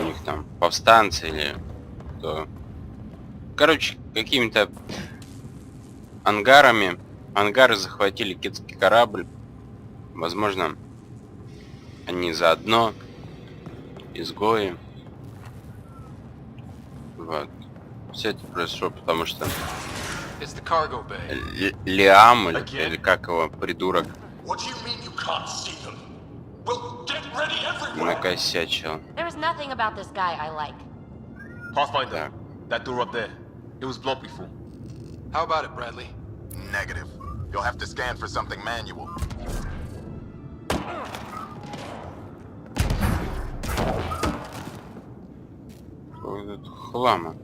них там, повстанцы или кто. Короче, какими-то ангарами. Ангары захватили китский корабль. Возможно, они заодно. Изгои. Вот. Все это произошло, потому что Лиам, или как его, придурок, накосячил. Pathfinder, that door up there. It was blocked before. How about it, Bradley? Negative. You'll have to scan for something manual. Ой, тут хлама.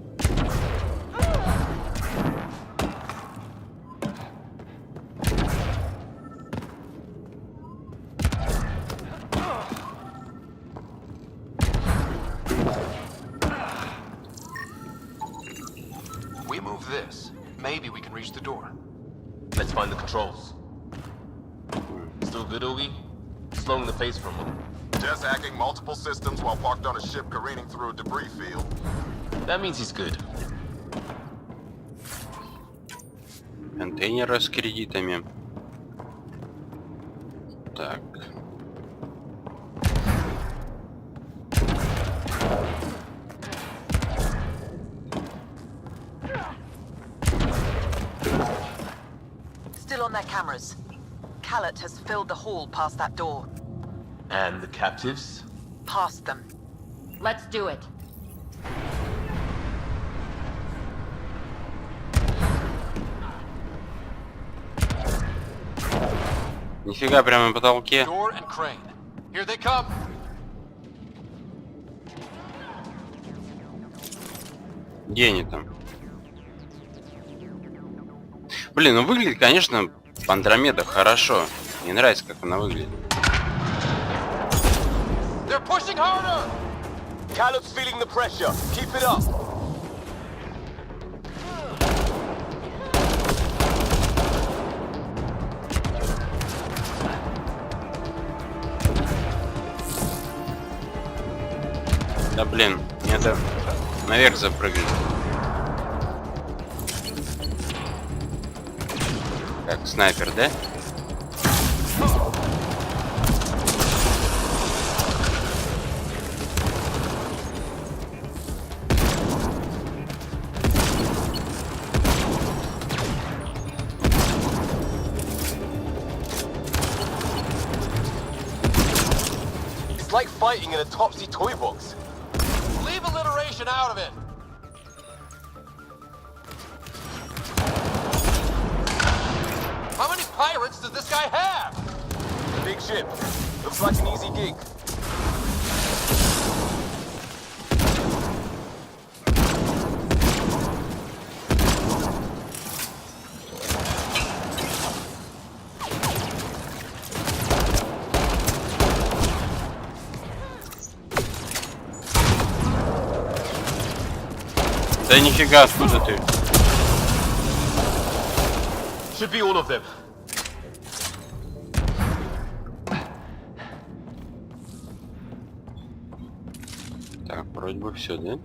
We move this. Maybe we can reach the door. Let's find the controls. Still good, Oogie? Slowing the pace from them. Just hacking multiple systems while parked on a ship careening through a debris field. That means he's good. Контейнеры с кредитами. Так. Still on their cameras. Callet has filled the hall past that door. And the captives? Past them. Let's do it. Нифига, прямо на потолке. Door and crane. Here they come. Где они там? Блин, ну выглядит, конечно, Андромеда хорошо. Мне нравится, как она выглядит. They're pushing harder. Caleb's feeling the pressure. Keep it up. Да блин, мне надо наверх запрыгнуть. Как снайпер, да? It's like fighting in a Topsy toy box. Leave alliteration out of it. How many pirates does this guy have? Big ship. Looks like an easy gig. Да нифига, откуда ты? Should be all of them. Так, вроде бы все, да?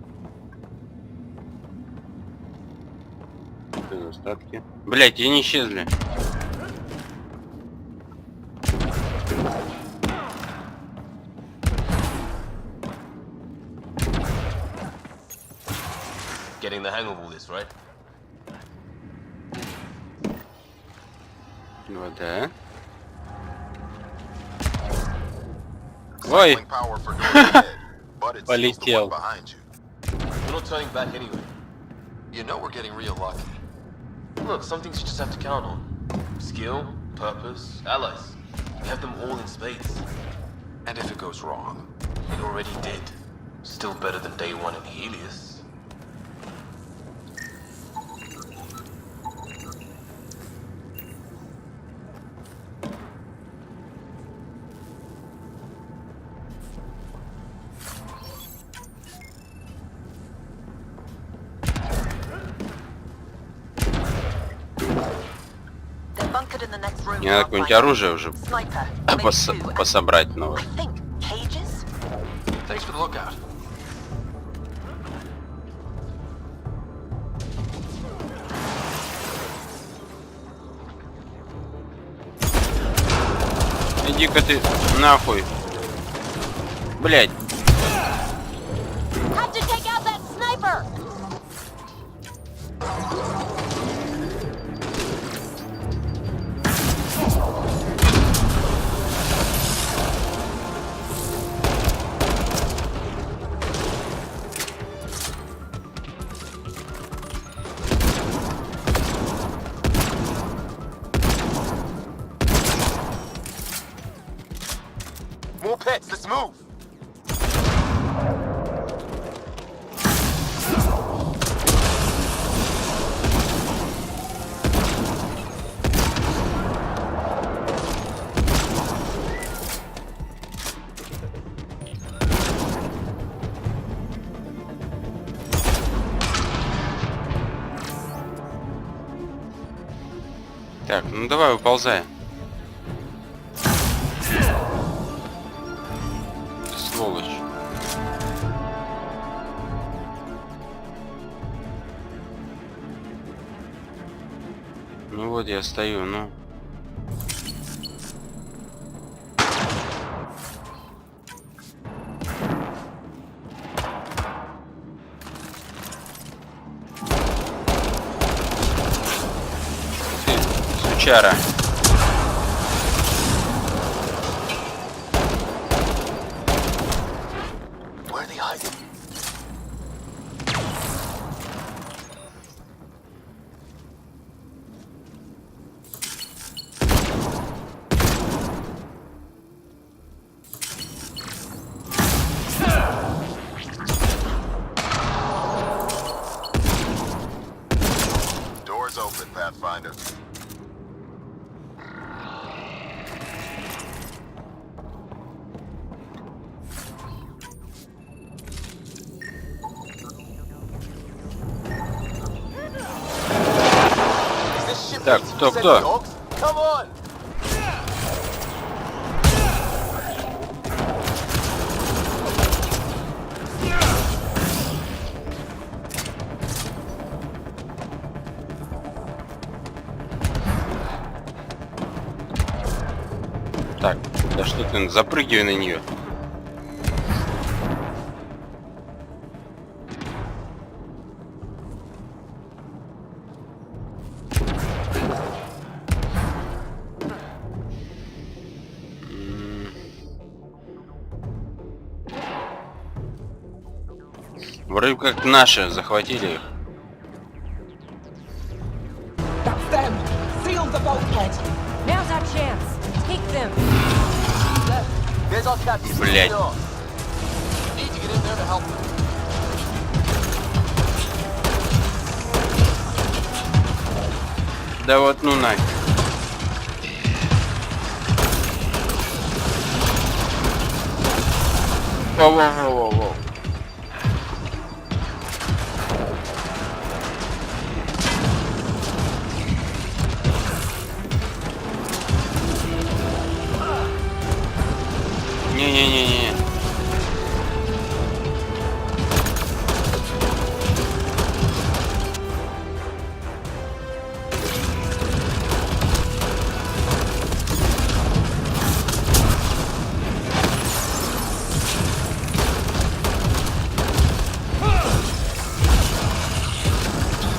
Остатки. Блять, они исчезли. Getting the hang of all this, right? Вода. Ой! Power for door ahead, but it's just the one Полетел. behind you. We're not turning back anyway. You know we're getting real lucky. Look, some things you just have to count on. Skill, purpose, allies. We have them all in spades. And if it goes wrong? It already did. Still better than day one in Helios. They're bunkered in the next room. Мне надо какое-нибудь оружие уже Sniper. пособрать новое. I think cages. Thanks for the lookout. иди-ка ты нахуй. Блять. Have to take out that sniper! More pets, let's move! Так, ну давай, выползай. Сволочь. Ну вот я стою, ну. Ты, сучара. Where are they hiding? Doors open, Pathfinder. Is this ship Так, ready to кто, send кто? dogs? Come on! Так, да что ты, запрыгивай на нее. Вроде как наши захватили их. That's them! Seal the bulkhead! Now's our chance. Take them. There's our captain. Блядь. Need to get in there to help them. Да вот ну нафиг. Воу-воу-воу-воу. Не-не-не-не.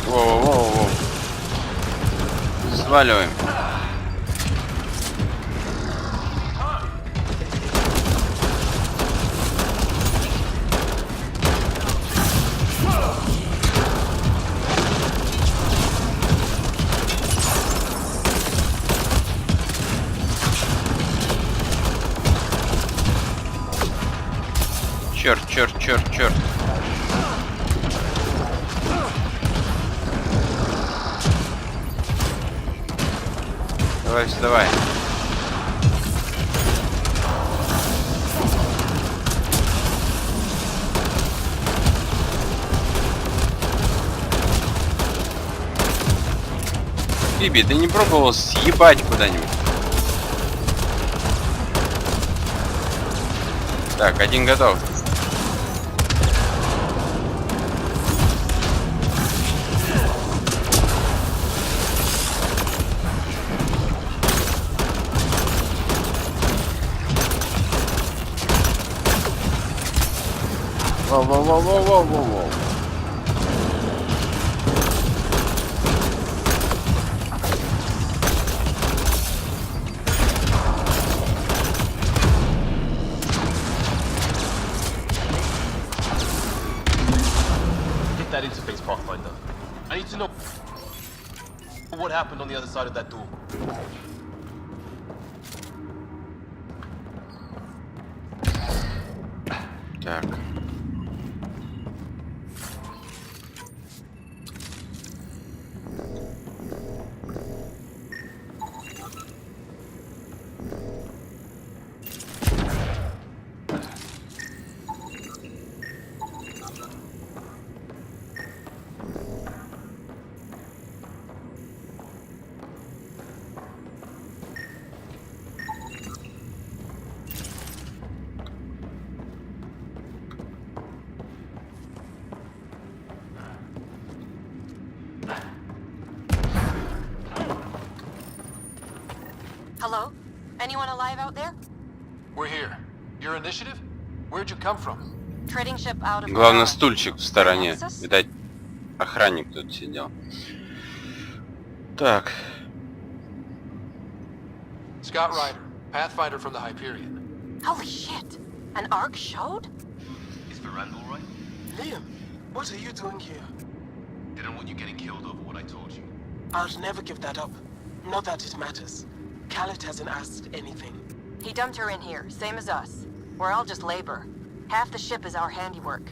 Воу-воу-воу. Сваливаем. Черт, черт, черт, черт. Давай, вставай. Биби, ты не пробовал съебать куда-нибудь? Так, один готов. Воу-воу-воу-воу-воу-воу. Hit that interface, Pathfinder. I need to know what happened on the other side of that door. Так. Hello? Anyone alive out there? We're here. Your initiative? Where'd you come from? Trading ship out of... Главное, стульчик в стороне. Access? Видать, охранник тут сидел. Так. Scott Ryder, Pathfinder from the Hyperion. Holy shit! An arc showed? Is Miranda all right? Liam, what are you doing here? Didn't want you getting killed over what I told you. I'll never give that up. Not that it matters. Khaled hasn't asked anything. He dumped her in here, same as us. We're all just labor. Half the ship is our handiwork.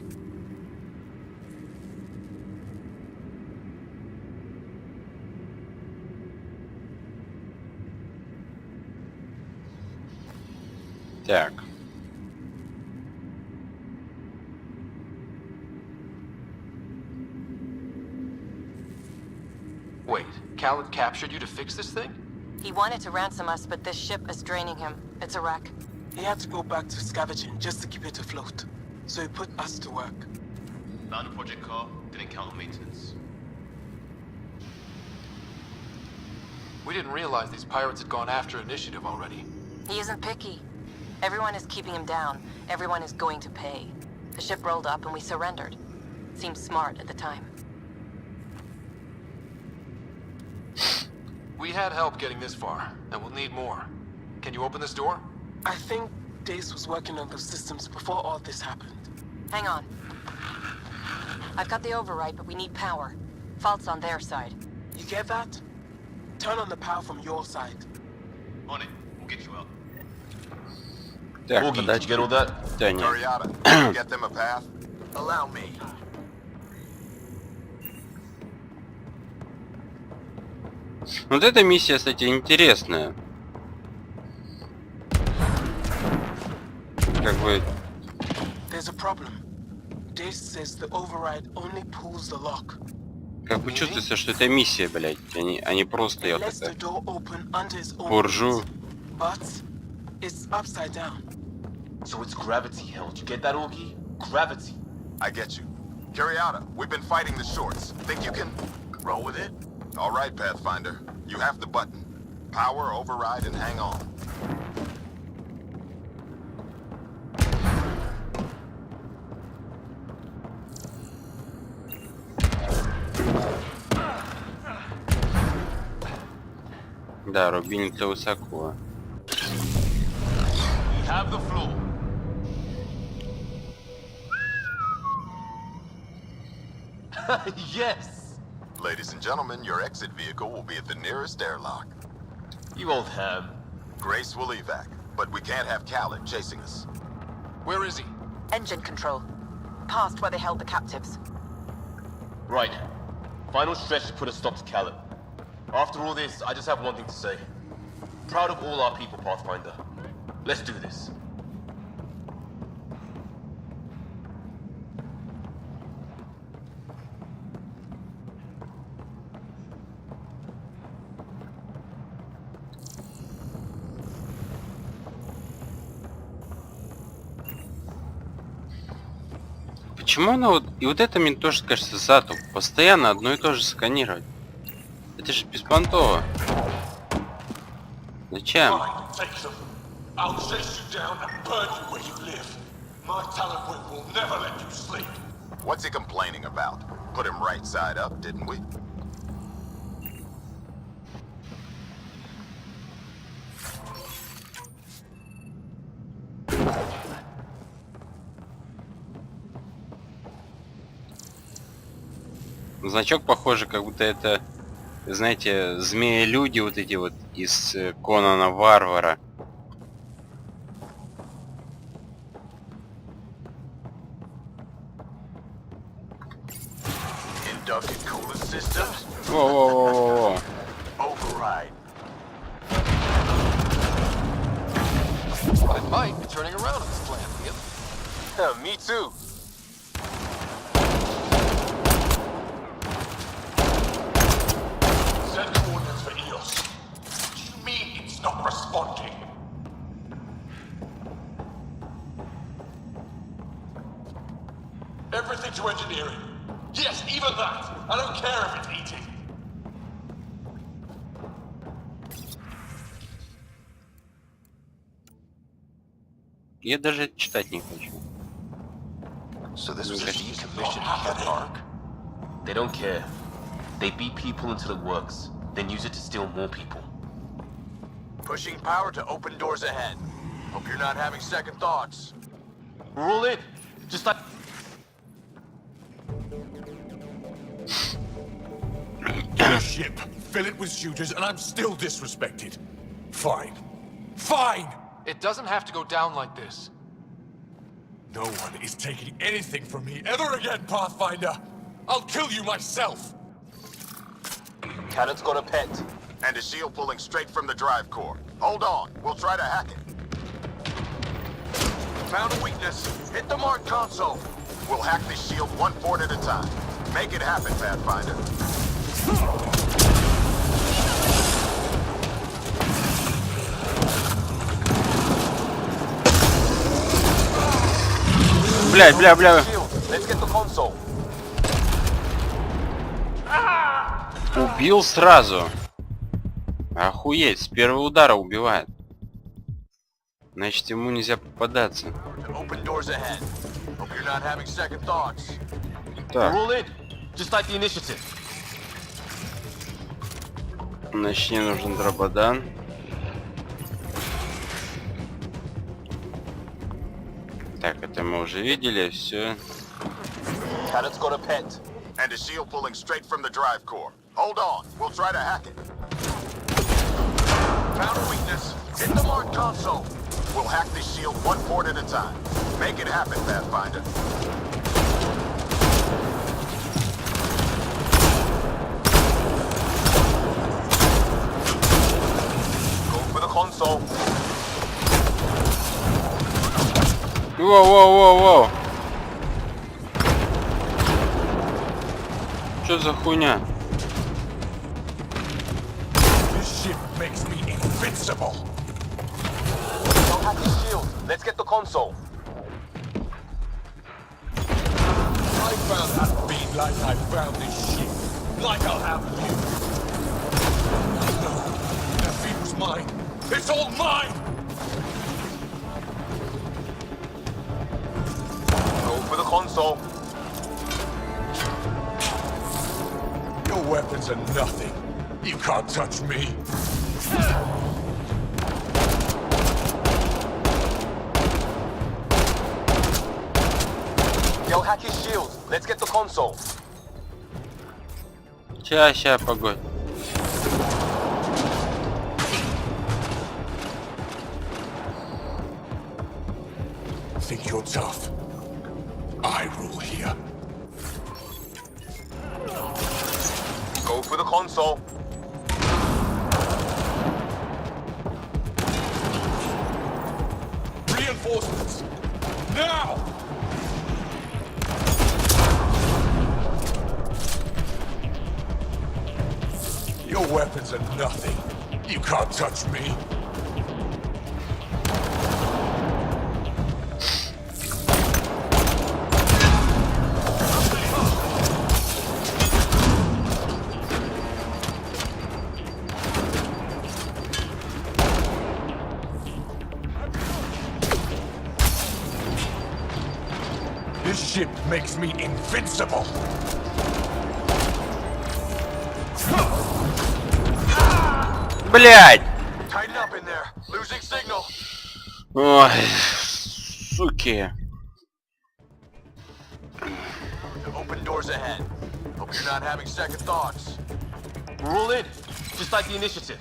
Так. Wait, Khaled captured you to fix this thing? He wanted to ransom us, but this ship is draining him. It's a wreck. He had to go back to scavenging just to keep it afloat. So he put us to work. Found a project car, didn't count on maintenance. We didn't realize these pirates had gone after initiative already. He isn't picky. Everyone is keeping him down. Everyone is going to pay. The ship rolled up and we surrendered. Seemed smart at the time. We had help getting this far, and we'll need more. Can you open this door? I think Dace was working on those systems before all this happened. Hang on. I've got the override, but we need power. Fault's on their side. You get that? Turn on the power from your side. On it, we'll get you out. Так, Boogie, did you подожди. get all that? Да нет. Ariata, can you get them a path? Allow me. Вот эта миссия, кстати, интересная. Как бы... There's a problem. Dace says the override only pulls the lock. Как бы чувствуется, что это миссия, блядь. Они просто ее Lets the так door open under his own буржу. weight. But it's upside down. So it's gravity held. You get that, Augie? Gravity. I get you. Ariata, we've been fighting the shorts. Think you can roll with it? All right, Pathfinder. You have the button. Power, override, and hang on. Да, рубильница высоко. We have the floor. Yes! Ladies and gentlemen, your exit vehicle will be at the nearest airlock. You old ham. Grace will evac, but we can't have Khaled chasing us. Where is he? Engine control. Past where they held the captives. Right. Final stretch to put a stop to Khaled. After all this, I just have one thing to say. Proud of all our people, Pathfinder. Let's do this. Почему она вот... И вот это мне тоже кажется затуп. Постоянно одно и то же сканировать. Это же беспонтово. Зачем? I'll chase you down and burn you where you live. My talent will never let you sleep. What's he complaining about? Put him right side up, didn't we? Значок похоже, как будто это, знаете, змеи-люди вот эти вот из Конана Варвара. Inducted cooler systems. Во-во-во-во-во. Override. I might be turning around on this plan, Liam. Yeah, me too. Set coordinates for EOS. What do you mean it's not responding? Everything to engineering. Yes, even that. I don't care if it's eating. Я даже читать не хочу. So this was a decommissioned Head Arc. They don't care. They beat people into the works, then use it to steal more people. Pushing power to open doors ahead. Hope you're not having second thoughts. We're all in. Just like... Ship, fill it with shooters, and I'm still disrespected. Fine. Fine! It doesn't have to go down like this. No one is taking anything from me ever again, Pathfinder! I'll kill you myself! Cannon's got a pet. And a shield pulling straight from the drive core. Hold on, we'll try to hack it. Found a weakness. Hit the mark console. We'll hack this shield one port at a time. Make it happen, Pathfinder. Блядь, бля. Let's get the console. Убил сразу. Охуеть, с первого удара убивает. Значит, ему нельзя попадаться. Open doors ahead. Hope you're not having second thoughts. We're Так, all in. Just like the initiative. значит, мне нужен дрободан. Так, это мы уже видели, все. Cannon's got a pet. And a shield pulling straight from the drive core. Hold on, we'll try to hack it. Found a weakness. Hit the mark console. We'll hack this shield one port at a time. Make it happen, Pathfinder. Go for the console. Воу. Что за хуйня? This ship makes me invincible! Don't hack the shield. Let's get the console. I found that beat like I found this ship. Like I'll have you. No, that beat was mine. It's all mine! Go for the console. Your weapons are nothing. You can't touch me. They'll hack his shield. Let's get the console. Ща, погодь. Think you're tough? I rule here. Go for the console. Reinforcements! Now! Your weapons are nothing. You can't touch me. This ship makes me invincible. Блять! Tighten up in there. Losing signal. Ой, суки. Open doors ahead. Hope you're not having second thoughts. We're all in, just like the initiative.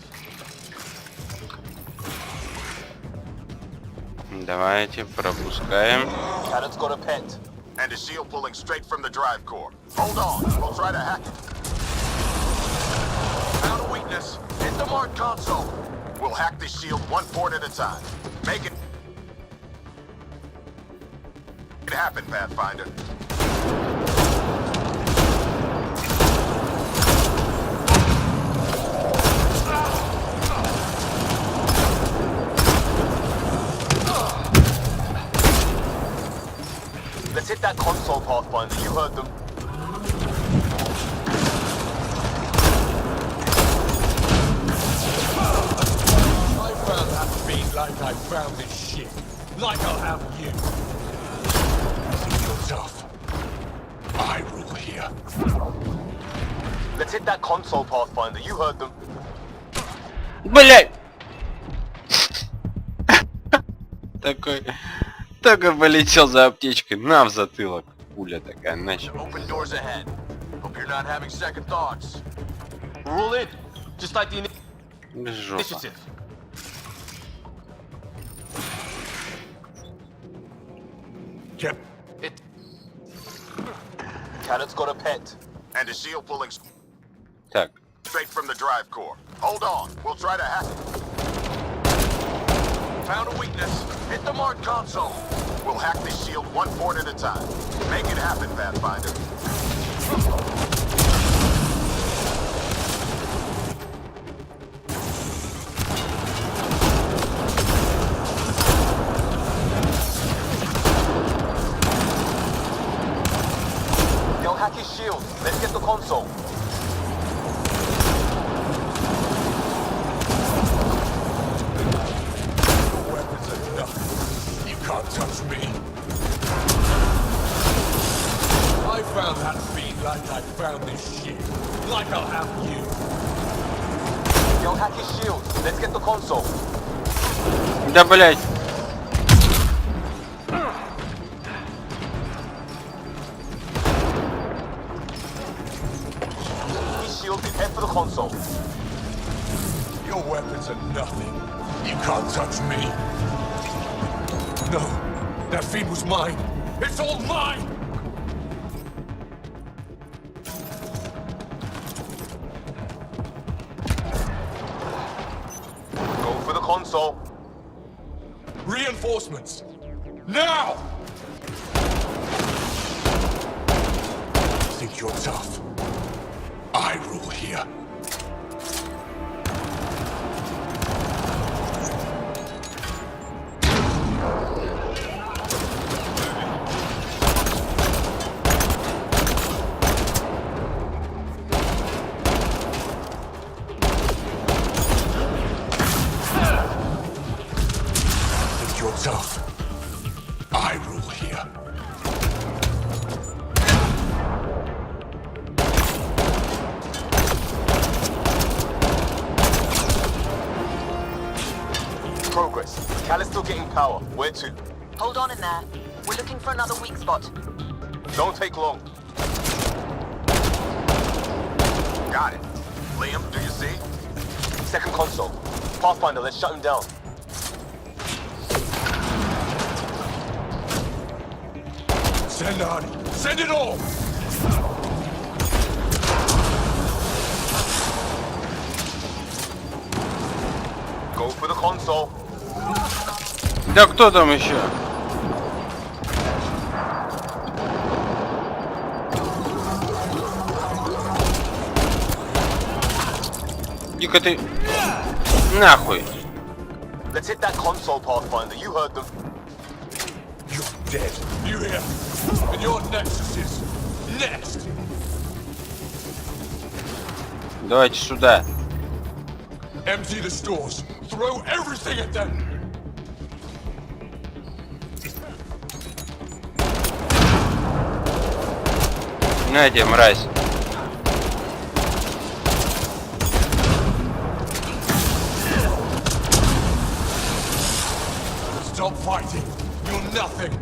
Давайте пропускаем. Cannon's got a pet. And a shield pulling straight from the drive core. Hold on, we'll try to hack it. Found a weakness. Hit the mark console. We'll hack this shield one port at a time. Make it happen, Pathfinder. Let's hit that console, Pathfinder. You heard them. I found that beat like I found this shit. Like I'll have you. Think you're tough. I rule here. Let's hit that console, Pathfinder. You heard them. Блять! Такой полетел за аптечкой. На в затылок. Пуля такая, начал. Open doors ahead. Hope you're not having second thoughts. We're all in, just like the Жопа. initiative. Yep. It. Cannon's got a pet. And a shield pulling Так. straight from the drive core. Hold on, we'll try to hack it. Found a weakness. Hit the mark console. We'll hack this shield one port at a time. Make it happen, Pathfinder. They'll hack his shield. Let's get the console. Weapons are nothing. You can't touch me. I found that beat like I found this shit. Like I'll have you. They'll hack his shield. Let's get the console. Да блять. His shield is head for the console. Your weapons are nothing. You can't touch me. No, that feed was mine. It's all mine! Go for the console. Reinforcements! Now! Think you're tough? I rule here. Think you're tough? I rule here. Progress. Cal is still getting power. Where to? Hold on in there. We're looking for another weak spot. Don't take long. Got it. Liam, do you see? Second console. Pathfinder, let's shut him down. Send Arnie! Send it all! Go for the console. Да кто там еще? Иди-ка ты нахуй. Let's hit that console, Pathfinder. You heard them. You're dead. You hear? And your nexus is next. Давайте сюда. Empty the stores. Throw everything at them. На тебе, мразь. Stop fighting. You're nothing.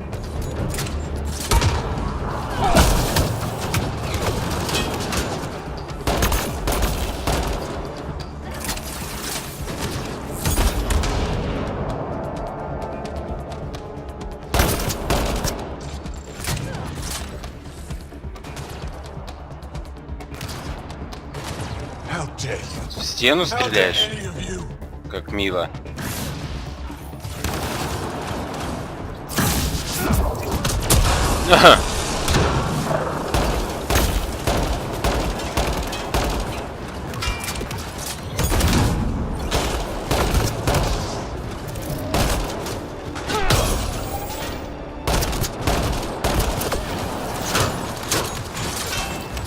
How dare you? В стену How dare стреляешь? any of you? Как мило. Ага.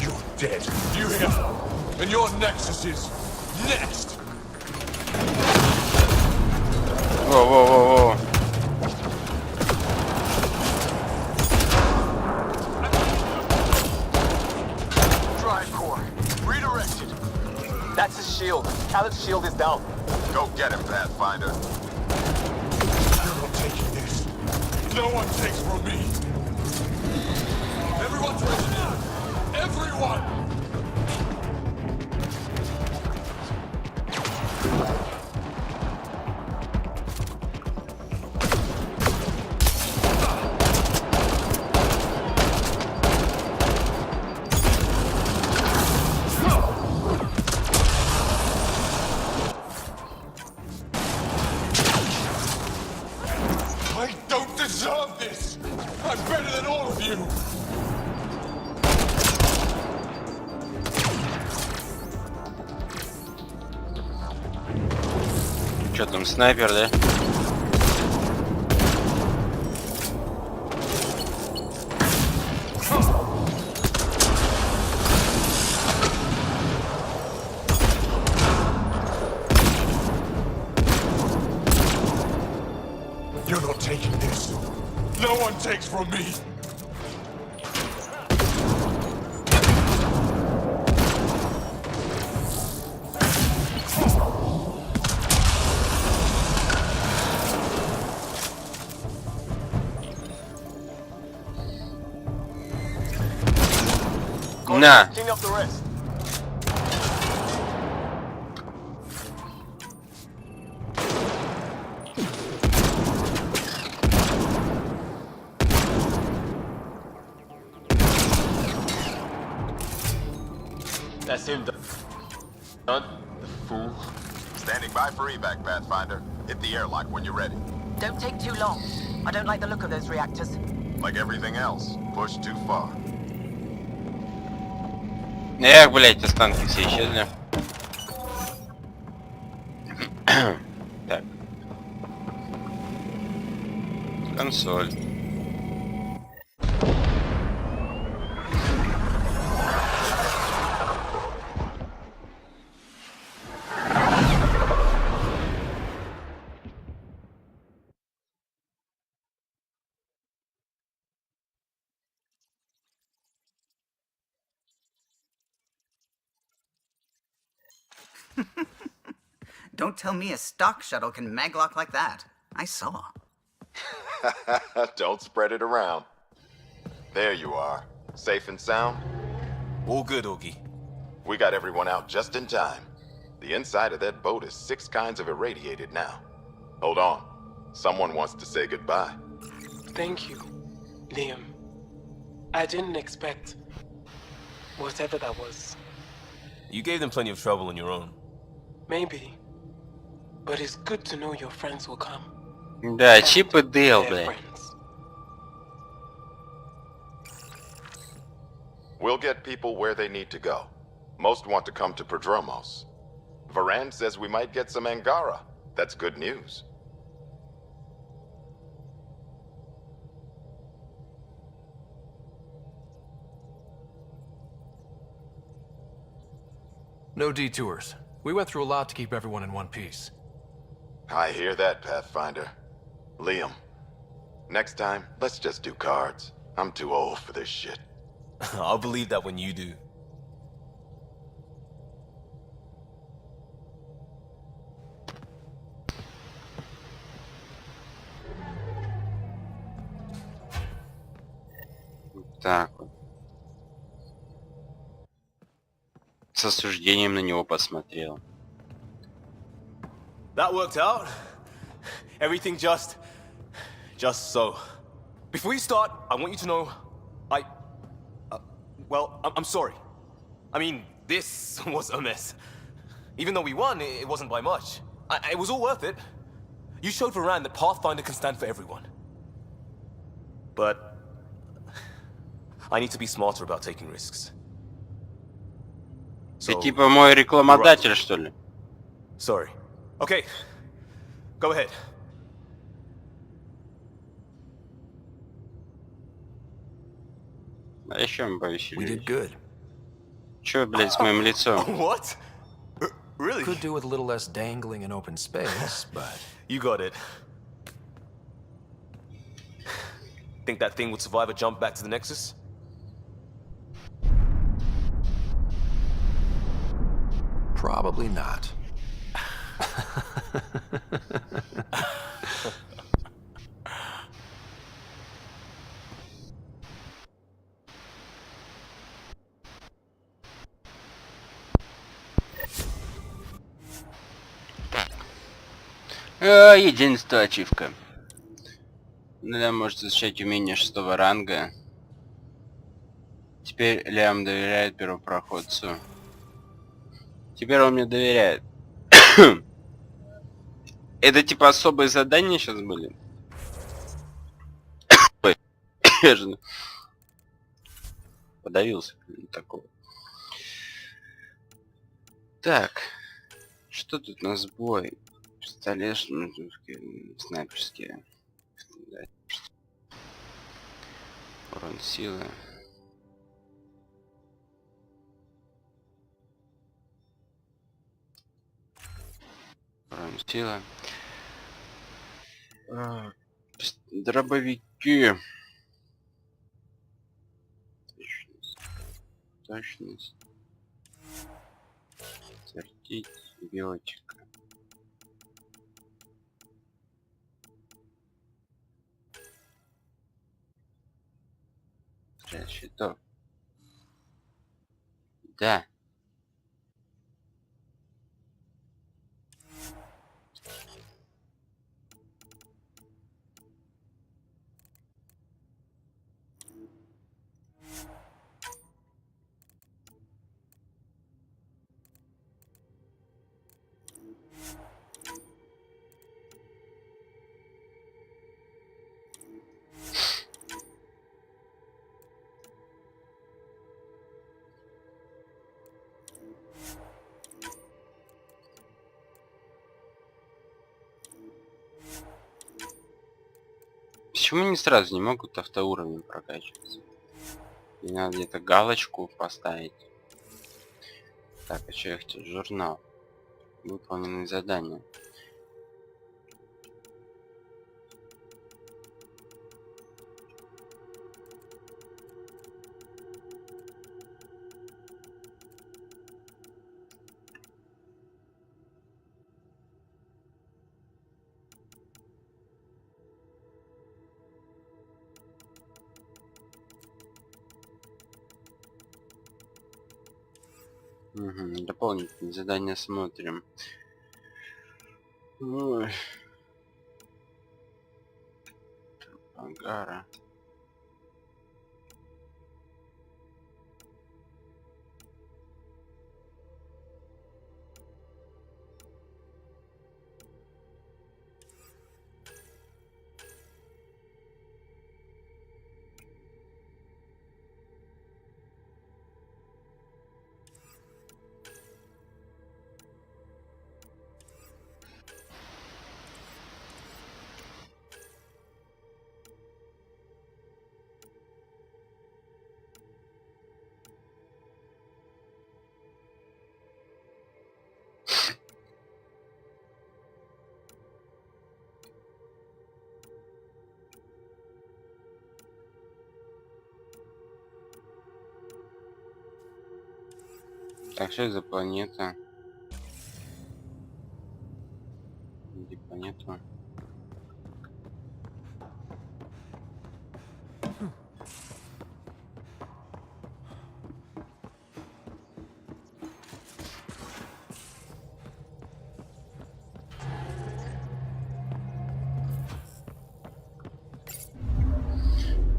You're dead. You hear? And your Nexus is next. Во-во-во-во. Drive core. Redirected. That's his shield. Khaled's shield is down. Go get him, Pathfinder. You're not taking this. No one takes from me. Everyone's ready now. Everyone! I don't deserve this! I'm better than all of you! Чё там, снайпер, да? You're not taking this. No one takes from me. На! Clean up the rest. That's him done. The fool. Standing by for evac, Pathfinder. Hit the airlock when you're ready. Don't take too long. I don't like the look of those reactors. Like everything else, push too far. Эх, блять, останки все исчезли. Так. Консоль. Don't tell me a stock shuttle can maglock like that. I saw. Don't spread it around. There you are. Safe and sound? All good, Augie. We got everyone out just in time. The inside of that boat is 6 kinds of irradiated now. Hold on. Someone wants to say goodbye. Thank you, Liam. I didn't expect whatever that was. You gave them plenty of trouble on your own. Maybe. But it's good to know your friends will come. Да, Чип и Дейл, Their блядь. friends. We'll get people where they need to go. Most want to come to Prodromos. Varan says we might get some Angara. That's good news. No detours. We went through a lot to keep everyone in one piece. I hear that, Pathfinder. Liam, next time, let's just do cards. I'm too old for this shit. I'll believe that when you do. Так вот. С осуждением на него посмотрел. That worked out. Everything just so. Before you start, I want you to know, I'm sorry. I mean, this was a mess. Even though we won, it wasn't by much. It was all worth it. You showed Varan that Pathfinder can stand for everyone. But I need to be smarter about taking risks. Ты So, типа мой рекламодатель, что ли? sorry. Okay. Go ahead. А еще мы We повеселились. did good. Чё, блядь, с моим лицом? What? Really? Could do with a little less dangling in open space, but You got it. Think that thing would survive a jump back to the Nexus? probably not. Единственная ачивка. Лям может защищать умение 6-го ранга. Теперь Лям доверяет первопроходцу. Теперь он мне доверяет. Это типа особые задания сейчас были? Ой, я же подавился такого. Так, что тут на сбой? Пистолет, снайперские. Урон силы. Урон силы. Дробовики. Точность. Твердить. Биотика. Щитов. Да. Почему они сразу не могут автоуровень прокачиваться? И надо где-то галочку поставить. Так, а что я хотел? Журнал. Выполненные задания. Угу, дополнительные задания смотрим. Ой. Ангара. Так, что это за планета? Где планету?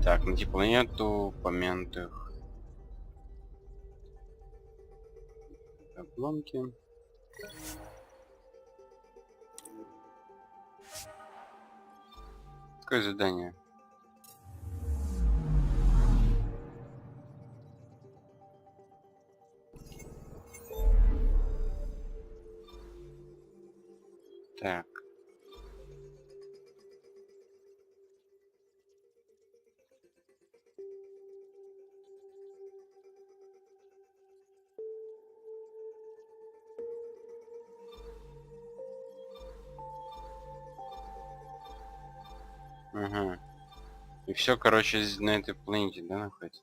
Так, найти планету, упомянутых обломки. Какое задание? Так. Ага. И все, короче, на этой планете, да, находится?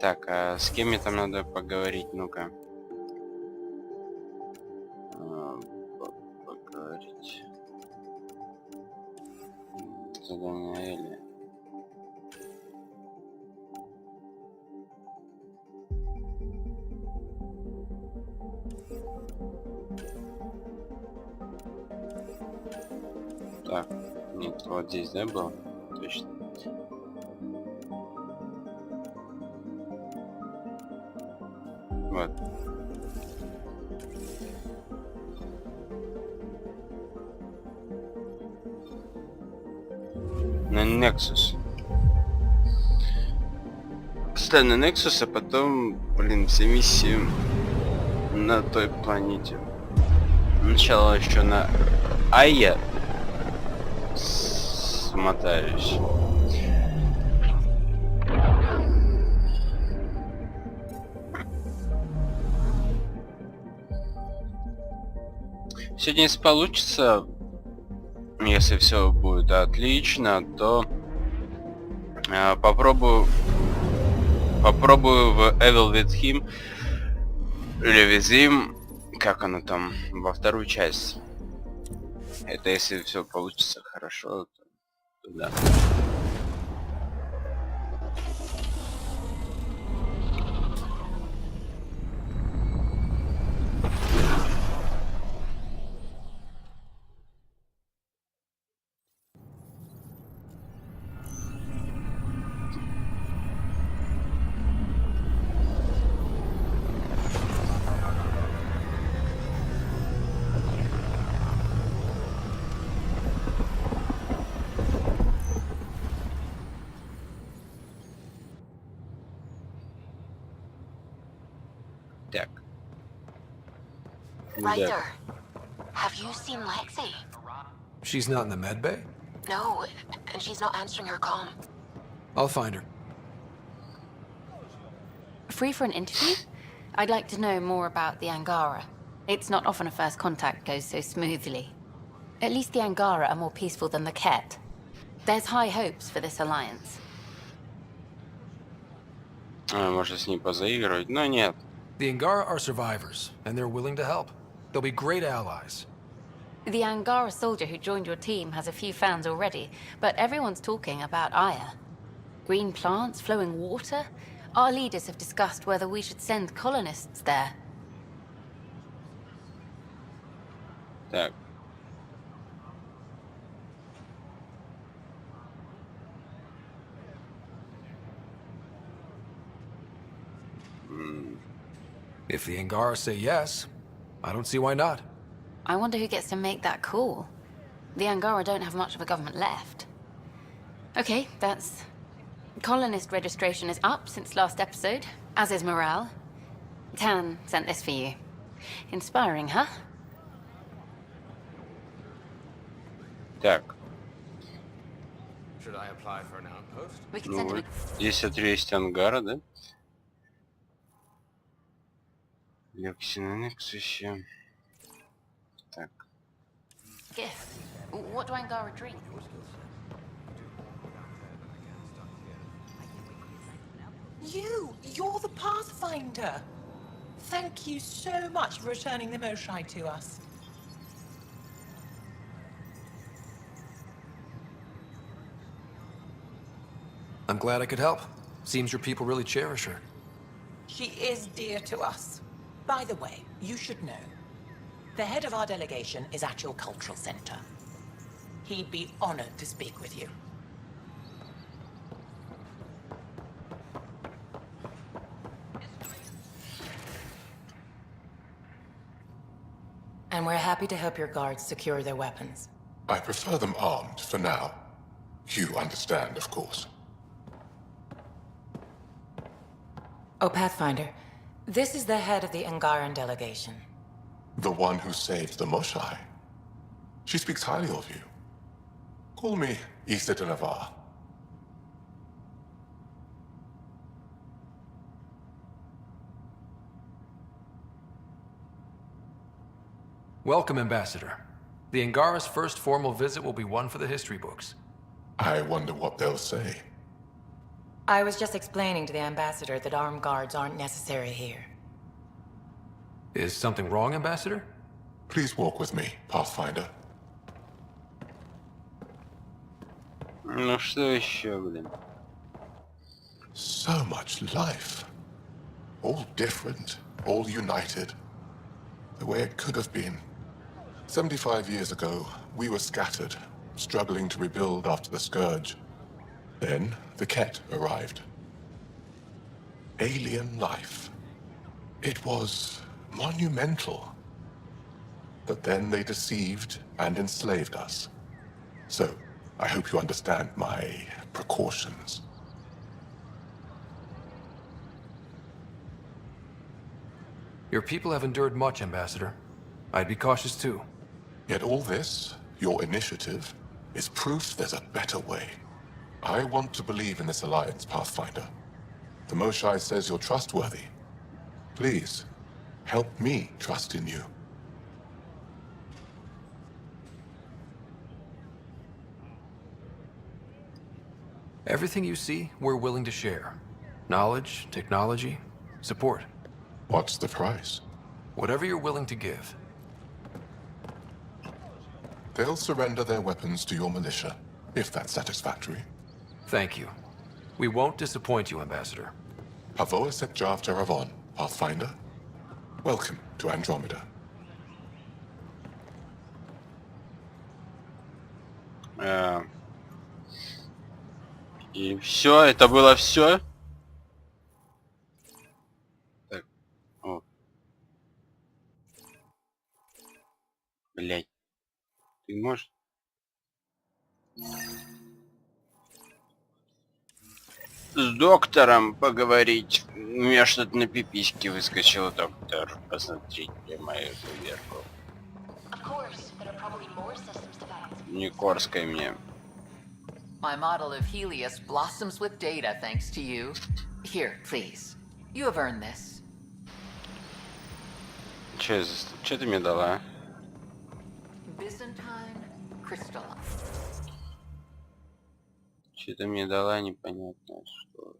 Так, а с кем мне там надо поговорить? Ну-ка. Поговорить. Задание Эли. Так, нет, вот здесь, да, был? Точно. Вот. На Nexus. Кстати, на Nexus, а потом, блин, все миссии на той планете. Сначала еще на Айя смотаюсь. Сегодня, если получится, если все будет отлично, то попробую в Evil with Him или with Him, как оно там, во вторую часть. Это если все получится хорошо, то да. Так. Ryder, have you seen Lexi? She's not in the med bay? No, and she's not answering her comm. I'll find her. Free for an interview? I'd like to know more about the Angara. It's not often a first contact goes so smoothly. At least the Angara are more peaceful than the Ket. There's high hopes for this alliance. Можно с ней позаигрывать, но нет. The Angara are survivors, and they're willing to help. They'll be great allies. The Angara soldier who joined your team has a few fans already, but everyone's talking about Aya. Green plants, flowing water? Our leaders have discussed whether we should send colonists there. Так. If the Angara say yes, I don't see why not. I wonder who gets to make that call. The Angara don't have much of a government left. Okay, that's... Colonist registration is up since last episode, as is morale. Tan sent this for you. Inspiring, huh? Так. Should I apply for an outpost? We can Ну send вот. him Здесь вот есть ангара, да? Лекси на Нексусе. Так. a gift. What do Angara drink? You're the Pathfinder. Thank you so much for returning the Moshai to us. I'm glad I could help. Seems your people really cherish her. She is dear to us. By the way, you should know. The head of our delegation is at your cultural center. He'd be honored to speak with you. And we're happy to help your guards secure their weapons. I prefer them armed for now. You understand, of course. Oh, Pathfinder, this is the head of the Angaran delegation. The one who saved the Moshai. She speaks highly of you. Call me Issa de Navarre. Welcome, Ambassador. The Angara's first formal visit will be one for the history books. I wonder what they'll say. I was just explaining to the Ambassador that armed guards aren't necessary here. Is something wrong, Ambassador? Please walk with me, Pathfinder. Ну что еще, блин? So much life. All different, all united. The way it could have been. 75 years ago, we were scattered, struggling to rebuild after the Scourge. Then, the Ket arrived. Alien life. It was monumental. But then they deceived and enslaved us. So, I hope you understand my precautions. Your people have endured much, Ambassador. I'd be cautious too. Yet all this, your initiative, is proof there's a better way. I want to believe in this alliance, Pathfinder. The Moshai says you're trustworthy. Please, help me trust in you. Everything you see, we're willing to share. Knowledge, technology, support. What's the price? Whatever you're willing to give. They'll surrender their weapons to your militia, if that's satisfactory. Thank you. We won't disappoint you, Ambassador. Havoa set Jav Teravon, Pathfinder. Welcome to Andromeda. И все, это было все. Так, о. Блять. Ты можешь? С доктором поговорить. У меня что-то на пипиське выскочил, доктор. Посмотрите мою проверку. Не корскай мне. My model of Helios blossoms with data thanks to you. Here, please. You have earned this. Че ты мне дала? Byzantine crystal. Че ты мне дала, непонятно что.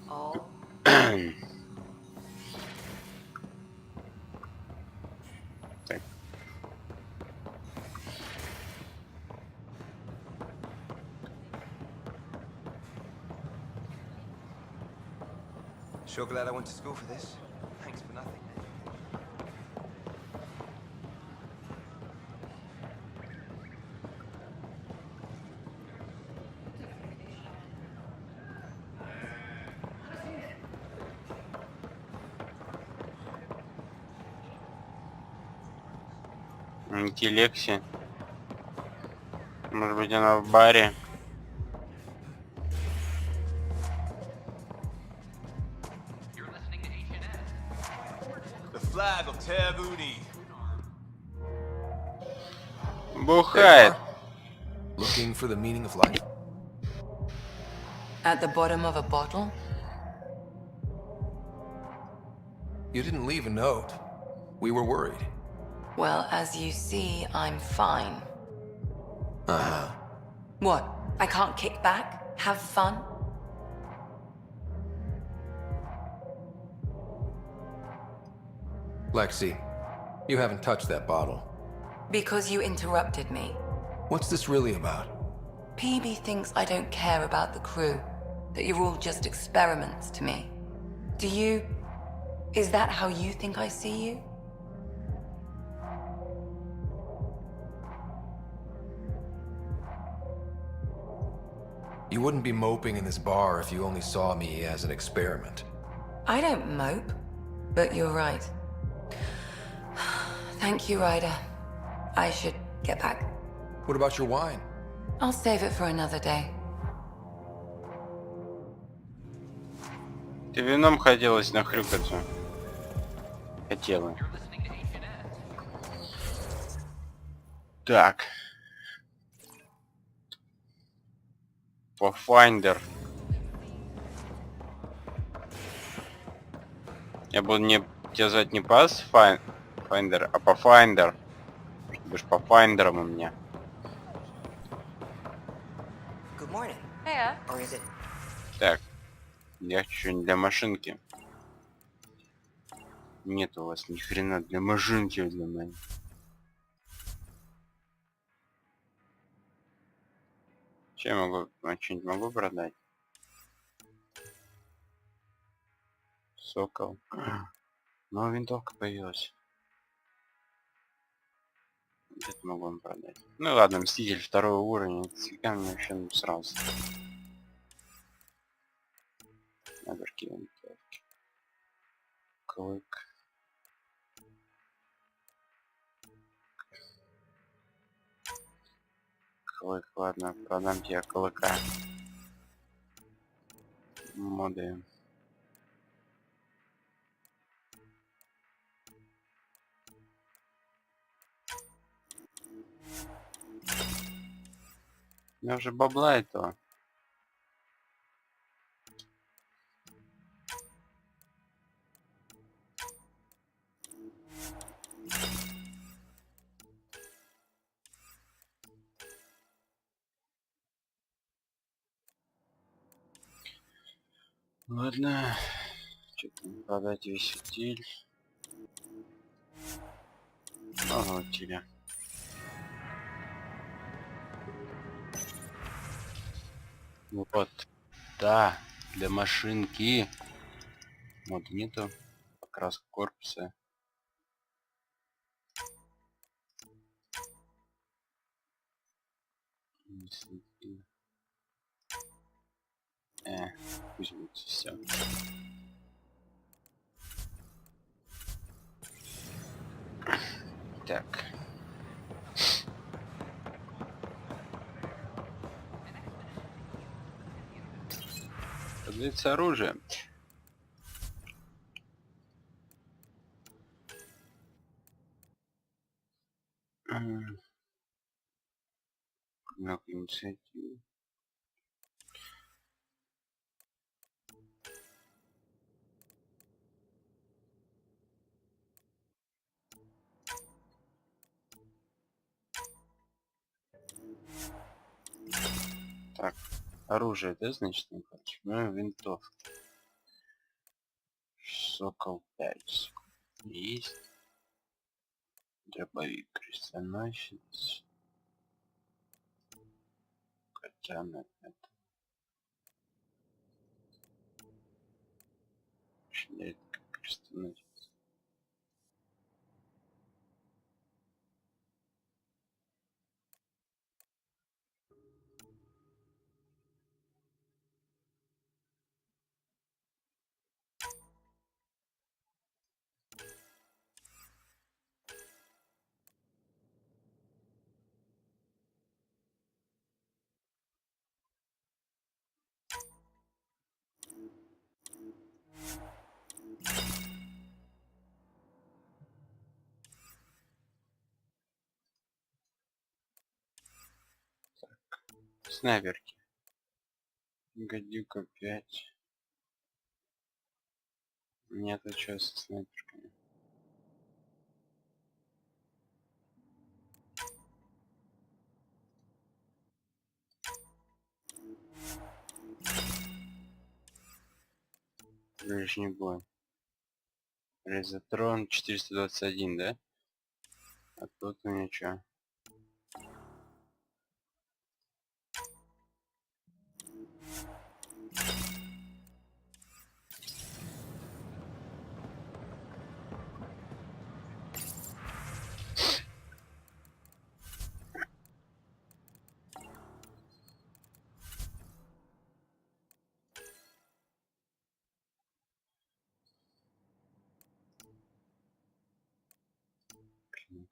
Oh. Так. Sure glad I went to school for this. Thanks for nothing. Интеллексе. Может быть, она в баре. The flag of Tervuni. Бухает. Looking for the meaning of life? At the bottom of a bottle? You didn't leave a note. We were worried. Well, as you see, I'm fine. Uh-huh. What? I can't kick back? Have fun? Lexi, you haven't touched that bottle. Because you interrupted me. What's this really about? PB thinks I don't care about the crew. That you're all just experiments to me. Do you... Is that how you think I see you? You wouldn't be moping in this bar if you only saw me as an experiment. I don't mope, but you're right. Thank you, Ryder. I should get back. What about your wine? I'll save it for another day. Ты вином хотелось нахрюкаться. Хотела. Так. Pathfinder. Я буду тебя звать не Pathfinder, а Pathfinder. Ты будешь Pathfinder'ом у меня. Good morning. Hiya. Or is it? Так. Я что-нибудь для машинки. Нет у вас ни хрена для машинки для меня. Че я могу? Что-нибудь могу продать? Сокол. Ну, винтовка появилась. Это могу вам продать. Ну ладно, Мститель второго уровня. Всегда мне вообще сразу. Наборки винтовки. Клык. Клык, ладно, продам тебе клыка. Моды. У меня уже бабла этого. Ладно. Что-то продать весь утиль. Ага, утиля. Вот. Да, для машинки. Вот нету. Покраска корпуса. Пусть будет все. Так. Подвигается оружие. Как инициатива. Так, оружие, да, значит, не хочу. Ну, винтовка. Сокол 5. Есть. Дробовик, крестоносец. Котяна, это. Очень редко крестоносец. Снайперки. Гадюка 5. Нет, а что со снайперками? Ближний бой. Резотрон 421, да? А тут у меня что?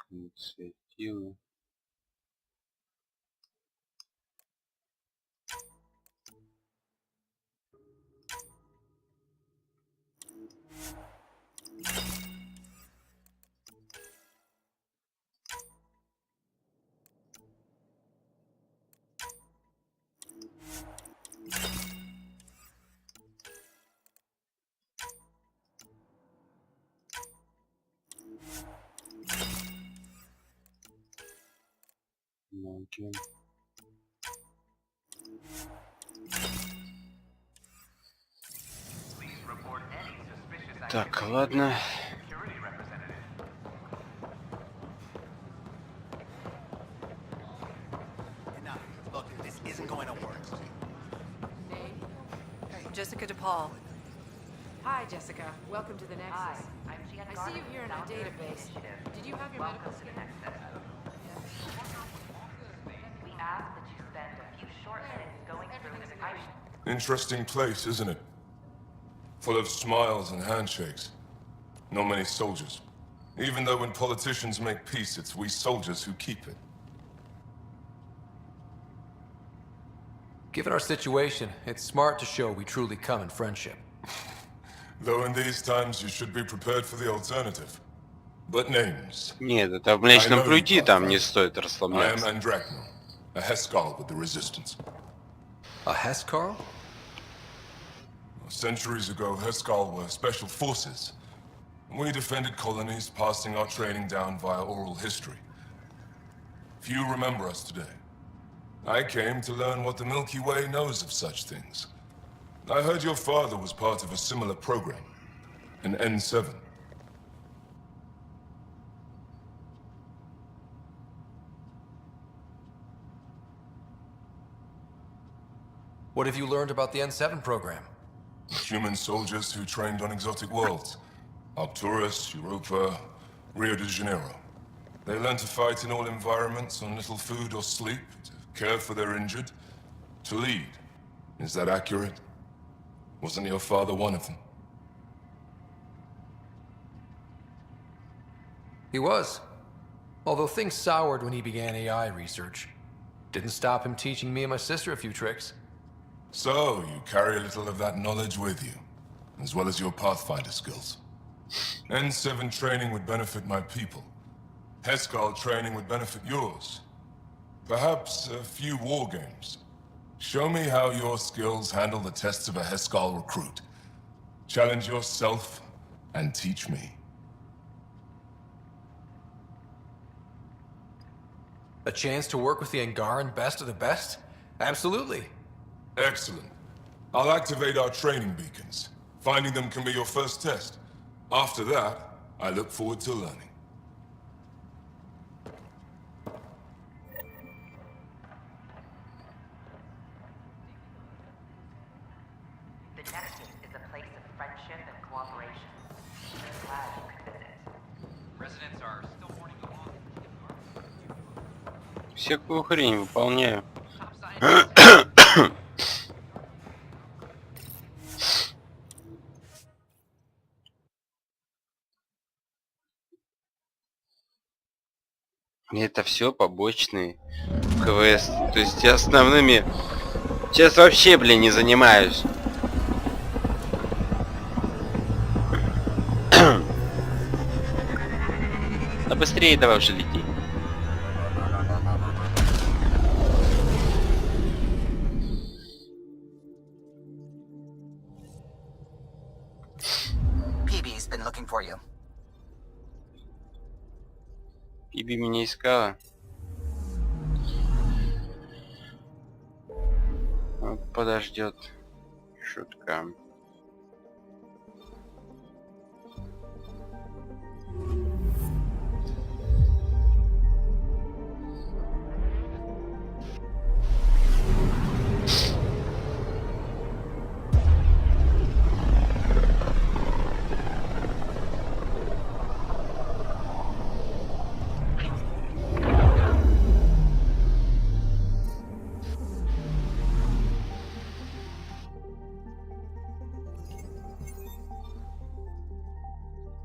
Инициативы. Молчим. Так, ладно. Jessica DePaul. Hi, Jessica. Welcome to the Nexus. I see you here in our database. Did you have your medical scan? We ask that you spend a few short minutes going through the item. Interesting place, isn't it? Full of smiles and handshakes. Not many soldiers. Even though when politicians make peace, it's we soldiers who keep it. Given our situation, it's smart to show we truly come in friendship. Though in these times you should be prepared for the alternative. But names. Нет, это в Млечном Пути там не стоит расслабляться. I am Andrakno, a Heskal with the Resistance. A Heskal? Centuries ago, Heskal were special forces. We defended colonies, passing our training down via oral history. Few remember us today. I came to learn what the Milky Way knows of such things. I heard your father was part of a similar program, an N7. What have you learned about the N7 program? Human soldiers who trained on exotic worlds. Arcturus, Europa, Rio de Janeiro. They learned to fight in all environments on little food or sleep, to care for their injured, to lead. Is that accurate? Wasn't your father one of them? He was. Although things soured when he began AI research. Didn't stop him teaching me and my sister a few tricks. So, you carry a little of that knowledge with you, as well as your Pathfinder skills. N7 training would benefit my people. Heskal training would benefit yours. Perhaps a few war games. Show me how your skills handle the tests of a Heskal recruit. Challenge yourself and teach me. A chance to work with the Angaran best of the best? Absolutely. Excellent. I'll activate our training beacons. Finding them can be your first test. After that, I look forward to learning. The Nexus is a place of friendship and cooperation. I'm glad you could visit. Residents are still mourning the loss. Всякую хрень выполняю. И это все побочные КВС. То есть основными сейчас вообще, блин, не занимаюсь. Да быстрее давай уже лети. PB's been looking for you. Иби меня искала. Вот подождет. Шутка.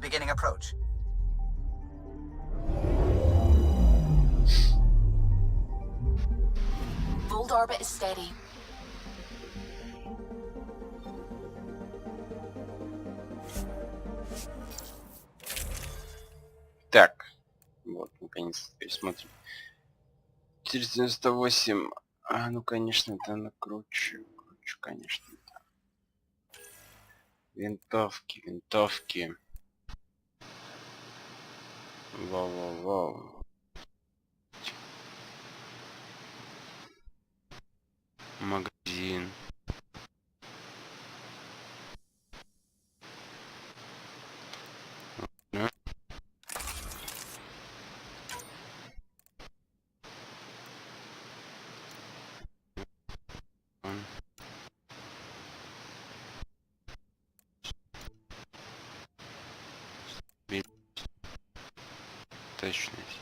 Beginning approach. Vault orbit is steady. Так, вот, наконец-то пересмотрим. 498. А, ну, конечно, это накручу. Кручу, конечно, да. Винтовки. Воу. Магазин. Ну. Точность.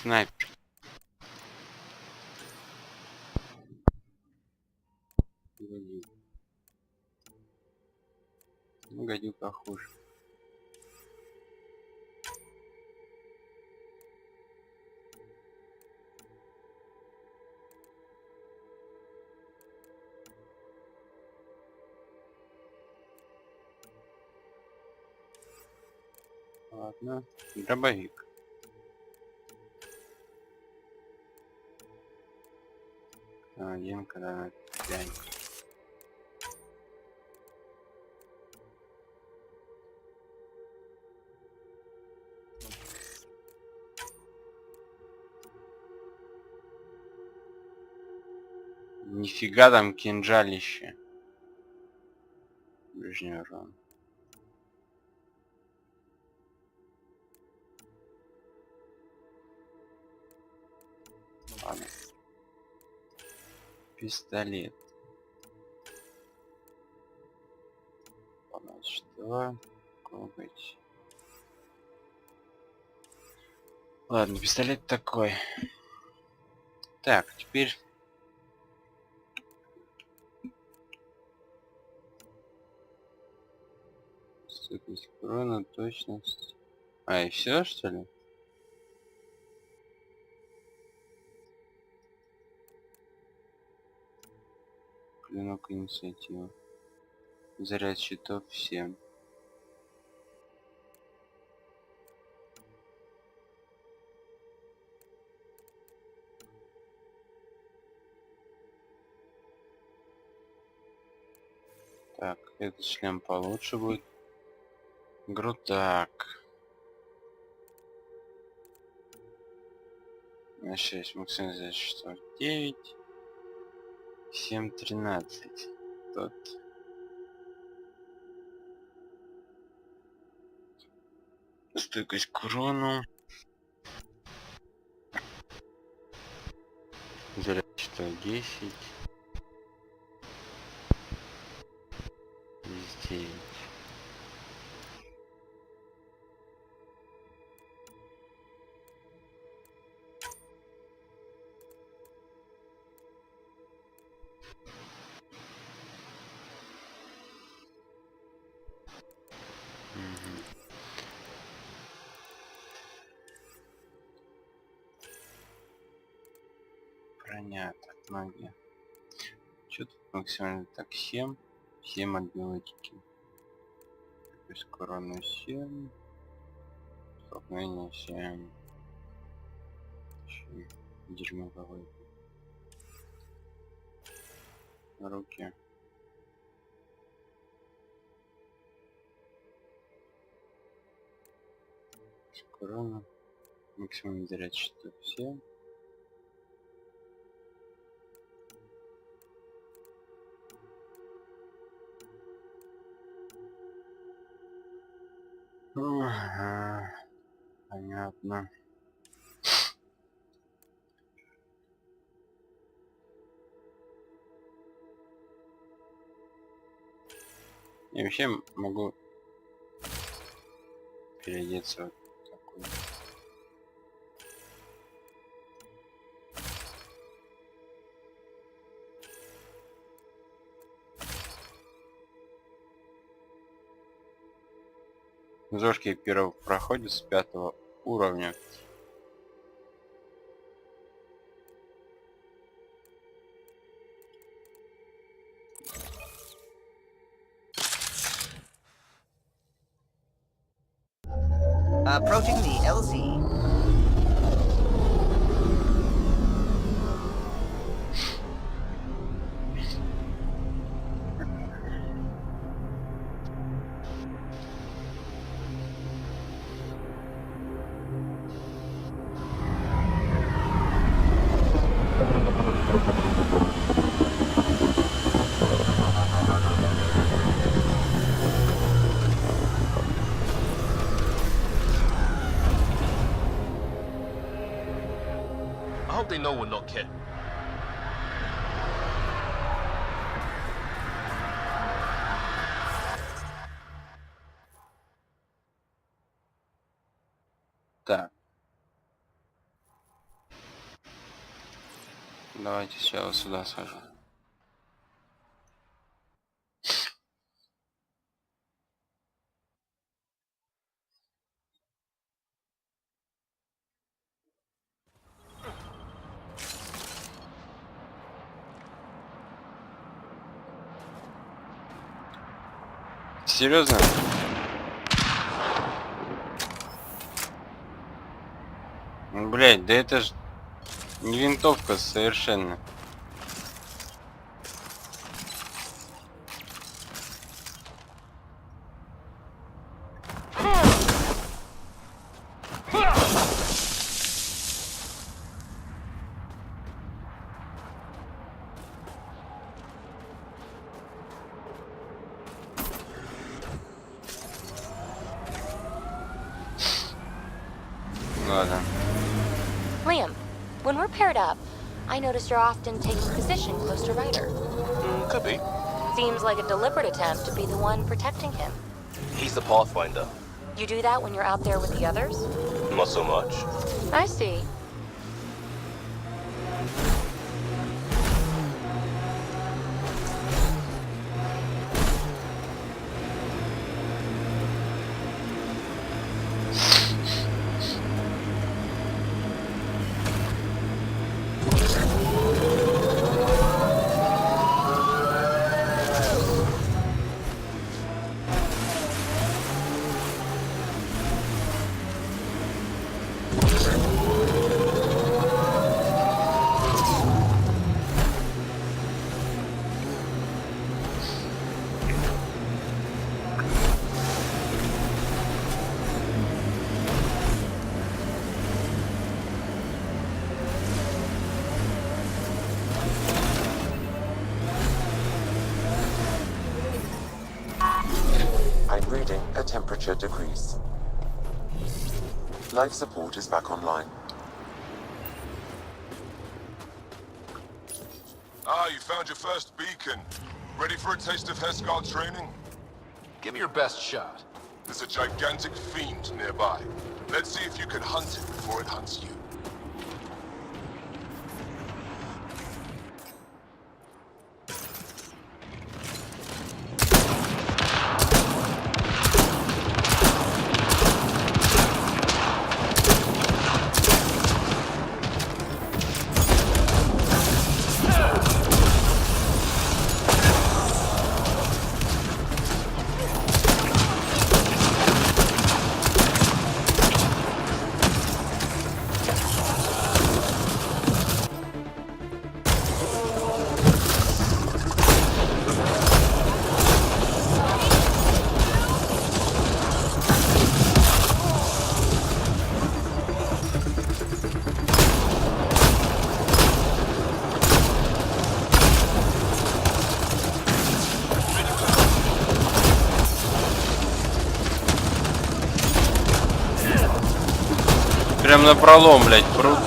Снайпер. Ну, гадюка хуже. Ладно, дробовик. Один, когда 5. Нифига там кинжалище. Ближний урон. Ладно. Пистолет. Ладно, что? Коготь. Ладно, пистолет такой. Так, теперь... Стойкость урона, точность. А, и все, что ли? Клинок инициатива. Заряд щитов всем. Так, этот шлем получше будет. Грудак. На 6 максимум за что? 9. 7, 13. Тот. Стойкость к урону. Заряд что 10. Здесь 9. Броня, так, магия. Что тут максимально? Так, 7 антибиотики. То есть корона 7. Столкновение 7. Дерьмо какое-то. Руки. Корона. Максимум заряд 4. Все. Ага. Понятно. Я вообще могу переодеться вот такой. Зошки первого проходят с 5 уровня. Approaching the LZ. I hope they know we're not kidding. Так. Давайте сначала сюда схожу. Серьезно? Блять, да это ж не винтовка совершенно. Ладно. Liam, when we're paired up, I notice you're often taking position close to Ryder. Could be. Seems like a deliberate attempt to be the one protecting him. He's the Pathfinder. You do that when you're out there with the others? Not so much. I see. I'm reading a temperature decrease. Life support is back online. Ah, you found your first beacon. Ready for a taste of Hesgard training? Give me your best shot. There's a gigantic fiend nearby. Let's see if you can hunt it before it hunts you. прям напролом, блядь, прут.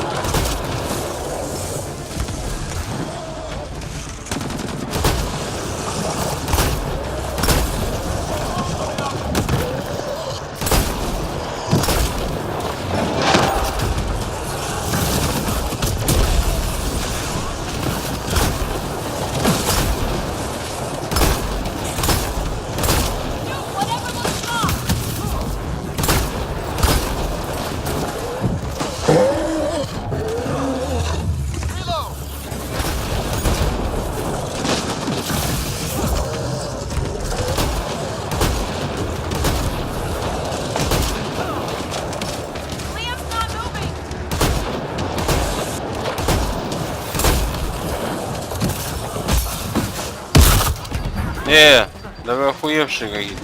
Да вы охуевшие какие-то.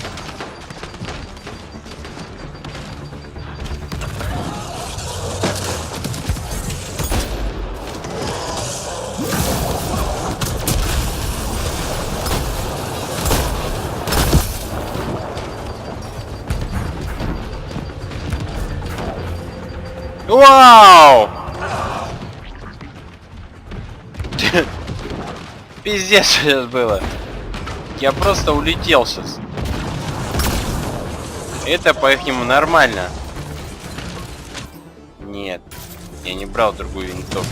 Вау! Пиздец сейчас было. Я просто улетел сейчас. Это по-ихнему нормально. Нет, я не брал другую винтовку.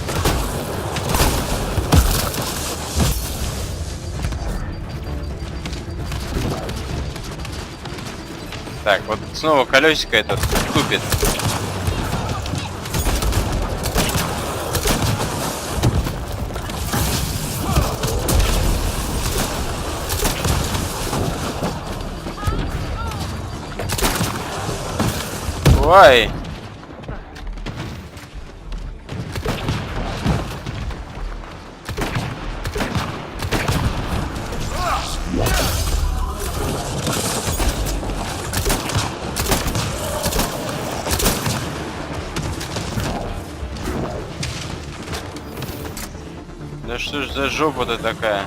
Так, вот снова колесико этот тупит. Ой. Да что ж за жопа-то такая?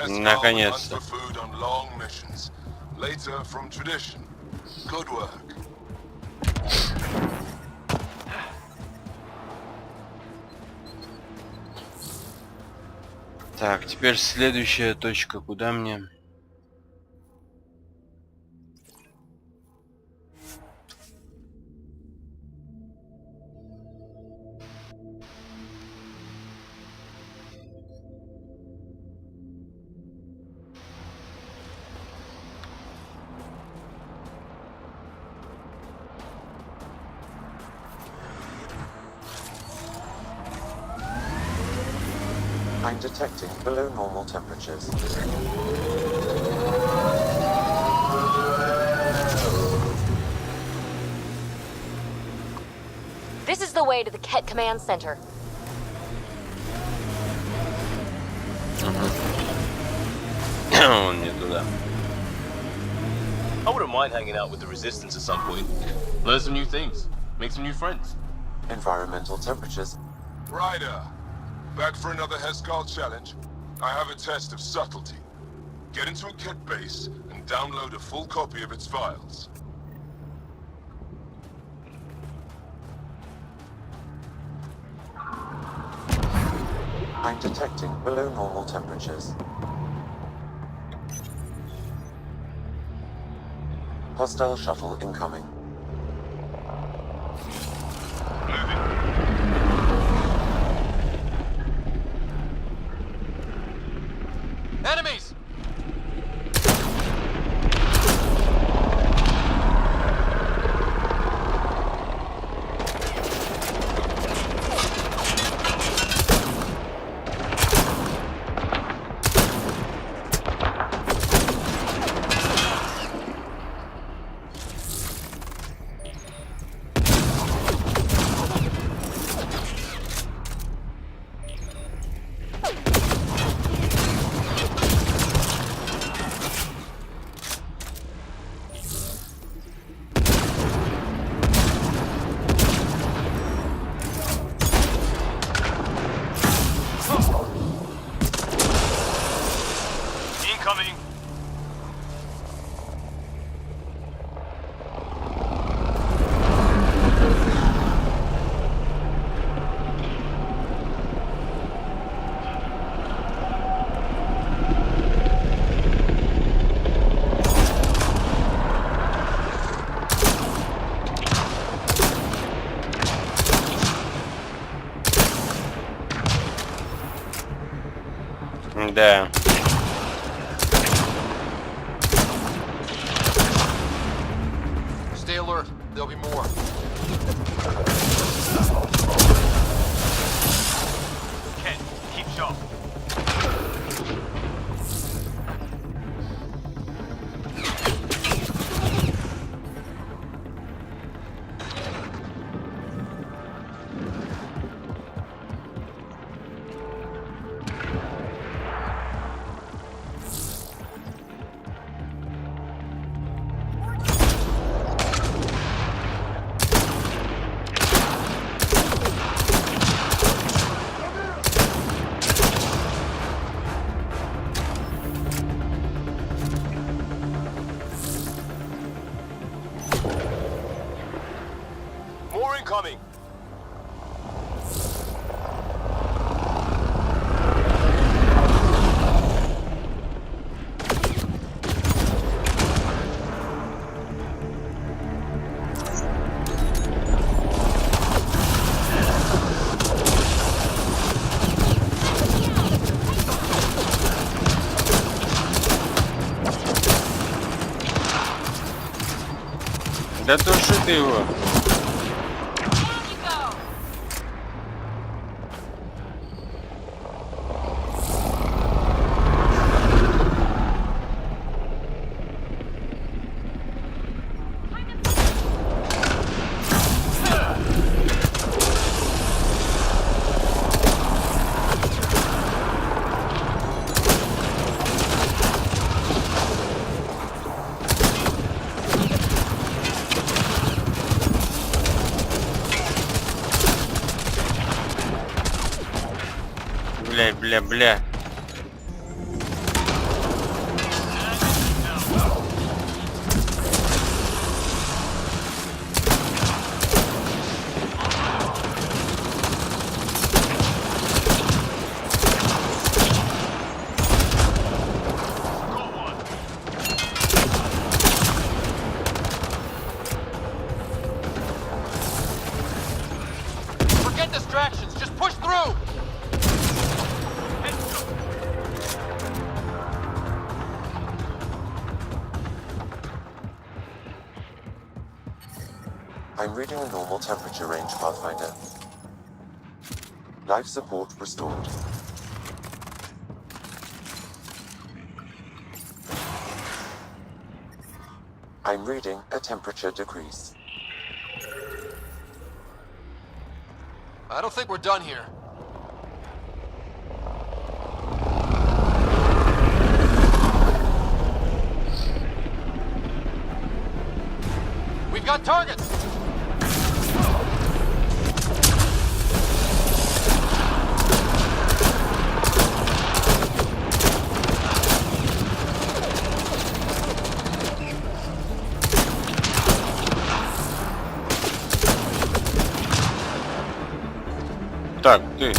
Наконец-то. Так, теперь следующая точка. Куда мне? I'm detecting below normal temperatures. This is the way to the Ket Command Center. I wouldn't mind hanging out with the Resistance at some point. Learn some new things. Make some new friends. Environmental temperatures. Ryder, back for another Heskal challenge? I have a test of subtlety. Get into a Ket base and download a full copy of its files. I'm detecting below normal temperatures. Hostile shuttle incoming. Enemies! Да. Stay alert. There'll be more. Ken, keep sharp. More incoming. Да туши ты его. Бля. Forget distractions. Just push through. I'm reading a normal temperature range, Pathfinder. Life support restored. I'm reading a temperature decrease. I don't think we're done here. We've got targets! Так, ты.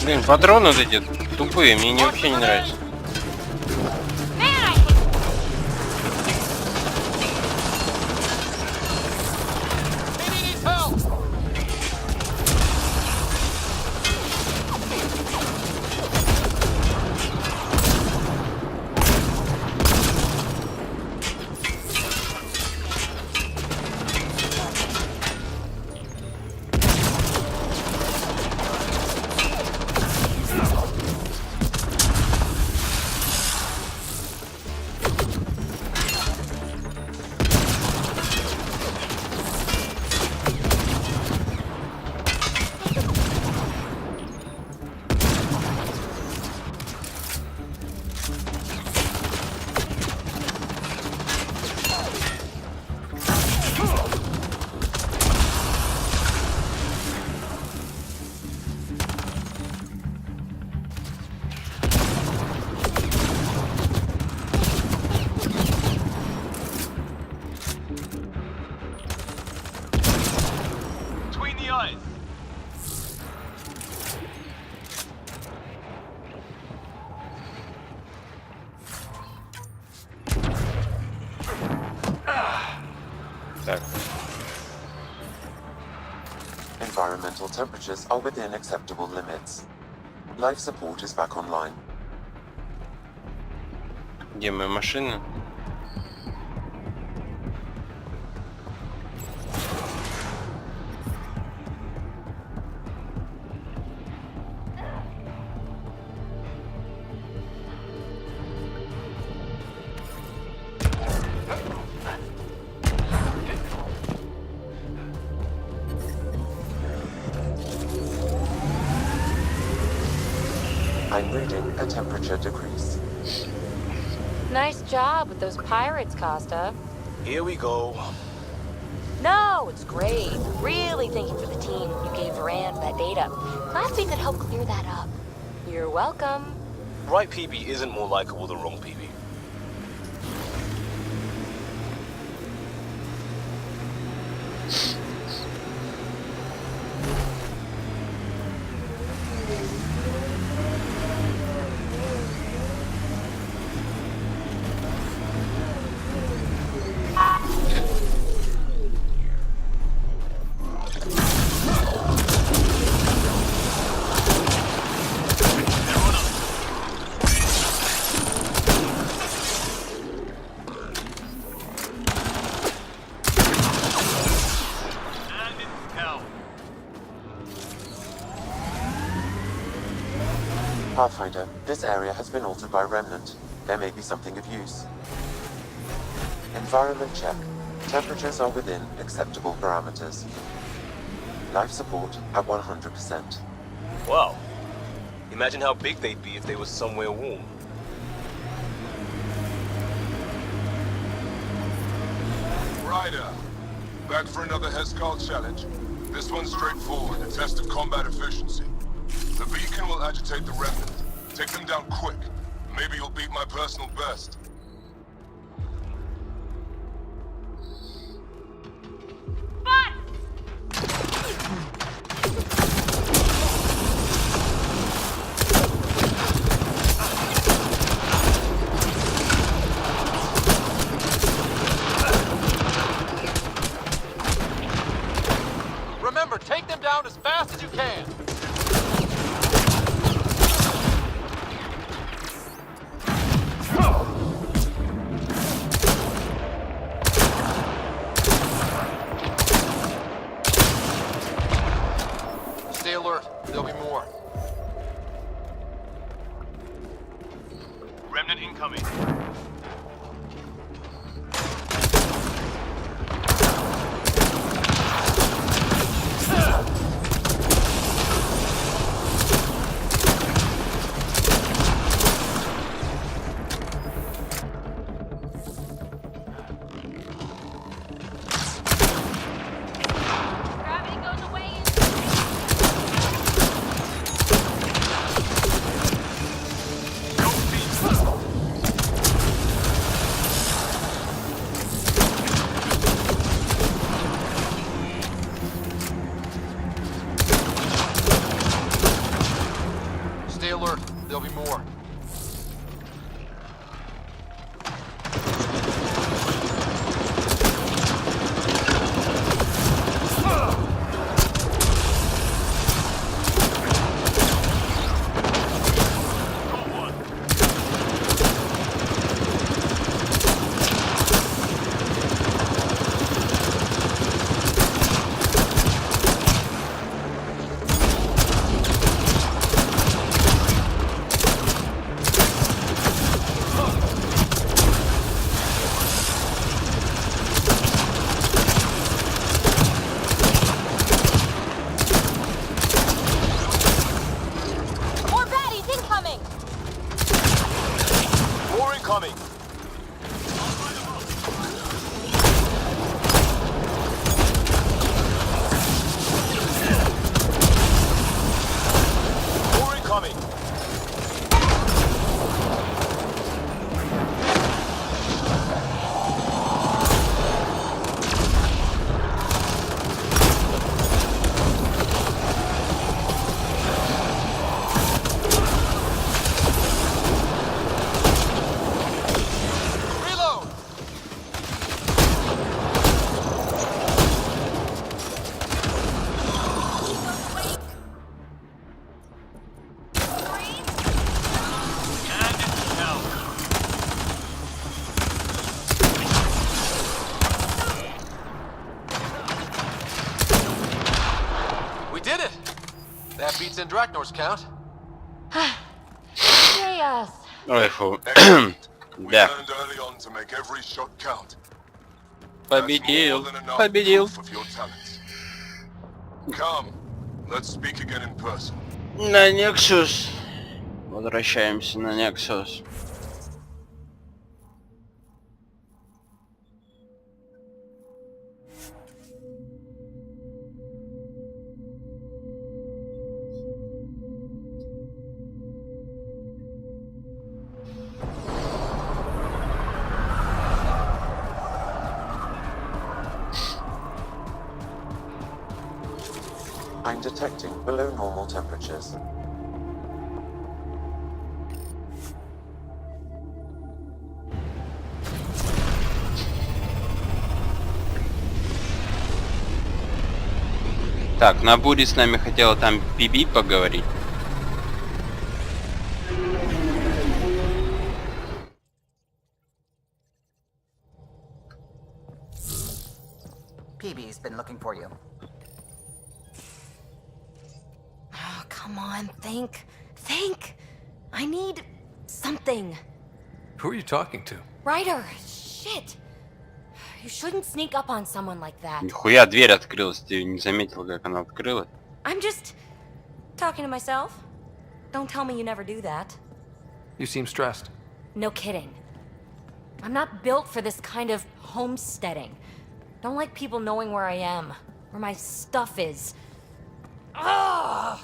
Блин, патроны вот эти тупые, мне вообще не нравятся. Environmental temperatures are within acceptable limits. Life support is back online. Где моя машина? I'm reading a temperature decrease. Nice job with those pirates, Costa. Here we go. No, it's great. Really thank you for the team you gave Rand that data. Glad we could help clear that up. You're welcome. Right PB isn't more likable than wrong PB. Pathfinder, this area has been altered by Remnant. There may be something of use. Environment check. Temperatures are within acceptable parameters. Life support at 100%. Wow. Imagine how big they'd be if they were somewhere warm. Ryder, back for another Hescal challenge. This one's straightforward, a test of combat efficiency. The beacon will agitate the Remnant. Take them down quick. Maybe you'll beat my personal best. Remember, take them down as fast as you can. Ragnor's count. Chaos. Ой, фу. We Да. learned early on to make every shot count. Победил. That's more than enough Победил. proof of your talents. Come, let's speak again in person. На Nexus. Возвращаемся на Nexus. I'm detecting below normal temperatures. Так, на буре с нами хотела там Биби поговорить. PB's been looking for you. Oh, come on, think. Think! I need something. Who are you talking to? Ryder, shit! You shouldn't sneak up on someone like that. Нихуя дверь открылась, ты не заметил, как она открылась? I'm just talking to myself. Don't tell me you never do that. You seem stressed. No kidding. I'm not built for this kind of homesteading. Don't like people knowing where I am, where my stuff is. Ugh!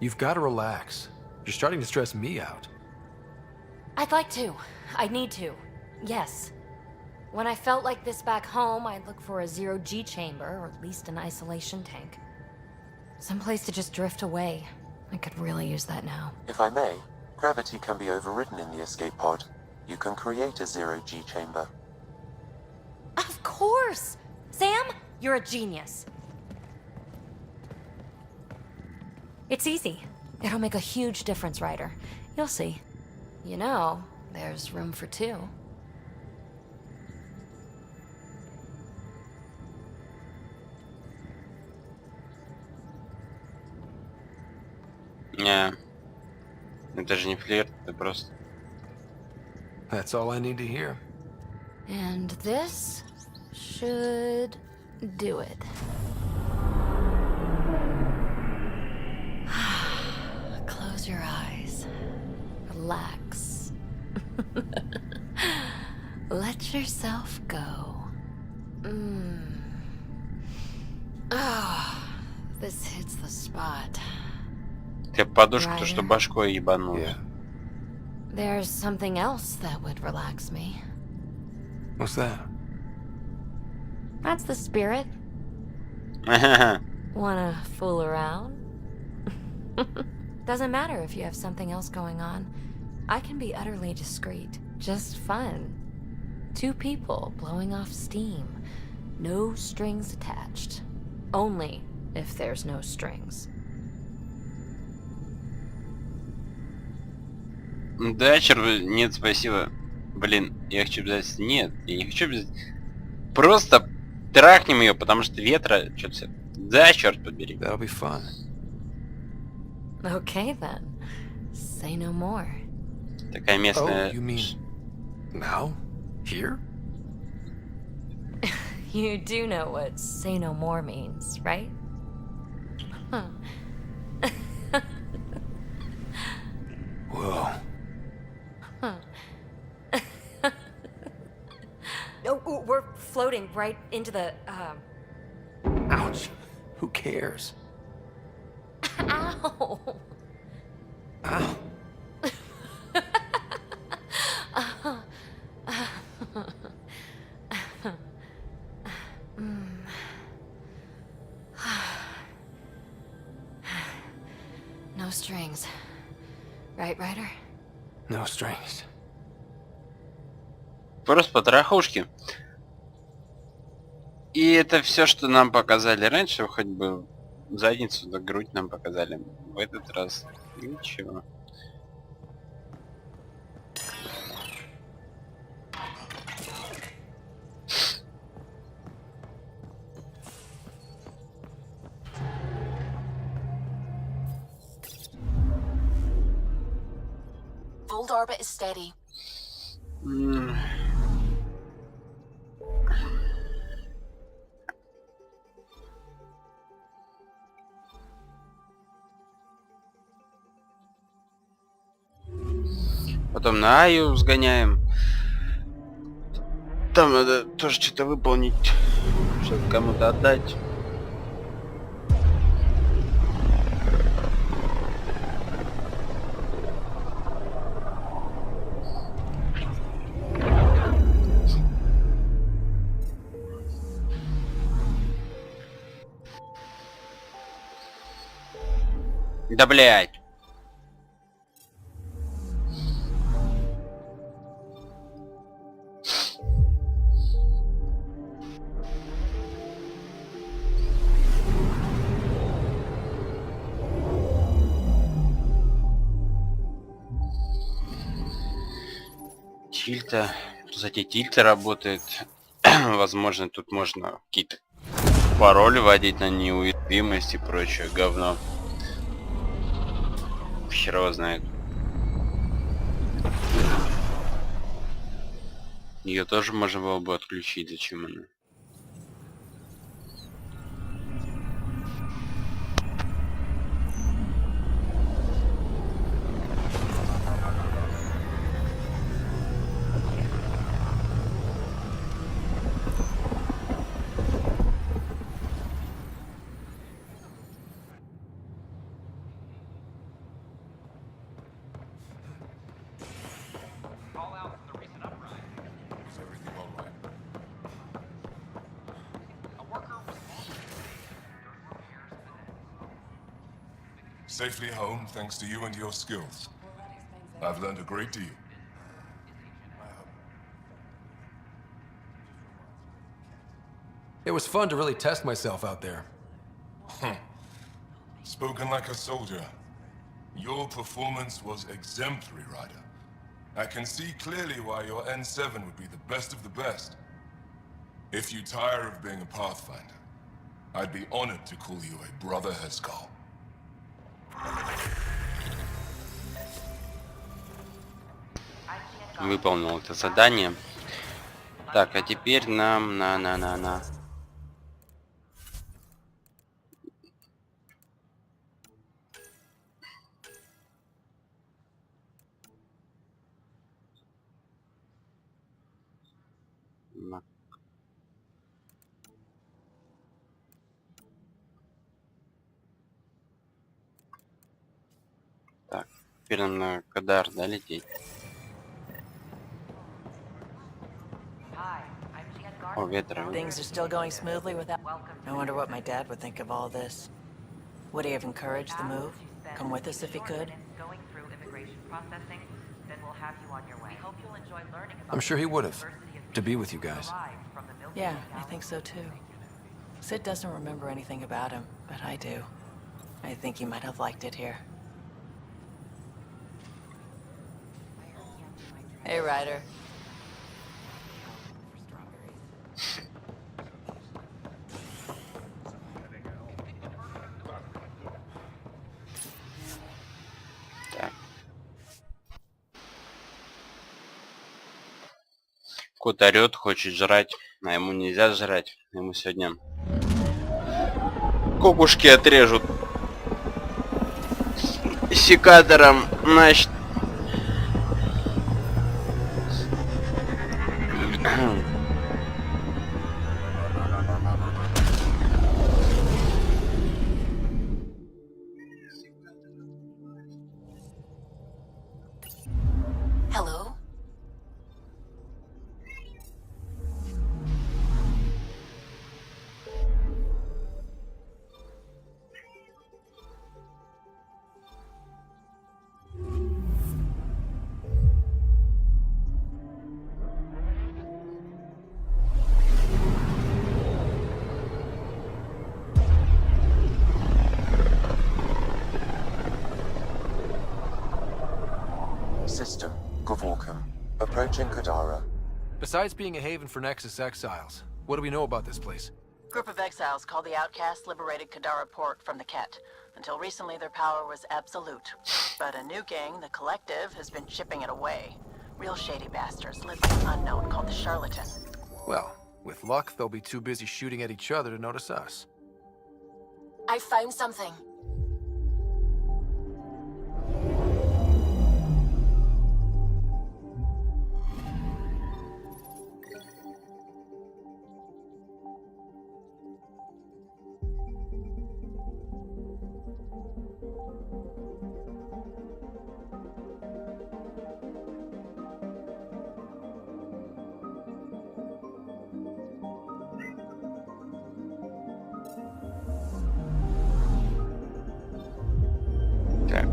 You've got to relax. You're starting to stress me out. I'd like to. I need to. Yes. When I felt like this back home, I'd look for a zero-G chamber, or at least an isolation tank. Someplace to just drift away. I could really use that now. If I may, gravity can be overridden in the escape pod. You can create a zero-G chamber. Of course! Sam, you're a genius. It's easy. It'll make a huge difference, Ryder. You'll see. You know, there's room for two. Не. Это же не флирт, это просто... That's all I need to hear. And this should do it. Close your eyes. Relax. Let yourself go. Oh, this hits the spot. Ты подушку-то, что башкой ебанул. There's something else that would relax me. What's that? That's the spirit. Wanna fool around? Doesn't matter if you have something else going on. I can be utterly discreet. Just fun. Two people blowing off steam. No strings attached. Only if there's no strings. Да, черт, нет, спасибо. Блин, я хочу обязательно... Нет, я не хочу обязательно... Просто трахнем ее, потому что ветра... Что-то все... Да, черт побери. That'll be fun. Okay then. Say no more. Такая местная... Oh, you mean... now? Here? You do know what say no more means, right? Huh. Whoa. Huh. Oh, we're floating right into the, Ouch. Who cares? Ow! Ow. No strings. Right, Ryder? No strings. Просто потрохушки. И это все, что нам показали раньше, хоть бы задницу да грудь нам показали. В этот раз ничего. Hold orbit is steady. Потом на Аю сгоняем. Там надо тоже что-то выполнить, чтобы кому-то отдать. Да блять. Тильта. Кстати, тильта работает. Возможно, тут можно какие-то пароли вводить на неуязвимость и прочее говно. Хер его знает. Ее тоже можно было бы отключить. Зачем она? Safely home thanks to you and your skills. I've learned a great deal. It was fun to really test myself out there. Spoken like a soldier. Your performance was exemplary, Ryder. I can see clearly why your N7 would be the best of the best. If you tire of being a Pathfinder, I'd be honored to call you a brother Heskal. Выполнил это задание. Так, а теперь нам на. Так, теперь нам на Кадар, да, лететь? О, ветра. Things are still going smoothly without... I wonder what my dad would think of all this. Would he have encouraged the move? Come with us if he could? I'm sure he would have. To be with you guys. Yeah, I think so too. Sid doesn't remember anything about him, but I do. I think he might have liked it here. Hey, Ryder. Кот орёт, хочет жрать, а ему нельзя жрать. Ему сегодня кукушки отрежут секатором, значит. Hello? System, Gavorkum. Approaching Kadara. Besides being a haven for Nexus exiles, what do we know about this place? Group of exiles called the Outcasts liberated Kadara Port from the Ket. Until recently, their power was absolute. But a new gang, the Collective, has been chipping it away. Real shady bastards led by an unknown called the Charlatan. Well, with luck, they'll be too busy shooting at each other to notice us. I found something. Так.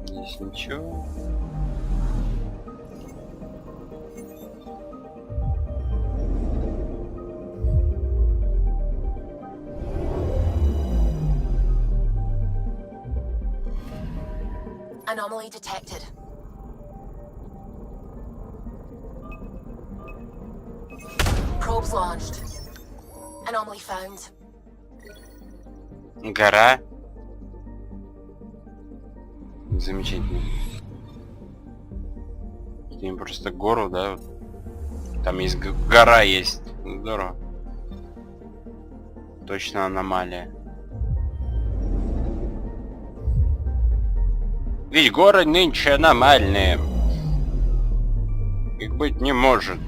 Здесь ничего. Anomaly detected. Probes launched. Anomaly found. Гора. Замечательно. Им просто гору, да? Вот. Там есть гора есть. Здорово. Точно аномалия. Ведь горы нынче аномальные. Их быть не может.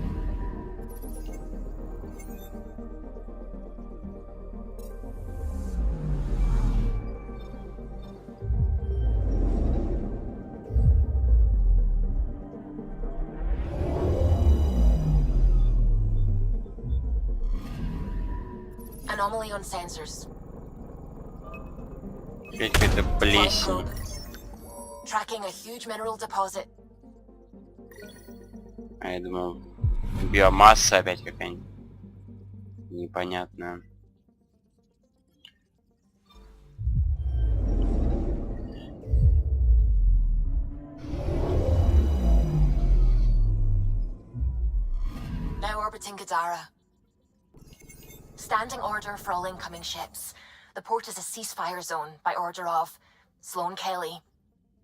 Anomaly on sensors. Опять какая-то плесень. Tracking a huge mineral deposit. А я думал, биомасса опять какая-нибудь непонятная. Now orbiting Gadara. Standing order for all incoming ships. The port is a ceasefire zone by order of Sloane Kelly.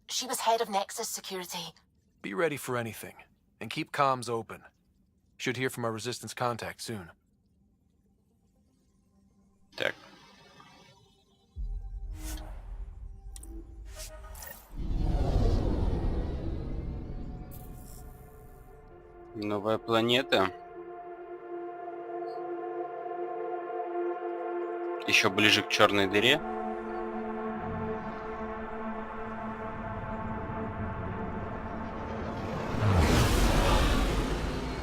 She was head of Nexus Security. Be ready for anything, and keep comms open. Should hear from our Resistance contact soon. Так. Новая планета. Еще ближе к черной дыре.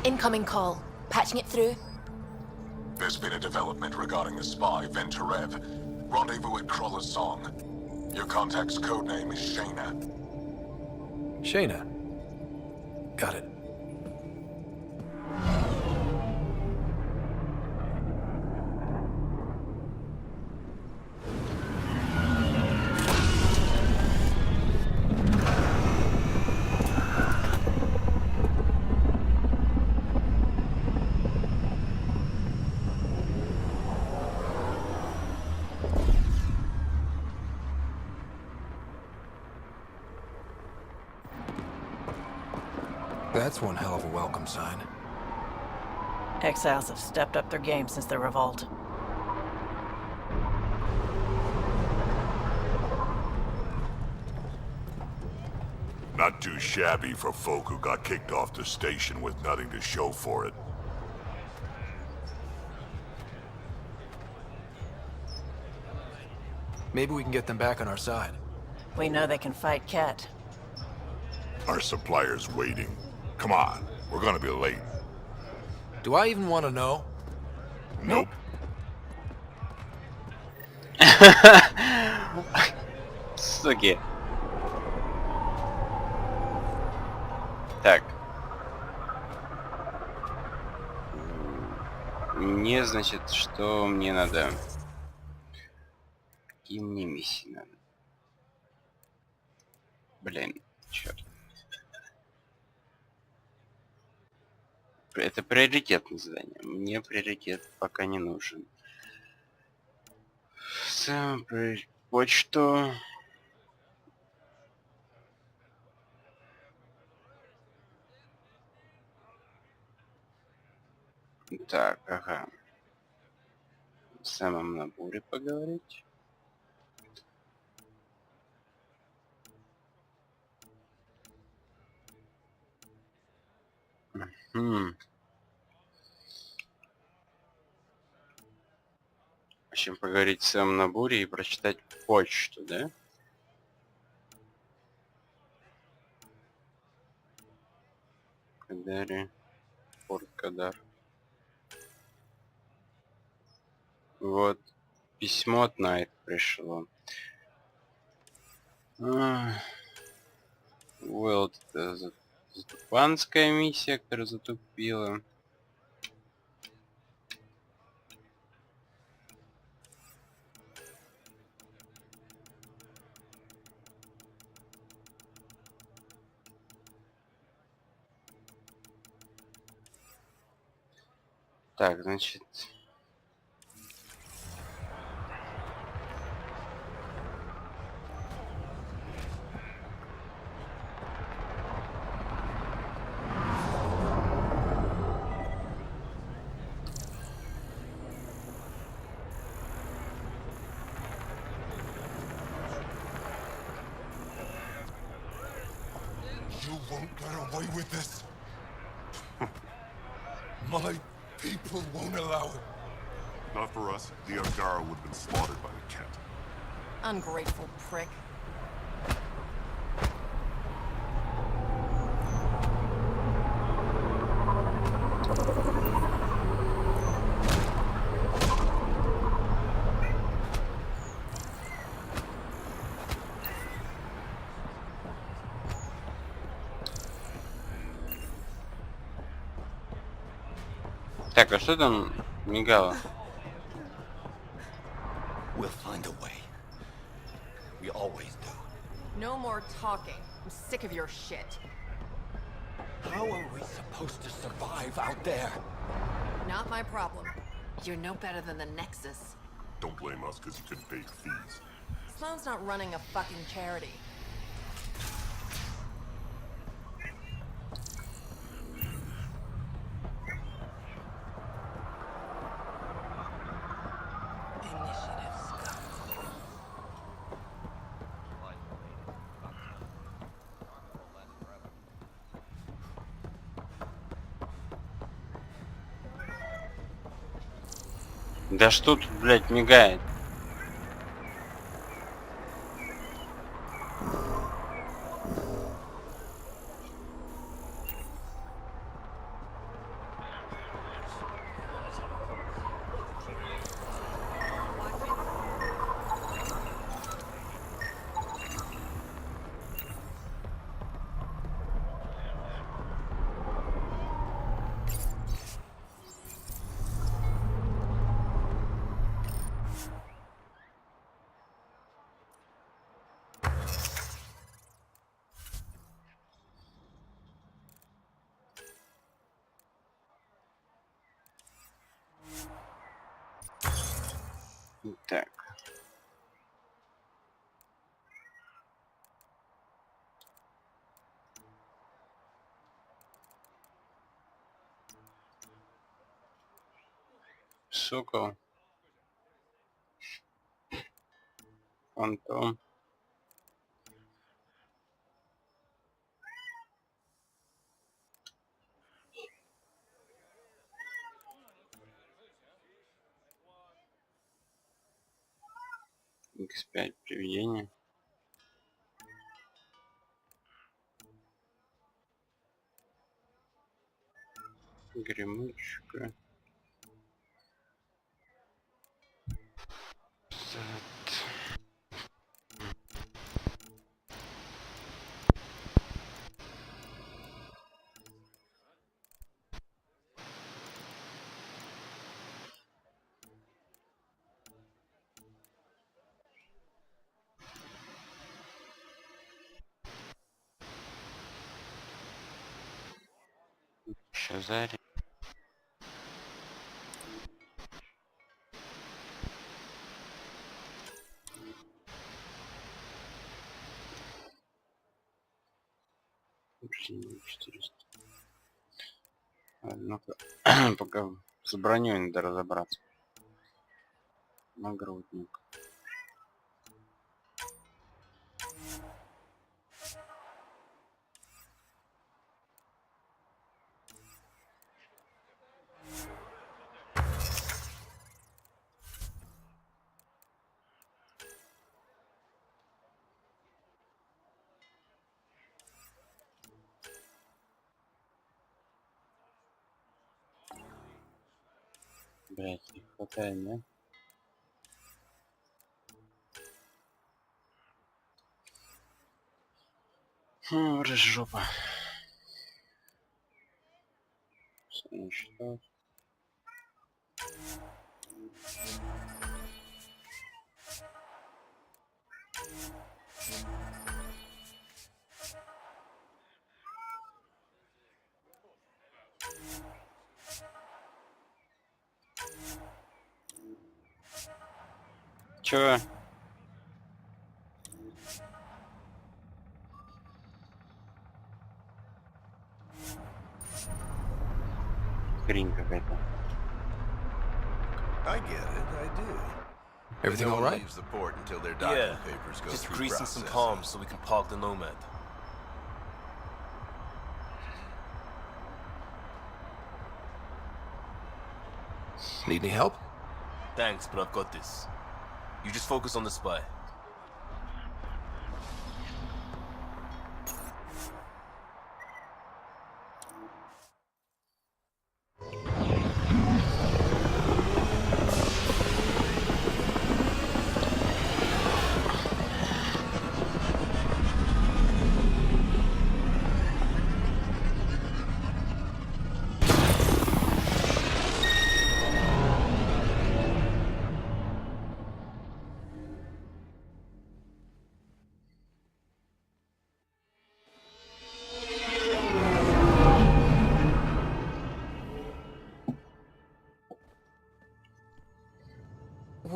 Incoming call. Patching it through. There's been a development regarding the spy, Venturev. Rendezvous at Crawler's Song. Your contact's codename is Shayna. Shayna. Got it. That's one hell of a welcome sign. Exiles have stepped up their game since the revolt. Not too shabby for folk who got kicked off the station with nothing to show for it. Maybe we can get them back on our side. We know they can fight Ket. Our supplier's waiting. Come on, we're gonna be late. Do I even want to know? Nope. Суки. Так. Мне, значит, что мне надо? какие мне миссии надо? Блин, черт. Это приоритетное задание. Мне приоритет пока не нужен. Почту. Так, ага. В самом наборе поговорить. В общем, поговорить в самом наборе и прочитать почту, да? Кадари. Порт Кадар. Вот. Письмо от Найт пришло. Вот это затупанская миссия, которая затупила. Так, значит... You won't get away with this. My people won't allow it. Not for us. The Angara would have been slaughtered by the Kett. Ungrateful prick. Так, а что там мигало? We'll find a way. We always do. No more talking. I'm sick of your shit. How are we supposed to survive out there? Not my problem. You're no better than the Nexus. Don't blame us because you couldn't pay your fees. Sloan's not running a fucking charity. Да что тут, блядь, мигает? Так. Сокол. Фантом. X5 привидение. Гремучка. Что за... Решение 400. Ну-ка, пока с броней надо разобраться. Нагрудник. Блять, не хватает, да? Жопа. Что? Чё? Хрень какая-то. I get it, I do. Everything No all one right? leaves the port until their Yeah, document papers go just through greasing some processing. palms so we can park the Nomad. Need any help? Thanks, but I've got this. You just focus on the spy.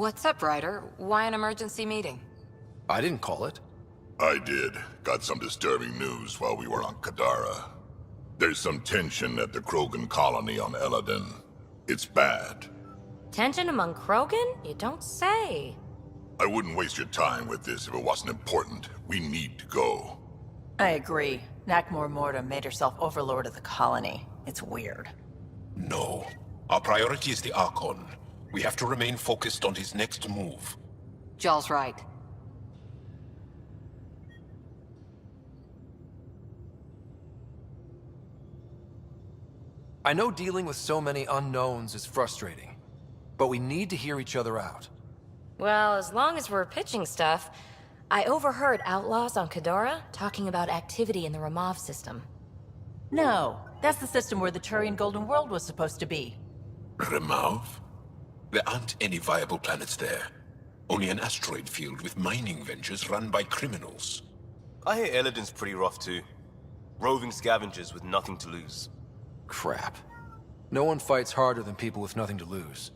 What's up, Ryder? Why an emergency meeting? I didn't call it. I did. Got some disturbing news while we were on Kadara. There's some tension at the Krogan colony on Eladin. It's bad. Tension among Krogan? You don't say. I wouldn't waste your time with this if it wasn't important. We need to go. I agree. Nakmor Morta made herself overlord of the colony. It's weird. No. Our priority is the Archon. We have to remain focused on his next move. Jall's right. I know dealing with so many unknowns is frustrating, but we need to hear each other out. Well, as long as we're pitching stuff, I overheard outlaws on Kadara talking about activity in the Ramov system. No, that's the system where the Turian Golden World was supposed to be. Remov? There aren't any viable planets there. Only an asteroid field with mining ventures run by criminals. I hear Eladin's pretty rough too. Roving scavengers with nothing to lose. Crap. No one fights harder than people with nothing to lose.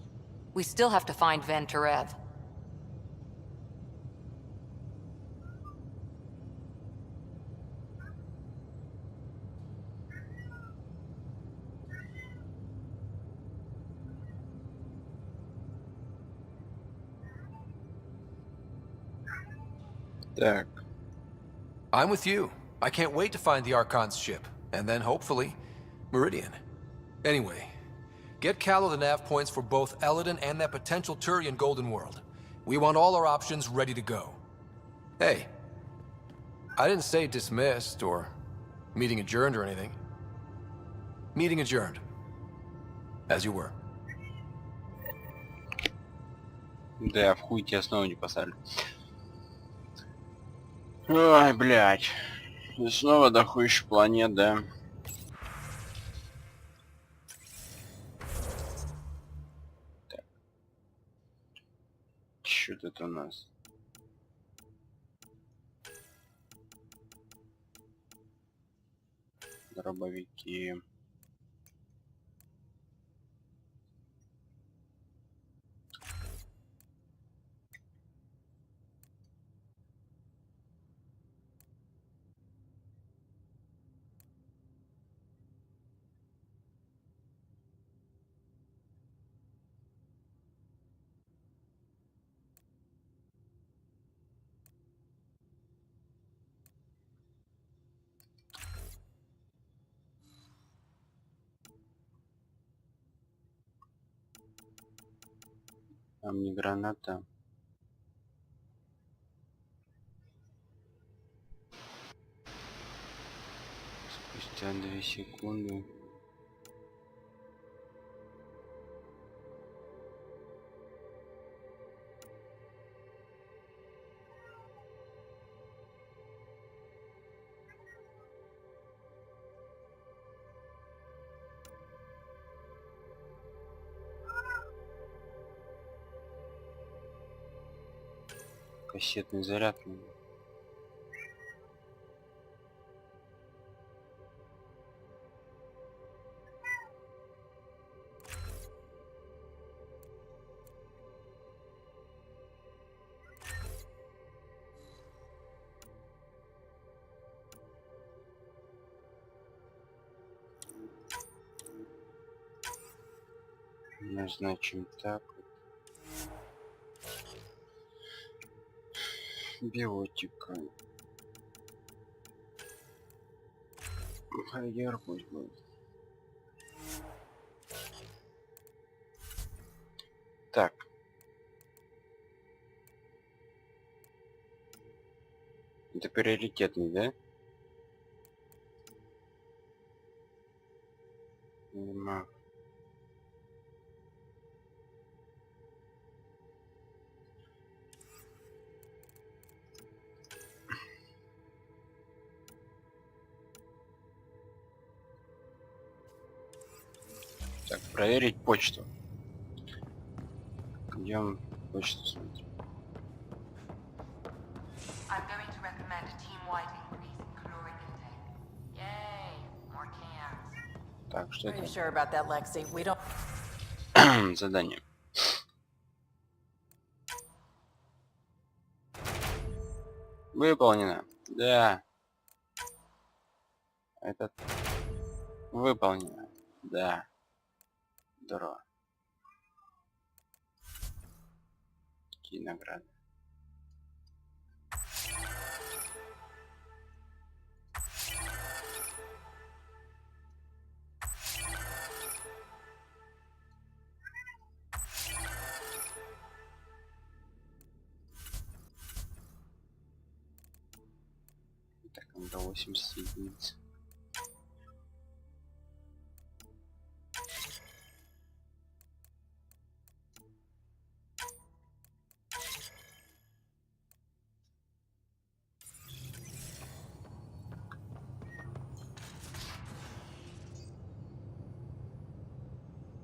We still have to find Van Terev. Так. I'm with you. I can't wait to find the Archon's ship, and then hopefully, Meridian. Anyway, get Callow the nav points for both Eladin and that potential Turian Golden World. We want all our options ready to go. Hey, I didn't say dismissed or meeting adjourned or anything. Meeting adjourned. As you were. Да, в хуй тебе снова не посадили. Ой, блядь. И снова дохуища планет, да? Так. Чё тут у нас? Дробовики. Там не граната. Спустя 2 секунды. Кассетный заряд. Назначим так. Биотика. Хайер пусть будет. Так. Это приоритетный, да? Нема. Так, проверить почту. Идем почту смотрим. I'm going to recommend a team-wide increase in caloric intake. Yay, more cans. Так, что Are you это? sure about that, Lexi? We don't... Задание. Выполнено. Да. Этот выполнено. Да. Здорово. Какие награды? Так, надо 80 единиц.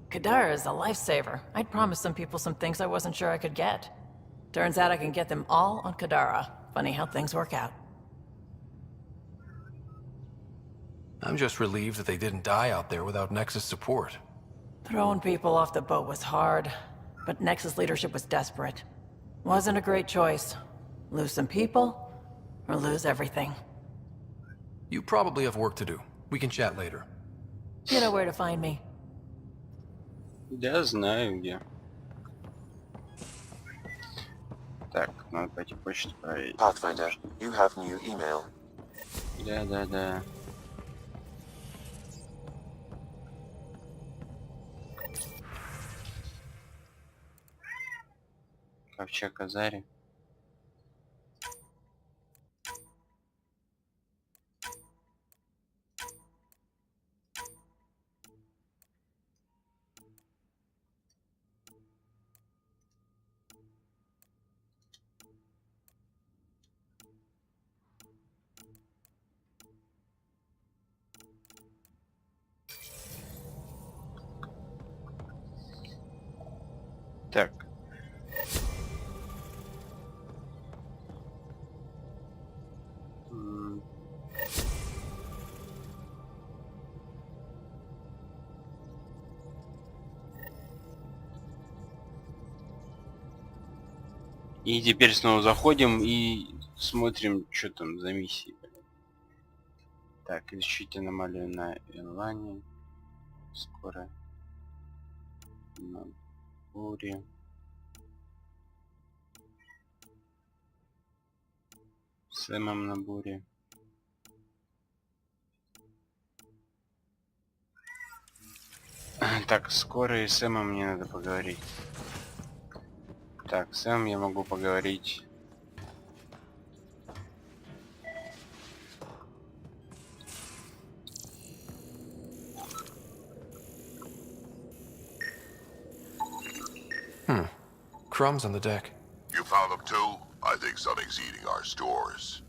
Kadara is a lifesaver. I'd promised some people some things I wasn't sure I could get. Turns out I can get them all on Kadara. Funny how things work out. I'm just relieved that they didn't die out there without Nexus support. Throwing people off the boat was hard, but Nexus leadership was desperate. Wasn't a great choice. Lose some people, or lose everything. You probably have work to do. We can chat later. You know where to find me. Я знаю где. Так, надо пойти почту проверить. Pathfinder, you have new email. Да. Ковчег Азари. Так. И теперь снова заходим и смотрим, что там за миссии. Так, изучить аномалию на Элане. Скоро. На буре. Сэмом на буре. Так, скоро и с Сэмом мне надо поговорить. Так, с Сэм я могу поговорить. Crumbs on the deck. You found them too? I think something's eating our stores.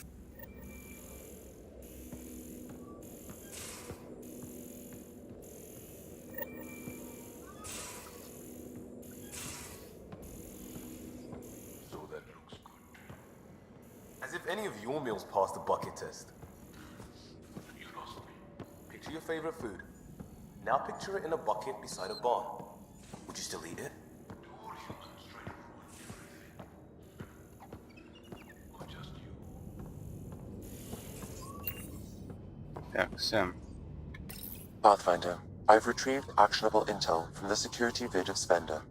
So that looks good. As if any of your meals passed the bucket test. You lost me. Picture your favorite food. Now picture it in a bucket beside a barn. Would you still eat it? Так, Сэм. Pathfinder, I've retrieved actionable intel from the security vid of Spender.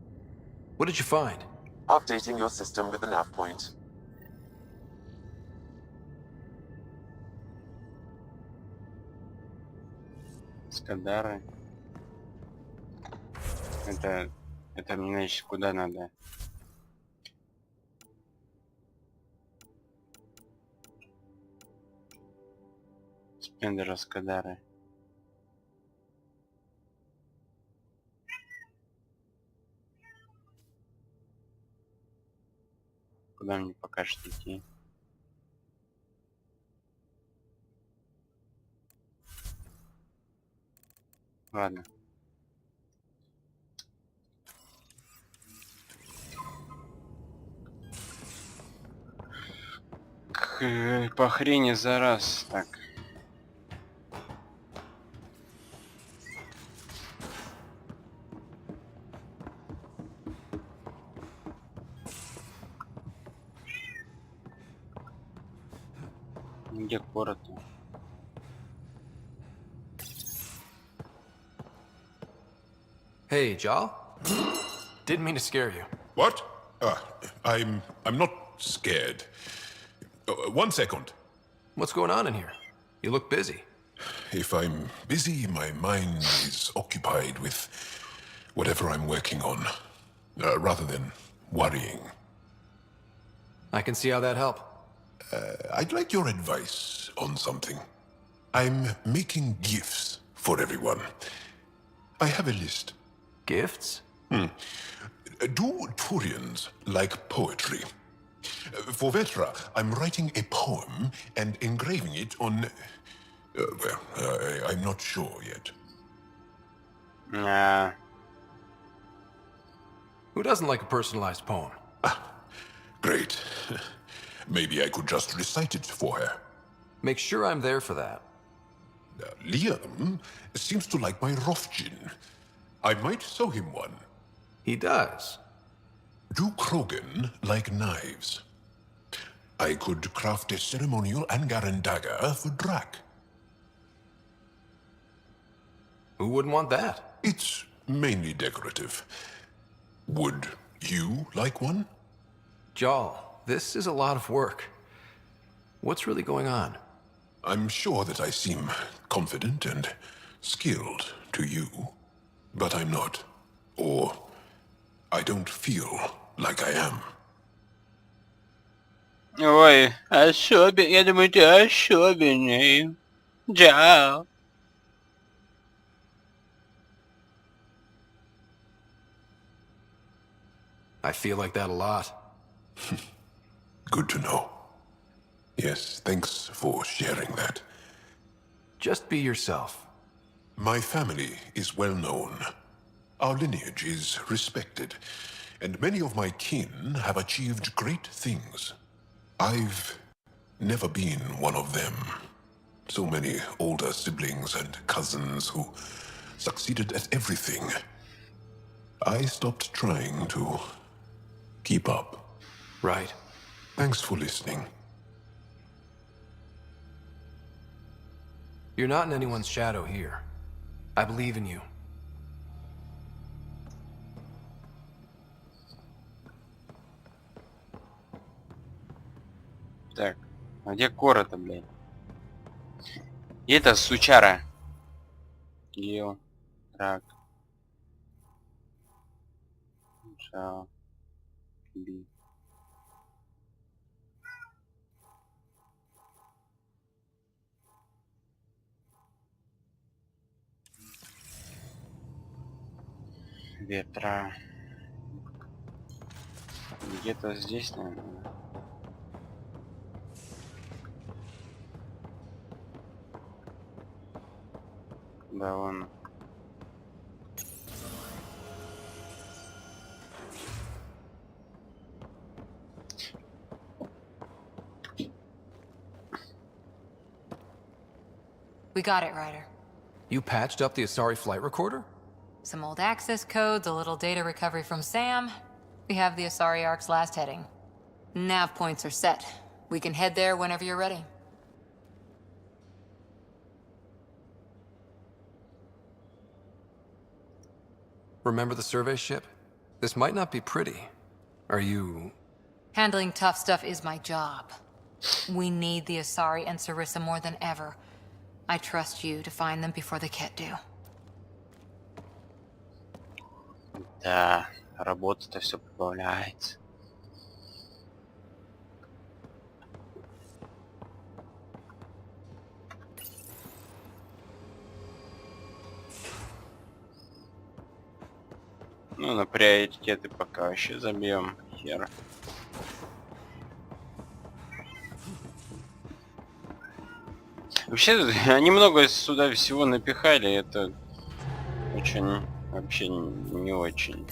What did you find? Updating your system with the nav point. Скадары. Это мне, значит, куда надо? Спендера Скадары. Куда мне покажет идти? Ладно. По хрени за раз. Так. Где город-то? Hey, Jal? Didn't mean to scare you. What? I'm not scared. One second. What's going on in here? You look busy. If I'm busy, my mind is occupied with whatever I'm working on, rather than worrying. I can see how that help. I'd like your advice on something. I'm making gifts for everyone. I have a list. Gifts? Do Turians like poetry? For Vetra, I'm writing a poem and engraving it on... I'm not sure yet. Nah. Who doesn't like a personalized poem? Great. Maybe I could just recite it for her. Make sure I'm there for that. Liam seems to like my Rofgin. I might sew him one. He does. Do Krogan like knives? I could craft a ceremonial Angaran dagger for Drak. Who wouldn't want that? It's mainly decorative. Would you like one? Jal, this is a lot of work. What's really going on? I'm sure that I seem confident and skilled to you, but I'm not. Or I don't feel like I am. Ой, особенно, я думаю, ты особенный. Да. I feel like that a lot. Good to know. Yes, thanks for sharing that. Just be yourself. My family is well known. Our lineage is respected, and many of my kin have achieved great things. I've never been one of them. So many older siblings and cousins who succeeded at everything. I stopped trying to keep up. Right. Thanks for listening. You're not in anyone's shadow here. I believe in you. Так, а где Кора-то, блядь? И это сучара. Килл. Так. Чао. Би. Ветра. Где-то здесь, наверное. Да, он. We got it, Ryder. You patched up the Asari flight recorder? Some old access codes, a little data recovery from Sam. We have the Asari Ark's last heading. Nav points are set. We can head there whenever you're ready. Remember the survey ship? This might not be pretty. Are you... Handling tough stuff is my job. We need the Asari and Sarissa more than ever. I trust you to find them before the Ket do. Да, работа-то все прибавляется. Ну, на приоритеты пока вообще забьем. Хер. Вообще, они много сюда всего напихали, это очень, вообще не очень.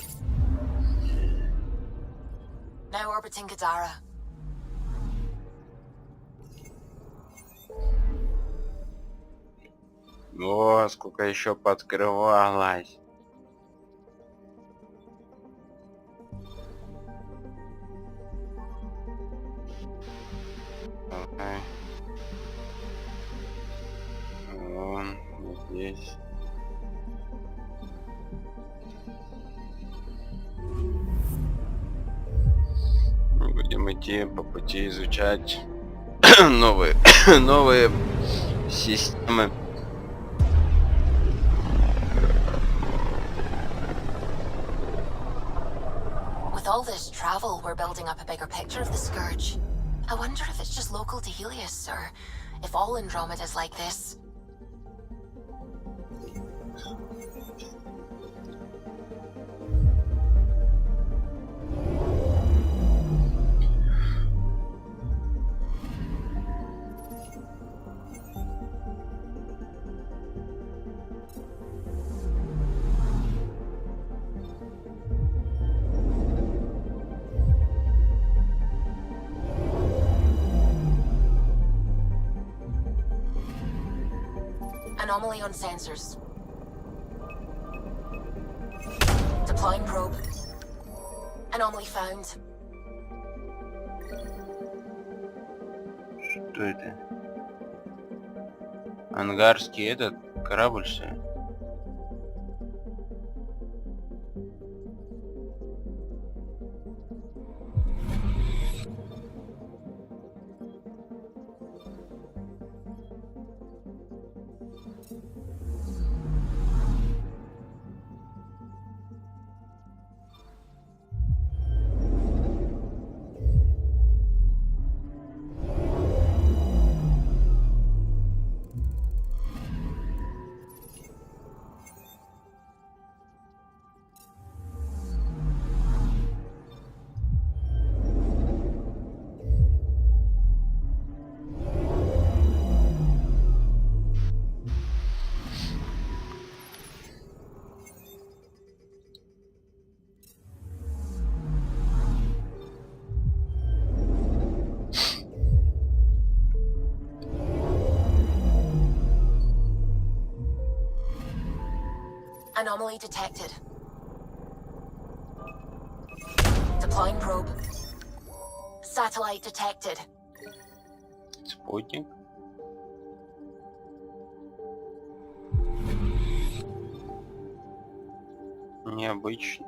Now orbiting Kadara. О, сколько еще пооткрывалось. Давай. Вон, здесь. Будем идти по пути изучать новые системы. With all this travel, we're building up a bigger picture of the Scourge. I wonder if it's just local to Helios, or if all Andromeda's like this. Anomaly on sensors. Deploying probe. Anomaly found. Что это? Ангарский этот корабль, что ли? Anomaly detected. Deploying probe. Satellite detected. Спутник. Необычный.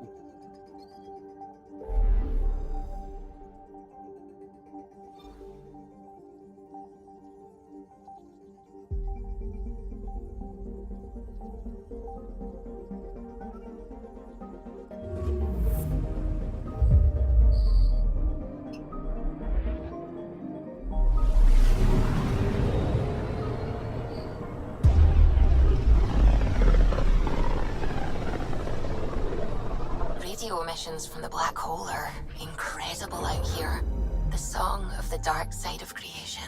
radio emissions from the black hole are incredible out here. The song of the dark side of creation.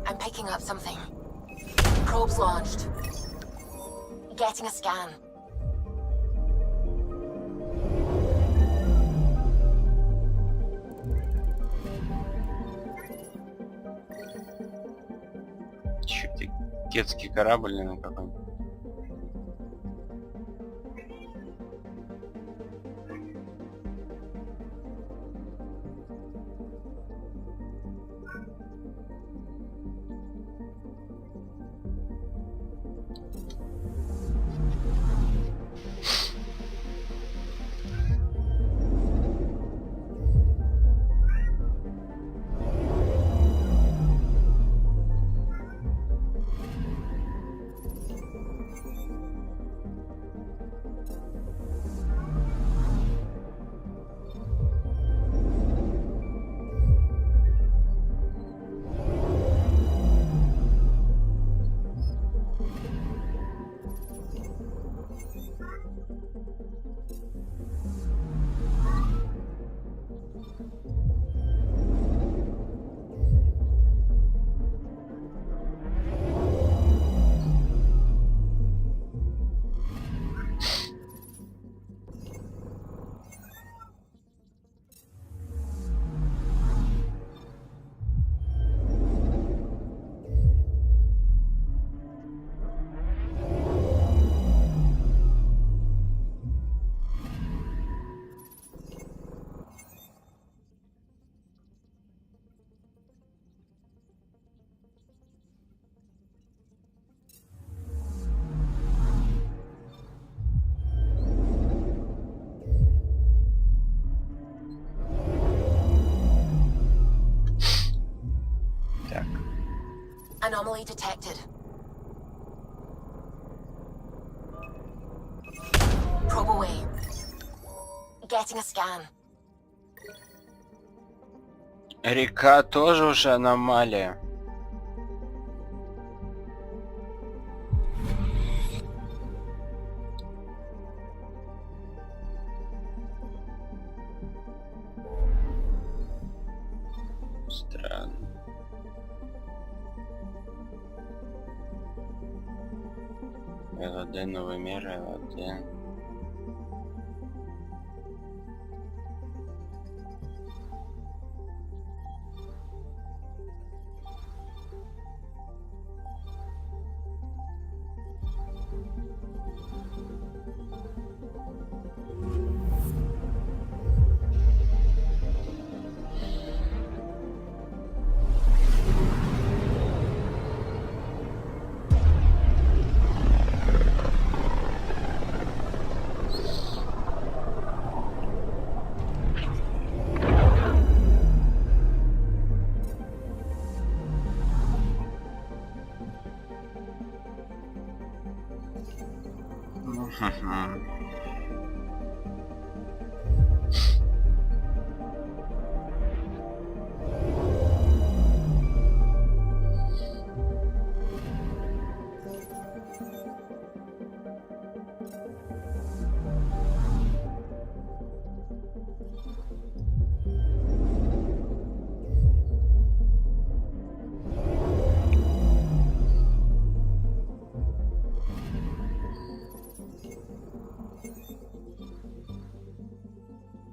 I'm picking up something. Probes launched. Getting a scan. Чё-то детский корабль, наверное, какой-нибудь. Anomaly detected. Probe away. Getting a scan. Река тоже уже аномалия. Странно. ЛД, новый мир, ЛД.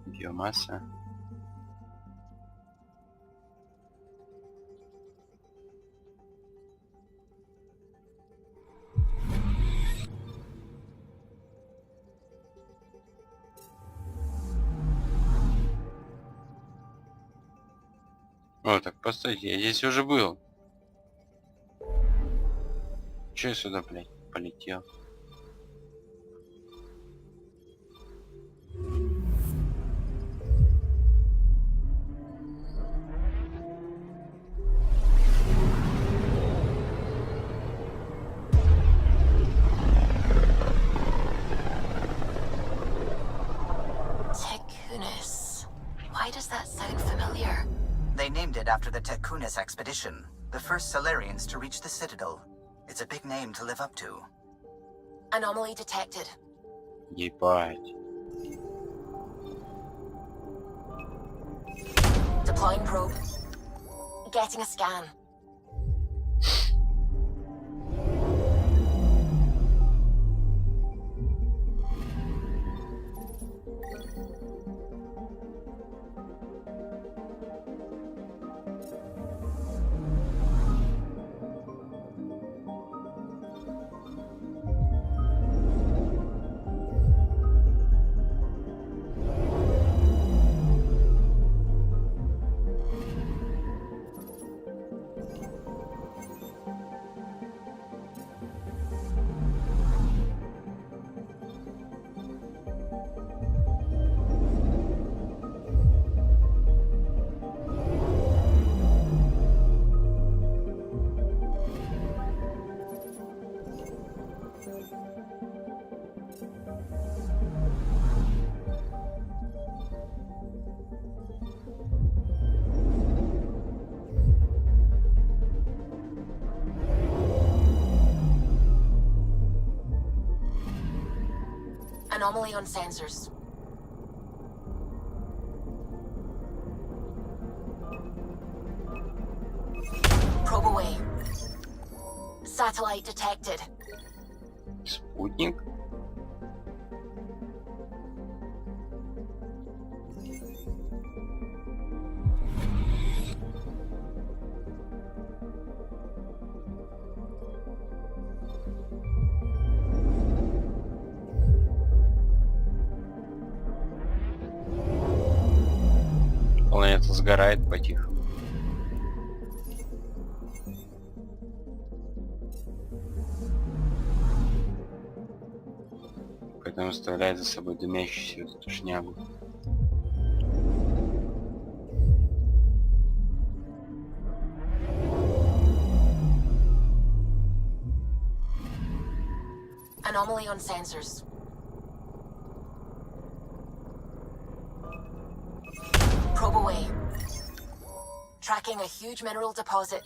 Биомасса. О, так постойте, я здесь уже был. Че я сюда, блядь, полетел? Why does that sound familiar? They named it after the Tekunis expedition, the first Solarians to reach the Citadel. It's a big name to live up to. Anomaly detected. Ебать. Deploying probe. Getting a scan. Anomaly on sensors. Probe away. Satellite detected. Спутник? Планета сгорает потихоньку. Поэтому оставляет за собой дымящуюся эту тушнягу. Anomaly on sensors. Probe away. Tracking a huge mineral deposit.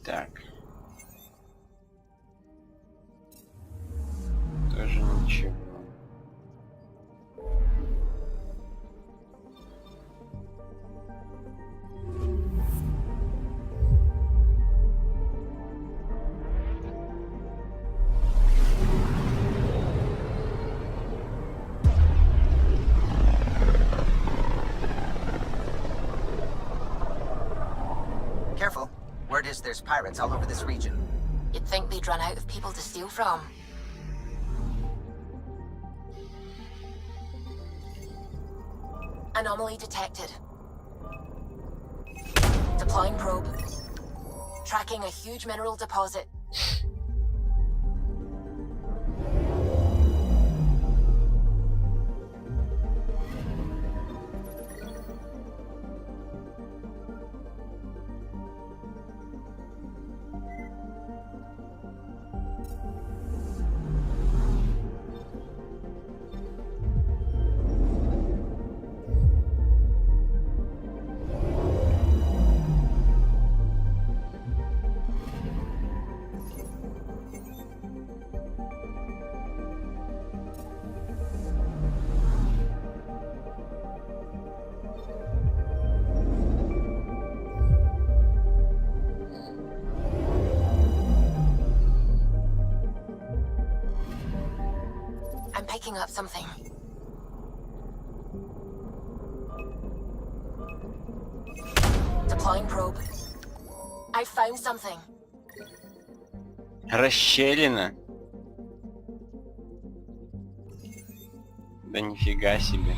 Так. Тоже ничего. Careful. Word is there's pirates all over this region. You'd think they'd run out of people to steal from. Anomaly detected. Deploying probe. Tracking a huge mineral deposit. I'm picking up something. Deploying probe. I found something. Расщелина. Да нифига себе.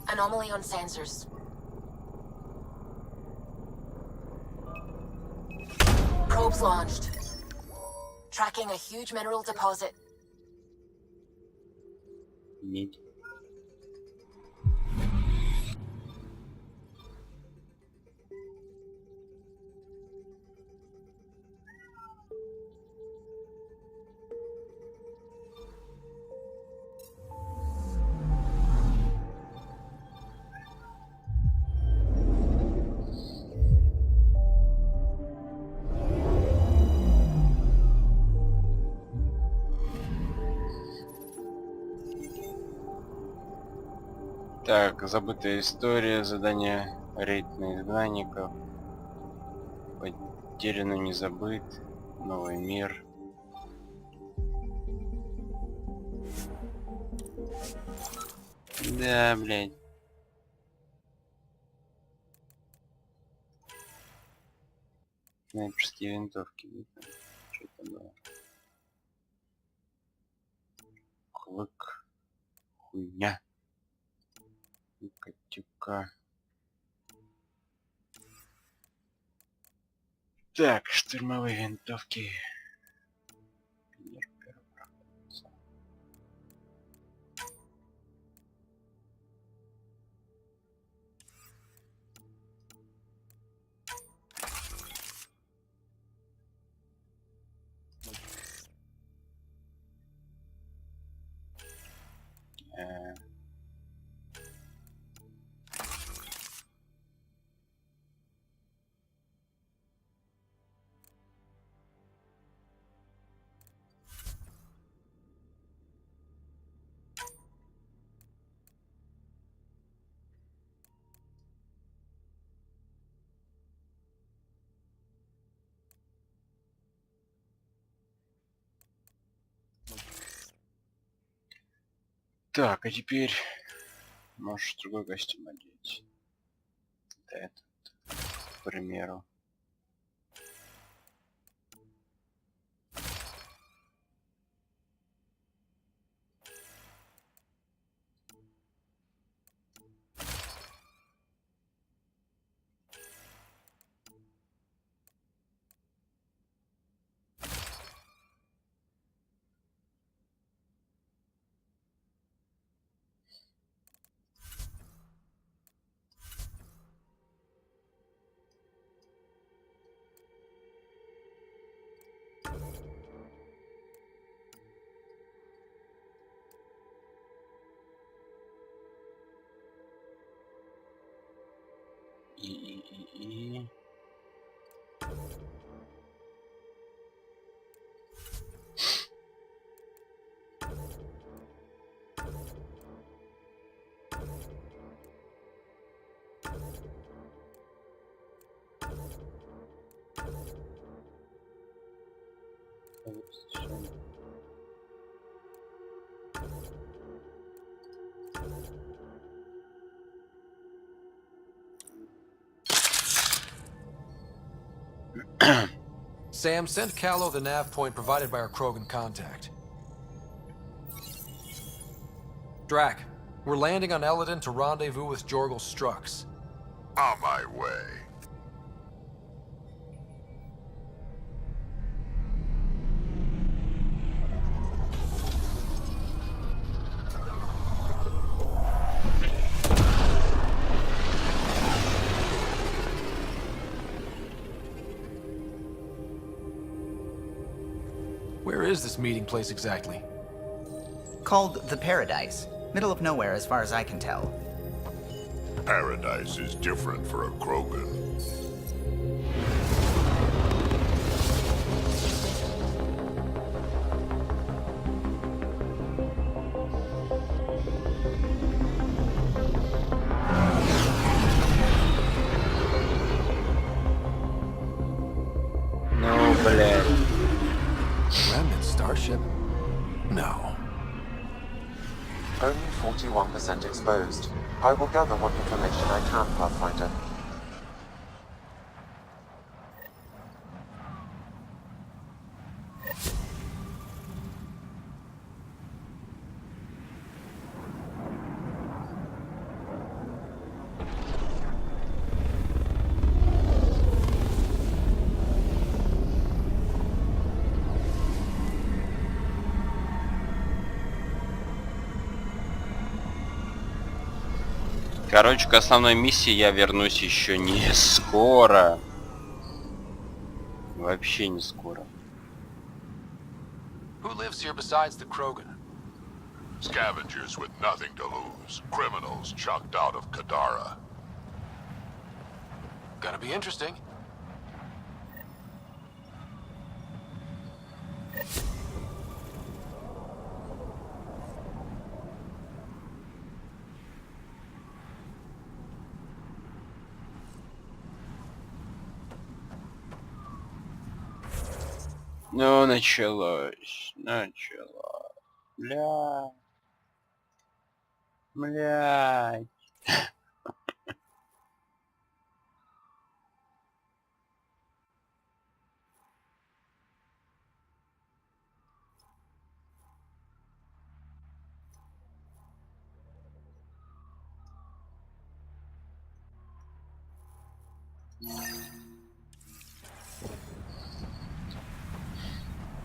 Anomaly on sensors. Probes launched. Tracking a huge mineral deposit. Медь. Так, забытая история, задание рейд на изгнанников. Потерян, но не забыт. Новый мир. Да, блядь. Снайперские винтовки. Что это было? Клык. Хуйня. Котюка. Так, штурмовые винтовки. Так, а теперь можешь другой костюм одеть. Да, этот, к примеру. И... Sam, send Callow the nav point provided by our Krogan contact. Drac, we're landing on Eladon to rendezvous with Jorgal Strux. On my way. Where is this meeting place exactly? Called the Paradise. Middle of nowhere as far as I can tell. Paradise is different for a Krogan. Ну, блядь. Remnant starship? No. Only 41% exposed. I will gather what information I can, Pathfinder. Короче, к основной миссии я вернусь еще не скоро. Вообще не скоро. Who lives here besides the Krogan? Scavengers with nothing to lose. Criminals chucked out of Kadara. Gonna be interesting. Ну, началось. Бля. Блядь.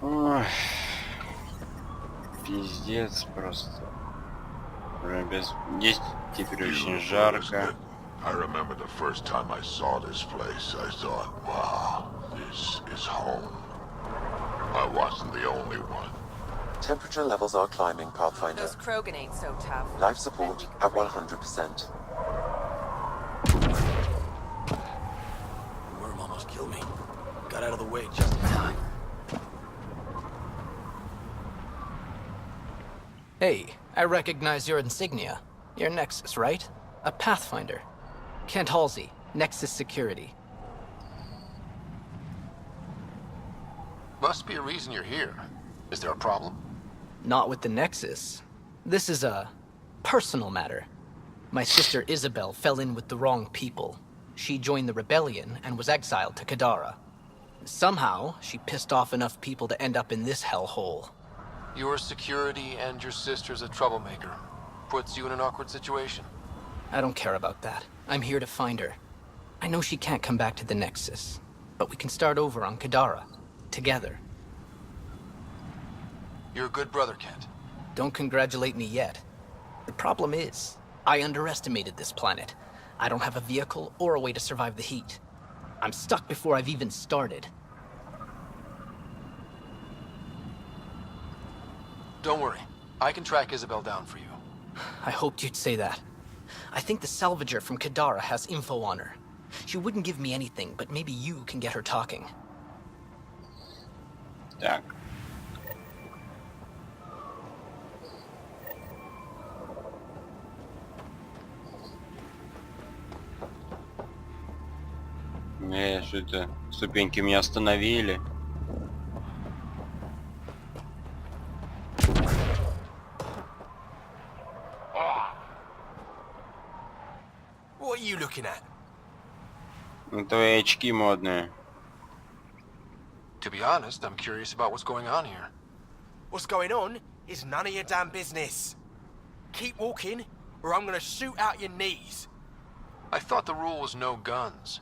Ой. Пиздец просто. Здесь теперь очень жарко. I remember the first time I saw this place, I thought, wow, this is home. I wasn't the only one. Temperature levels are climbing, Pathfinder. Those Krogan ain't so tough. Life support at 100%. Worm almost killed me. Got out of the way just in time. Hey, I recognize your insignia. You're Nexus, right? A Pathfinder. Kent Halsey, Nexus Security. Must be a reason you're here. Is there a problem? Not with the Nexus. This is a personal matter. My sister Isabel fell in with the wrong people. She joined the rebellion and was exiled to Kadara. Somehow, she pissed off enough people to end up in this hellhole. Your security and your sister's a troublemaker. Puts you in an awkward situation. I don't care about that. I'm here to find her. I know she can't come back to the Nexus, but we can start over on Kadara. Together. You're a good brother, Kent. Don't congratulate me yet. The problem is, I underestimated this planet. I don't have a vehicle or a way to survive the heat. I'm stuck before I've even started. Don't worry. I can track Isabel down for you. I hoped you'd say that. I think the salvager from Kadara has info on her. She wouldn't give me anything, but maybe you can get her talking. Так. Что-то ступеньки меня остановили. What are you looking at? Твои очки модные. To be honest, I'm curious about what's going on here. What's going on is none of your damn business. Keep walking, or I'm gonna shoot out your knees. I thought the rule was no guns.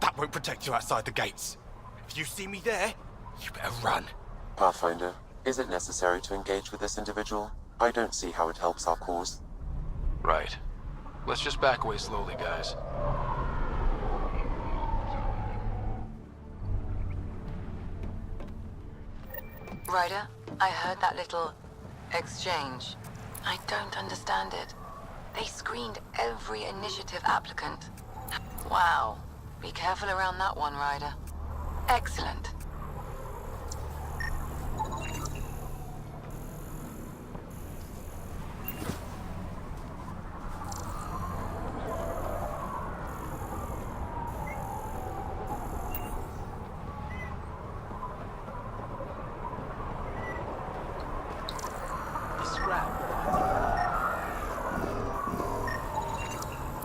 That won't protect you outside the gates. If you see me there, you better run. Pathfinder, is it necessary to engage with this individual? I don't see how it helps our cause. Right. Let's just back away slowly, guys. Ryder, I heard that little exchange. I don't understand it. They screened every initiative applicant. Wow. Be careful around that one, Ryder. Excellent.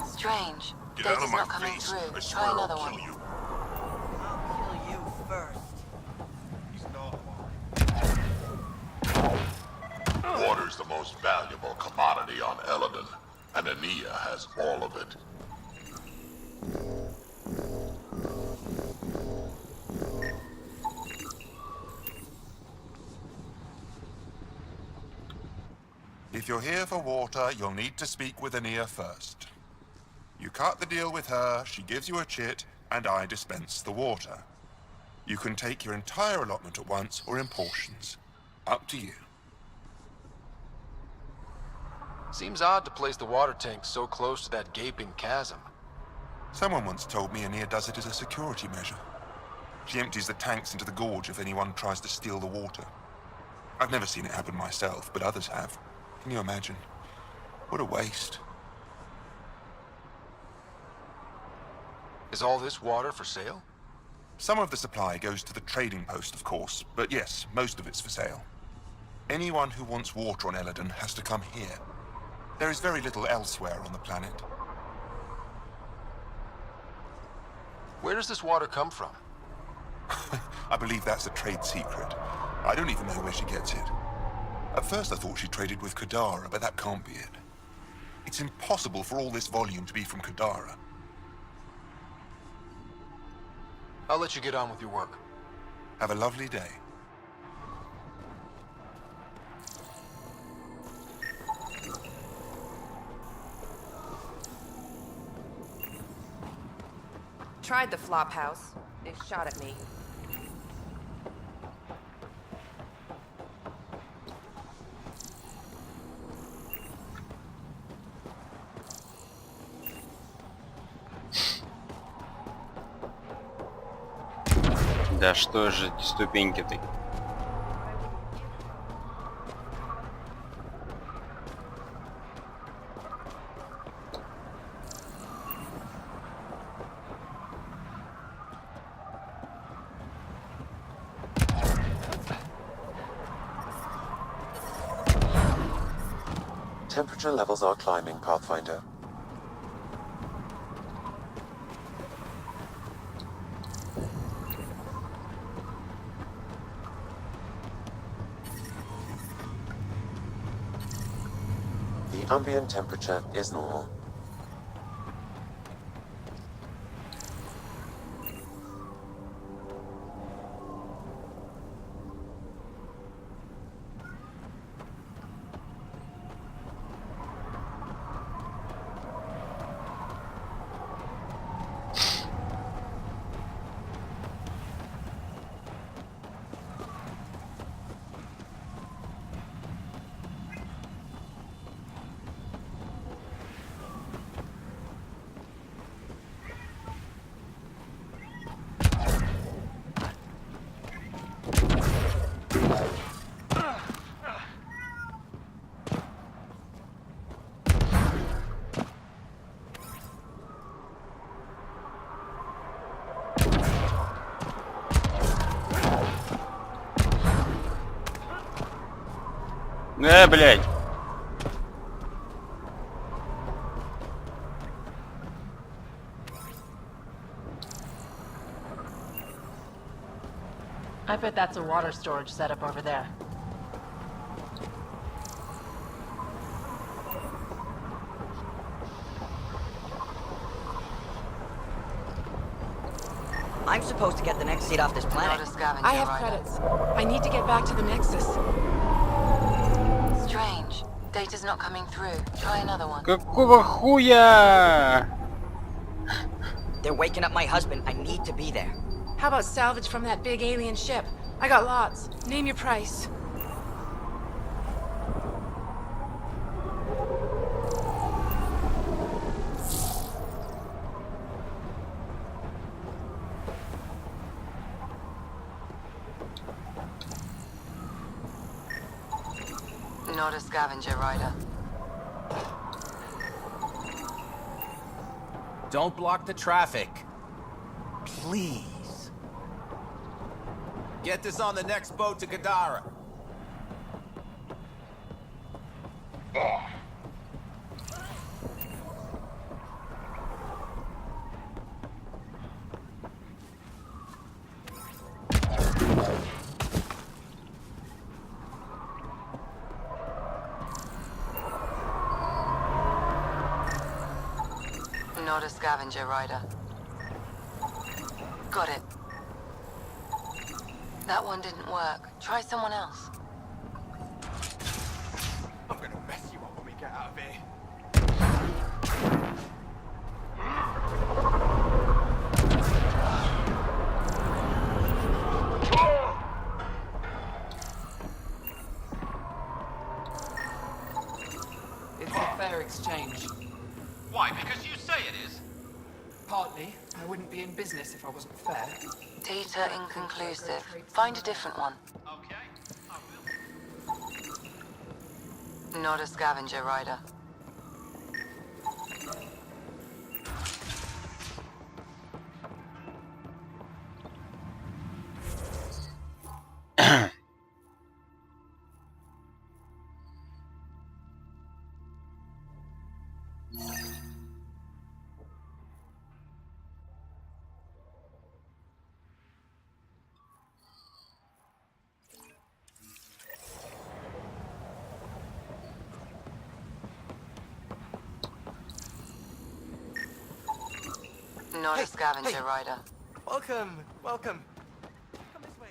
Strange. Get out of Data's my not coming face. through. I Try swear another I'll one. kill you. I'll kill you first. He's not one. Water's the most valuable commodity on Eladon, and Ania has all of it. If you're here for water, you'll need to speak with Ania first. You cut the deal with her, she gives you a chit, and I dispense the water. You can take your entire allotment at once or in portions. Up to you. Seems odd to place the water tank so close to that gaping chasm. Someone once told me Anea does it as a security measure. She empties the tanks into the gorge if anyone tries to steal the water. I've never seen it happen myself, but others have. Can you imagine? What a waste. Is all this water for sale? Some of the supply goes to the trading post, of course, but yes, most of it's for sale. Anyone who wants water on Eladon has to come here. There is very little elsewhere on the planet. Where does this water come from? I believe that's a trade secret. I don't even know where she gets it. At first I thought she traded with Kadara, but that can't be it. It's impossible for all this volume to be from Kadara. I'll let you get on with your work. Have a lovely day. Tried the flop house. They shot at me. Да что же эти ступеньки-то? Temperature levels are climbing, Pathfinder. The ambient temperature is normal. Блядь. I bet that's a water storage setup over there. I'm supposed to get the next seat off this planet. I have credits. I need to get back to the Nexus. Strange. Data's not coming through. Try another one. Какого хуя? They're waking up my husband. I need to be there. How about salvage from that big alien ship? I got lots. Name your price. Not a scavenger rider. Don't block the traffic. Please. Get this on the next boat to Kadara. Not a scavenger rider. Got it. That one didn't work. Try someone else. I'm gonna mess you up when we get out of here. It's a fair exchange. Why? Because you say it is? Partly. I wouldn't be in business if I wasn't fair. Data inconclusive. Find a different one. Okay, I will. Not a scavenger, Ryder. Not a scavenger, Ryder. Welcome, welcome. Come this way.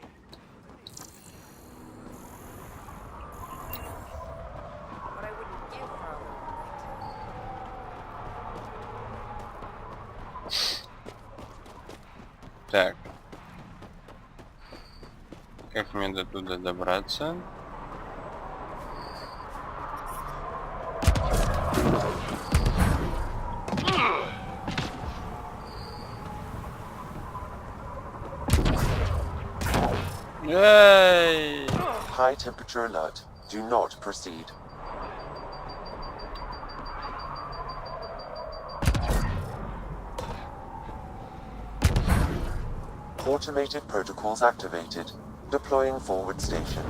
What I wouldn't give for a little Так. Как мне до туда добраться? Yay! High temperature alert. Do not proceed. Automated protocols activated. Deploying forward station.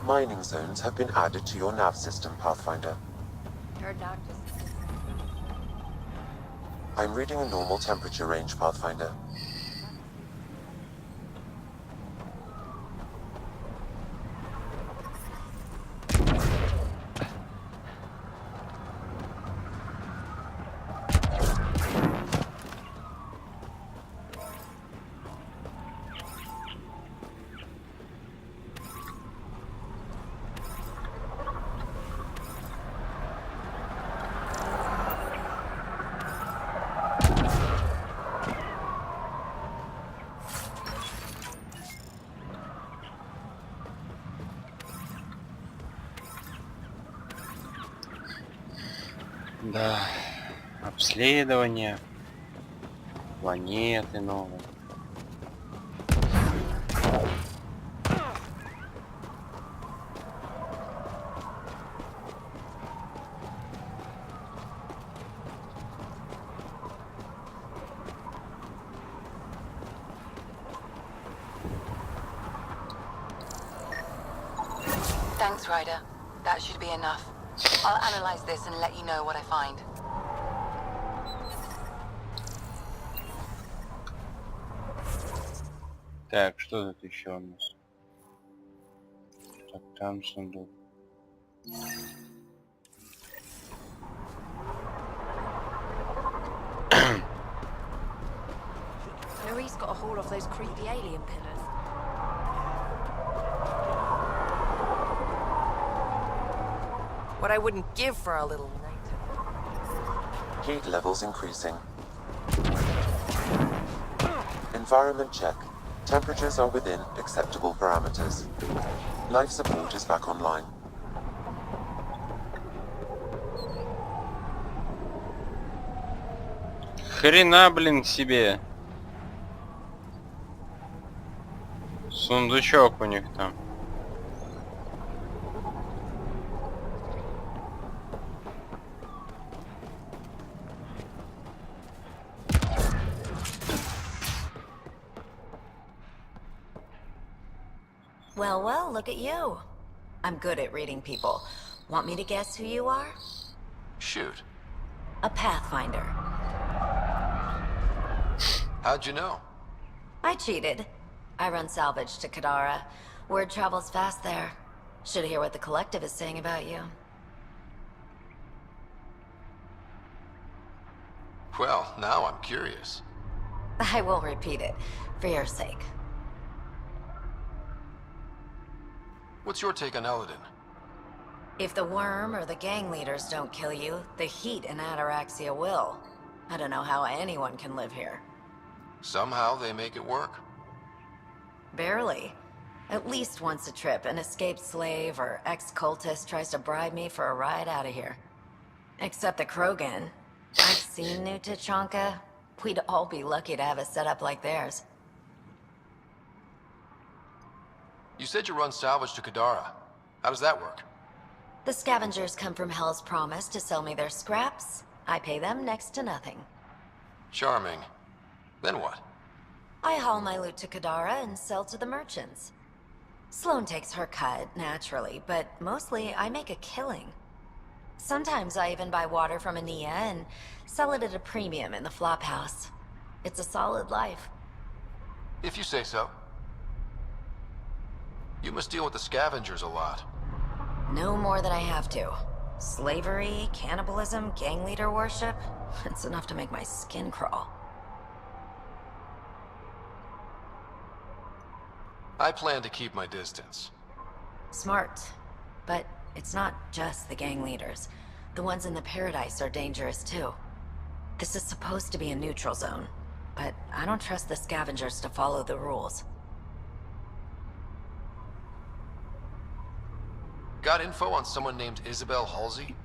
Mining zones have been added to your nav system, Pathfinder. Heard doctors. I'm reading a normal temperature range, Pathfinder. Да, обследование, планеты новые. Thanks, Ryder. That should be enough. I'll analyze this and let you know what I find. Так, что тут еще у нас? Так, там сундук. Maurice got a haul off those creepy alien pillars. What I wouldn't give for a little Heat levels increasing. Environment check. Temperatures are within acceptable parameters. Life support is back online. Хрена, блин, себе. Сундучок у них там. Well, well, look at you. I'm good at reading people. Want me to guess who you are? Shoot. A Pathfinder. How'd you know? I cheated. I run salvage to Kadara. Word travels fast there. Should hear what the Collective is saying about you. Well, now I'm curious. I won't repeat it, for your sake. What's your take on Eladin? If the worm or the gang leaders don't kill you, the heat in Ataraxia will. I don't know how anyone can live here. Somehow they make it work. Barely. At least once a trip, an escaped slave or ex-cultist tries to bribe me for a ride out of here. Except the Krogan. I've seen New Tachanka. We'd all be lucky to have a setup like theirs. You said you run salvage to Kadara. How does that work? The scavengers come from Hell's Promise to sell me their scraps. I pay them next to nothing. Charming. Then what? I haul my loot to Kadara and sell to the merchants. Sloane takes her cut, naturally, but mostly I make a killing. Sometimes I even buy water from Ania and sell it at a premium in the flop house. It's a solid life. If you say so. You must deal with the scavengers a lot. No more than I have to. Slavery, cannibalism, gang leader worship. It's enough to make my skin crawl. I plan to keep my distance. Smart. But it's not just the gang leaders. The ones in the Paradise are dangerous too. This is supposed to be a neutral zone, but I don't trust the scavengers to follow the rules. Got info on someone named Isabel Halsey?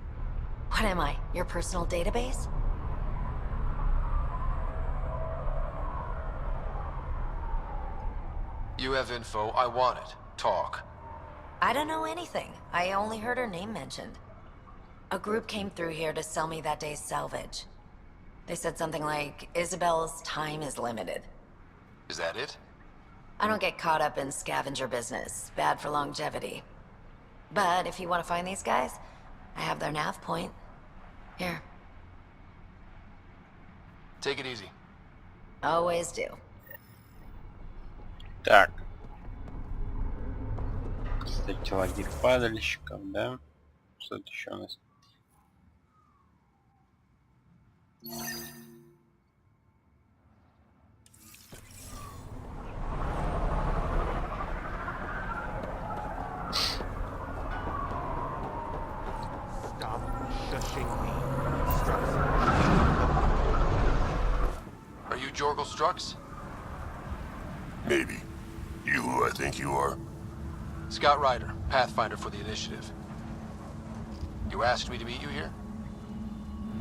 What am I, your personal database? You have info, I want it. Talk. I don't know anything. I only heard her name mentioned. A group came through here to sell me that day's salvage. They said something like, Isabel's time is limited. Is that it? I don't get caught up in scavenger business. Bad for longevity. But if you want to find these guys, I have their nav point. Here. Take it easy. Always do. Так. Кстати, лагерь падальщиков, да? Что-то еще у нас. Stop shushing me, Strux. Are you Jorgal Strux? Maybe. You who I think you are? Scout Ryder, Pathfinder for the Initiative. You asked me to meet you here?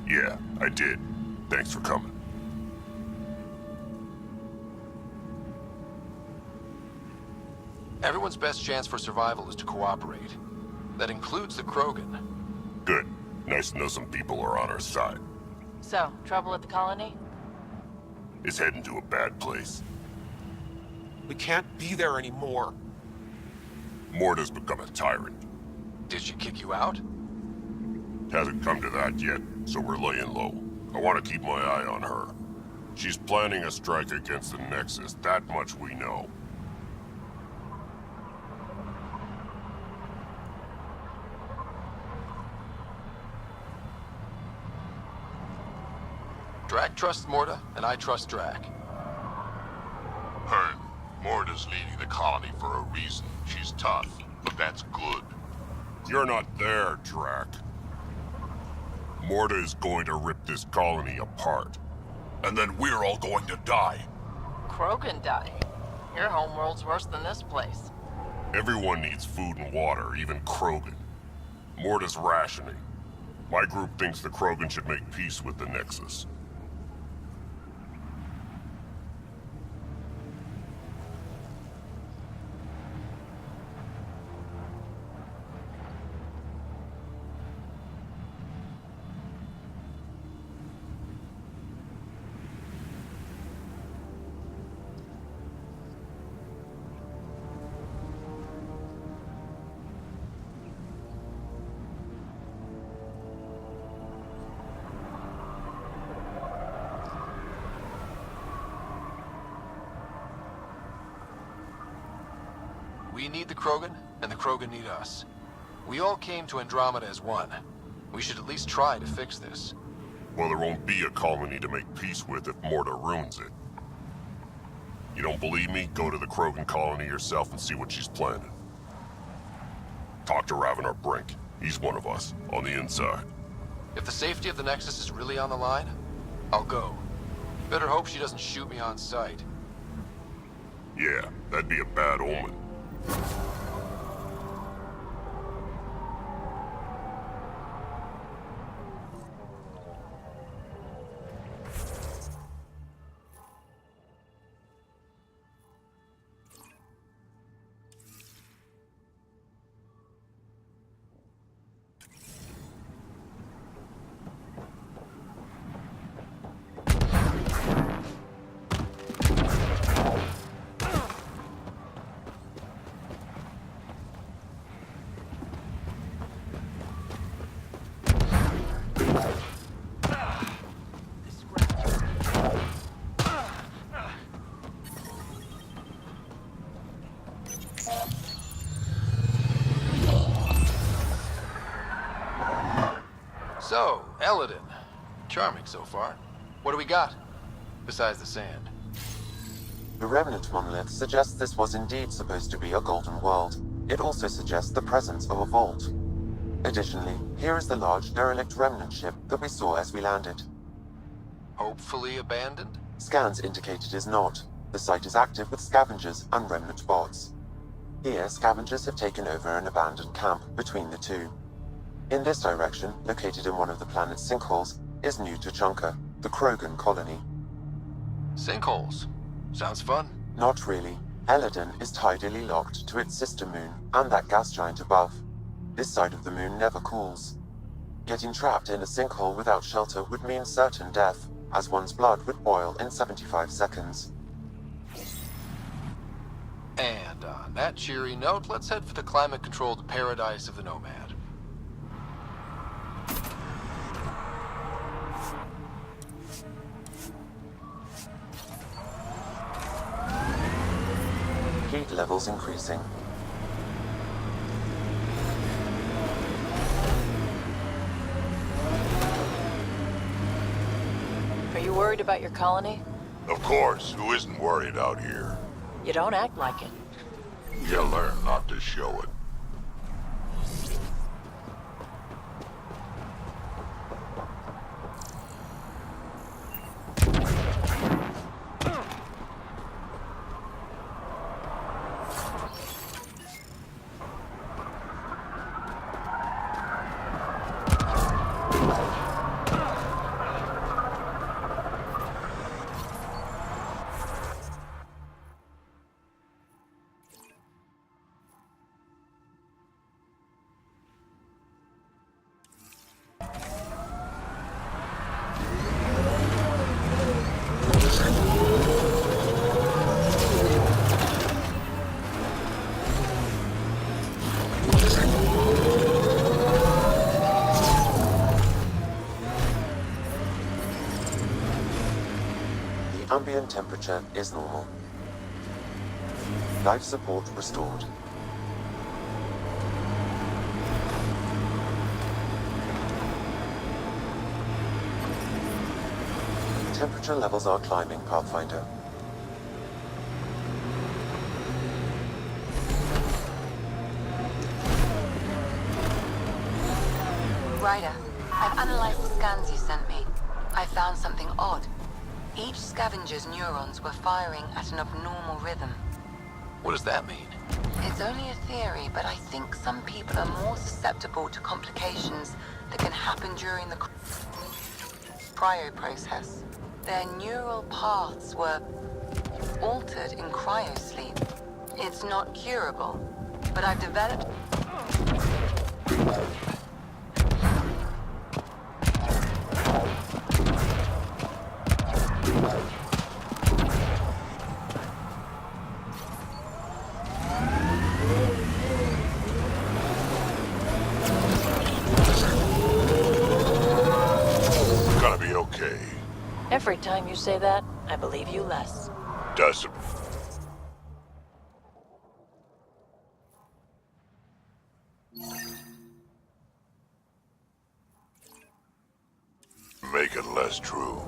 Yeah, I did. Thanks for coming. Everyone's best chance for survival is to cooperate. That includes the Krogan. Good. Nice to know some people are on our side. So, trouble at the colony? It's heading to a bad place. We can't be there anymore. Morta's become a tyrant. Did she kick you out? Hasn't come to that yet, so we're laying low. I want to keep my eye on her. She's planning a strike against the Nexus, that much we know. Drac trusts Morta, and I trust Drac. Hearn, Morta's leading the colony for a reason. She's tough, but that's good. You're not there, Drac. Morta is going to rip this colony apart. And then we're all going to die. Krogan dying? Your homeworld's worse than this place. Everyone needs food and water, even Krogan. Morta's rationing. My group thinks the Krogan should make peace with the Nexus. We need the Krogan, and the Krogan need us. We all came to Andromeda as one. We should at least try to fix this. Well, there won't be a colony to make peace with if Morta ruins it. You don't believe me? Go to the Krogan colony yourself and see what she's planning. Talk to Ravenar Brink. He's one of us, on the inside. If the safety of the Nexus is really on the line, I'll go. Better hope she doesn't shoot me on sight. Yeah, that'd be a bad omen. So, Eladin. Charming so far. What do we got? Besides the sand. The remnant monolith suggests this was indeed supposed to be a golden world. It also suggests the presence of a vault. Additionally, here is the large derelict remnant ship that we saw as we landed. Hopefully abandoned? Scans indicate it is not. The site is active with scavengers and remnant bots. Here, scavengers have taken over an abandoned camp between the two. In this direction, located in one of the planet's sinkholes, is New Tuchanka, the Krogan colony. Sinkholes? Sounds fun. Not really. Eladin is tidally locked to its sister moon and that gas giant above. This side of the moon never cools. Getting trapped in a sinkhole without shelter would mean certain death, as one's blood would boil in 75 seconds. And on that cheery note, let's head for the climate-controlled paradise of the Nomad. Heat levels increasing. Are you worried about your colony? Of course, who isn't worried out here? You don't act like it. You learn not to show it. Ambient temperature is normal. Life support restored. Temperature levels are climbing, Pathfinder. Ryder, I've analyzed the scans you sent me. I found something odd. Each scavenger's neurons were firing at an abnormal rhythm. What does that mean? It's only a theory, but I think some people are more susceptible to complications that can happen during the cryo process. Their neural paths were altered in cryosleep. It's not curable, but I've developed... Gonna be okay. Every time you say that, I believe you less. Doesn't. Make it less true.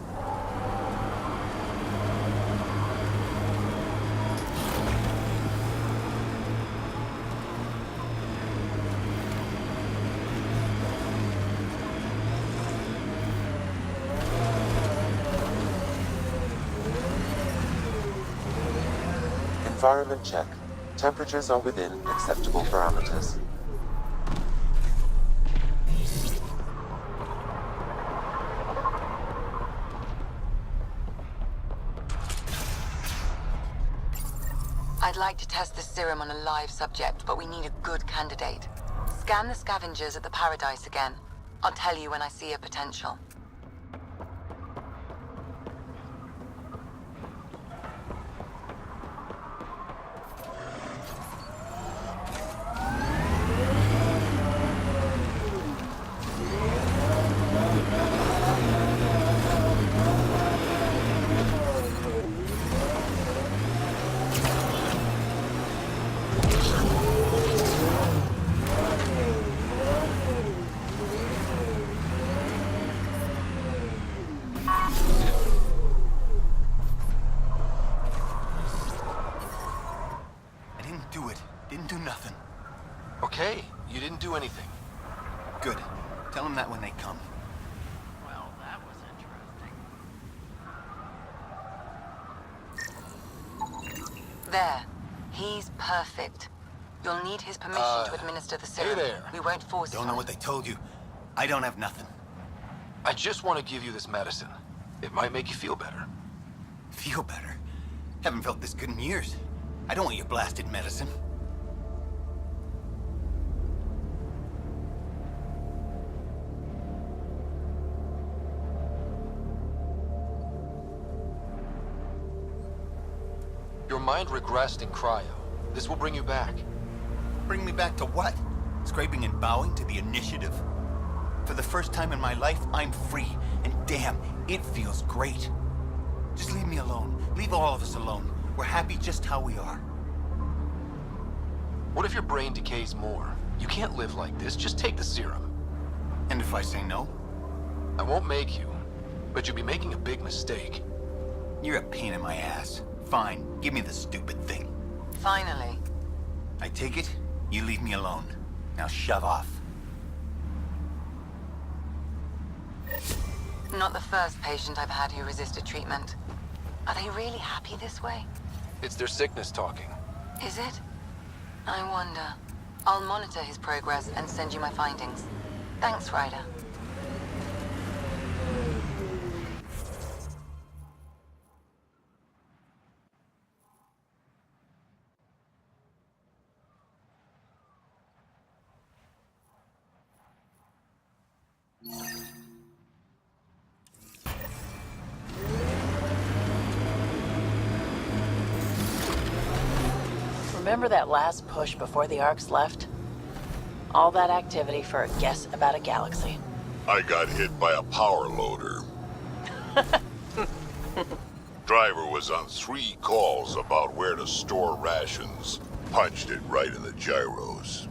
Environment check. Temperatures are within acceptable parameters. I'd like to test the serum on a live subject, but we need a good candidate. Scan the scavengers at the Paradise again. I'll tell you when I see a potential. Okay, you didn't do anything. Good. Tell them that when they come. Well, that was interesting. There. He's perfect. You'll need his permission to administer the serum. Hey there. We won't force it. Don't know what they told you. I don't have nothing. I just want to give you this medicine. It might make you feel better. Feel better? Haven't felt this good in years. I don't want your blasted medicine. Your mind regressed in cryo. This will bring you back. Bring me back to what? Scraping and bowing to the initiative? For the first time in my life, I'm free. And damn, it feels great. Just leave me alone. Leave all of us alone. We're happy just how we are. What if your brain decays more? You can't live like this. Just take the serum. And if I say no? I won't make you, but you'll be making a big mistake. You're a pain in my ass. Fine, give me the stupid thing. Finally. I take it, you leave me alone. Now shove off. Not the first patient I've had who resisted treatment. Are they really happy this way? It's their sickness talking. Is it? I wonder. I'll monitor his progress and send you my findings. Thanks, Ryder. Remember that last push before the Arcs left? All that activity for a guess about a galaxy. I got hit by a power loader. Driver was on 3 calls about where to store rations. Punched it right in the gyros.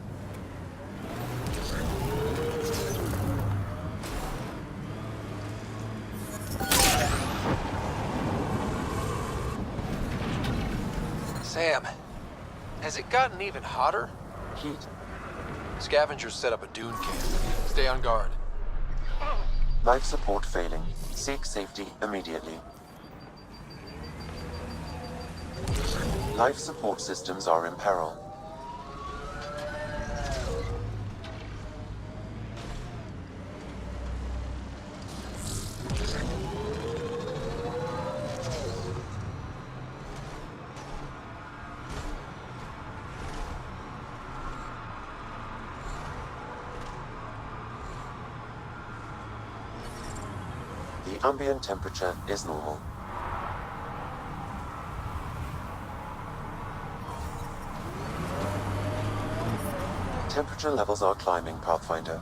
Sam, has it gotten even hotter? Heat. Scavengers set up a dune camp. Stay on guard. Life support failing. Seek safety immediately. Life support systems are in peril. The ambient temperature is normal. Temperature levels are climbing, Pathfinder.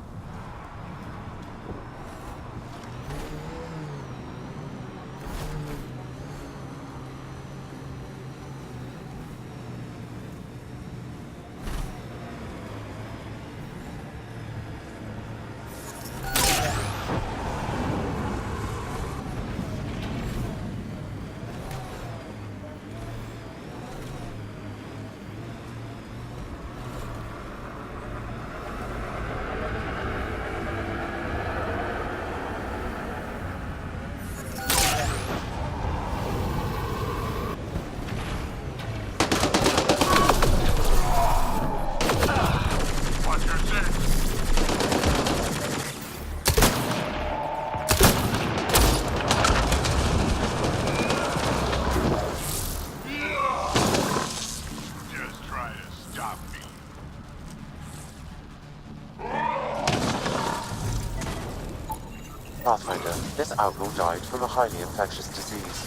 Pathfinder, this outlaw died from a highly infectious disease.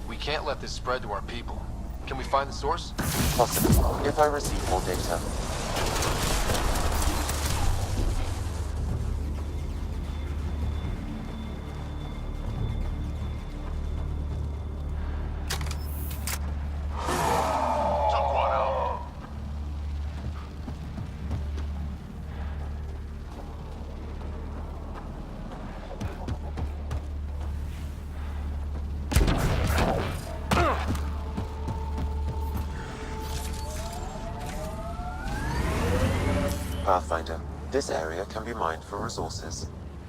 We can't let this spread to our people. Can we find the source? Possibly, if I receive more data. Pathfinder, this area can be mined for resources.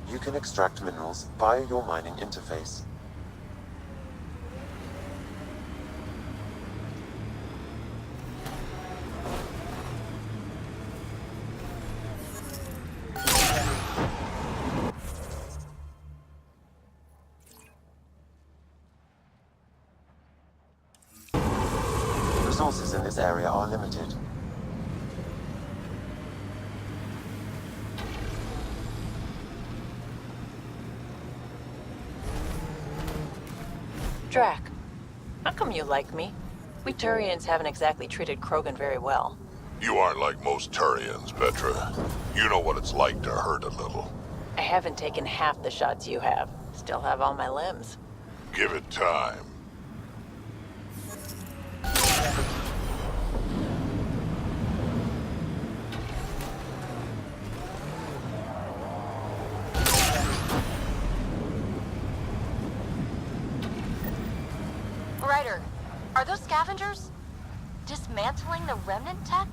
You can extract minerals via your mining interface. Resources in this area are limited. Drac, how come you like me? We Turians haven't exactly treated Krogan very well. You aren't like most Turians, Petra. You know what it's like to hurt a little. I haven't taken half the shots you have. Still have all my limbs. Give it time. Ryder, are those scavengers dismantling the remnant tech?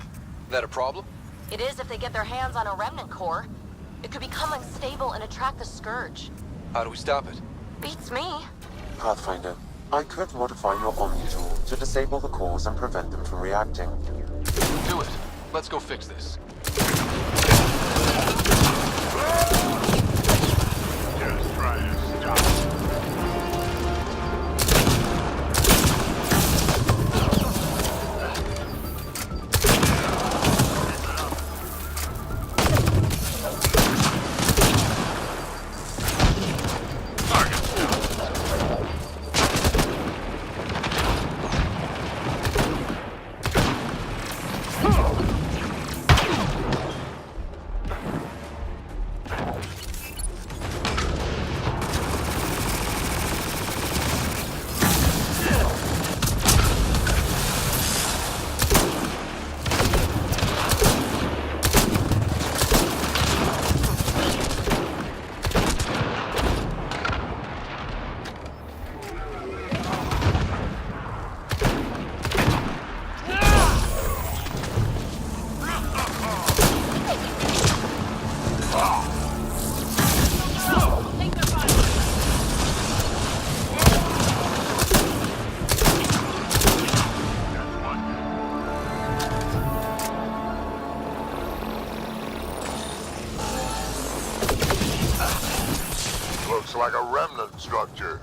That a problem? It is if they get their hands on a remnant core. It could become unstable and attract the Scourge. How do we stop it? Beats me. Pathfinder, I could modify your Omni tool to disable the cores and prevent them from reacting. Do it. Let's go fix this. Just try to stop. Looks like a remnant structure.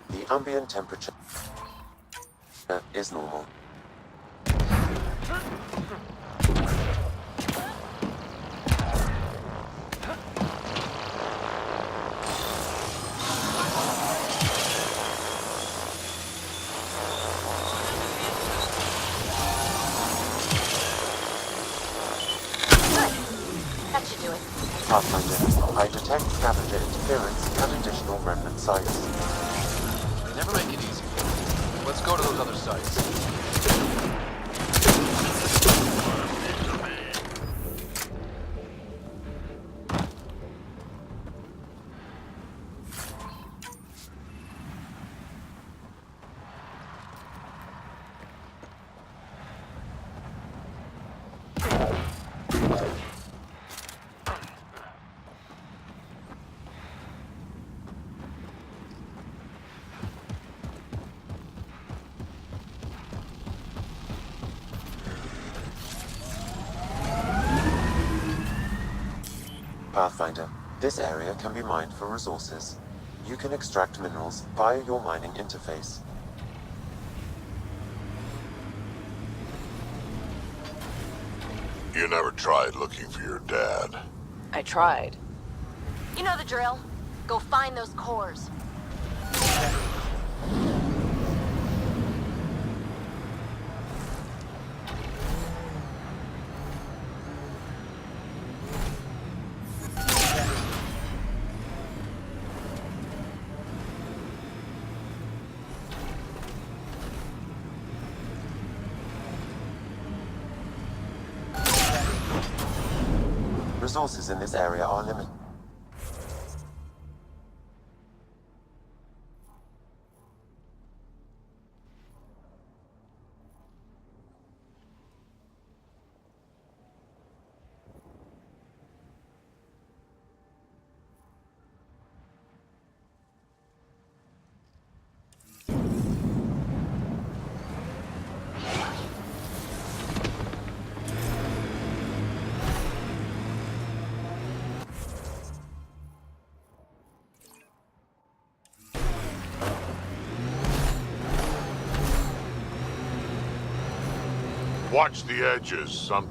The ambient temperature is normal. Pathfinder, I detect scavenger interference at additional remnant sites. They never make it easy. Let's go to those other sites. Pathfinder, this area can be mined for resources. You can extract minerals via your mining interface. You never tried looking for your dad. I tried. You know the drill. Go find those cores. Resources in this area are limited. Watch the edges, some...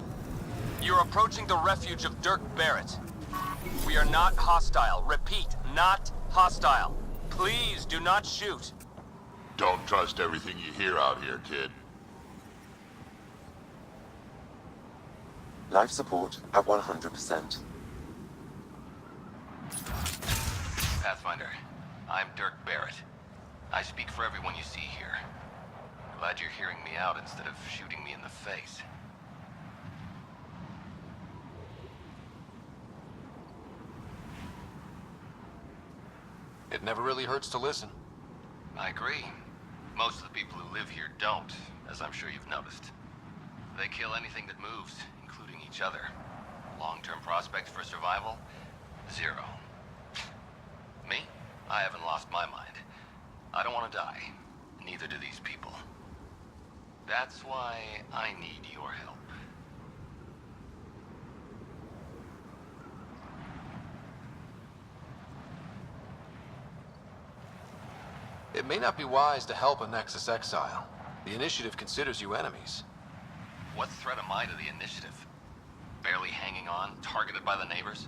You're approaching the refuge of Dirk Barrett. We are not hostile. Repeat, not hostile. Please do not shoot. Don't trust everything you hear out here, kid. Life support at 100%. Pathfinder, I'm Dirk Barrett. I speak for everyone you see here. Glad you're hearing me out instead of shooting me in the face. It never really hurts to listen. I agree. Most of the people who live here don't, as I'm sure you've noticed. They kill anything that moves, including each other. Long-term prospects for survival? Zero. Me? I haven't lost my mind. I don't want to die. Neither do these people. That's why I need your help. It may not be wise to help a Nexus exile. The Initiative considers you enemies. What threat am I to the Initiative? Barely hanging on, targeted by the neighbors?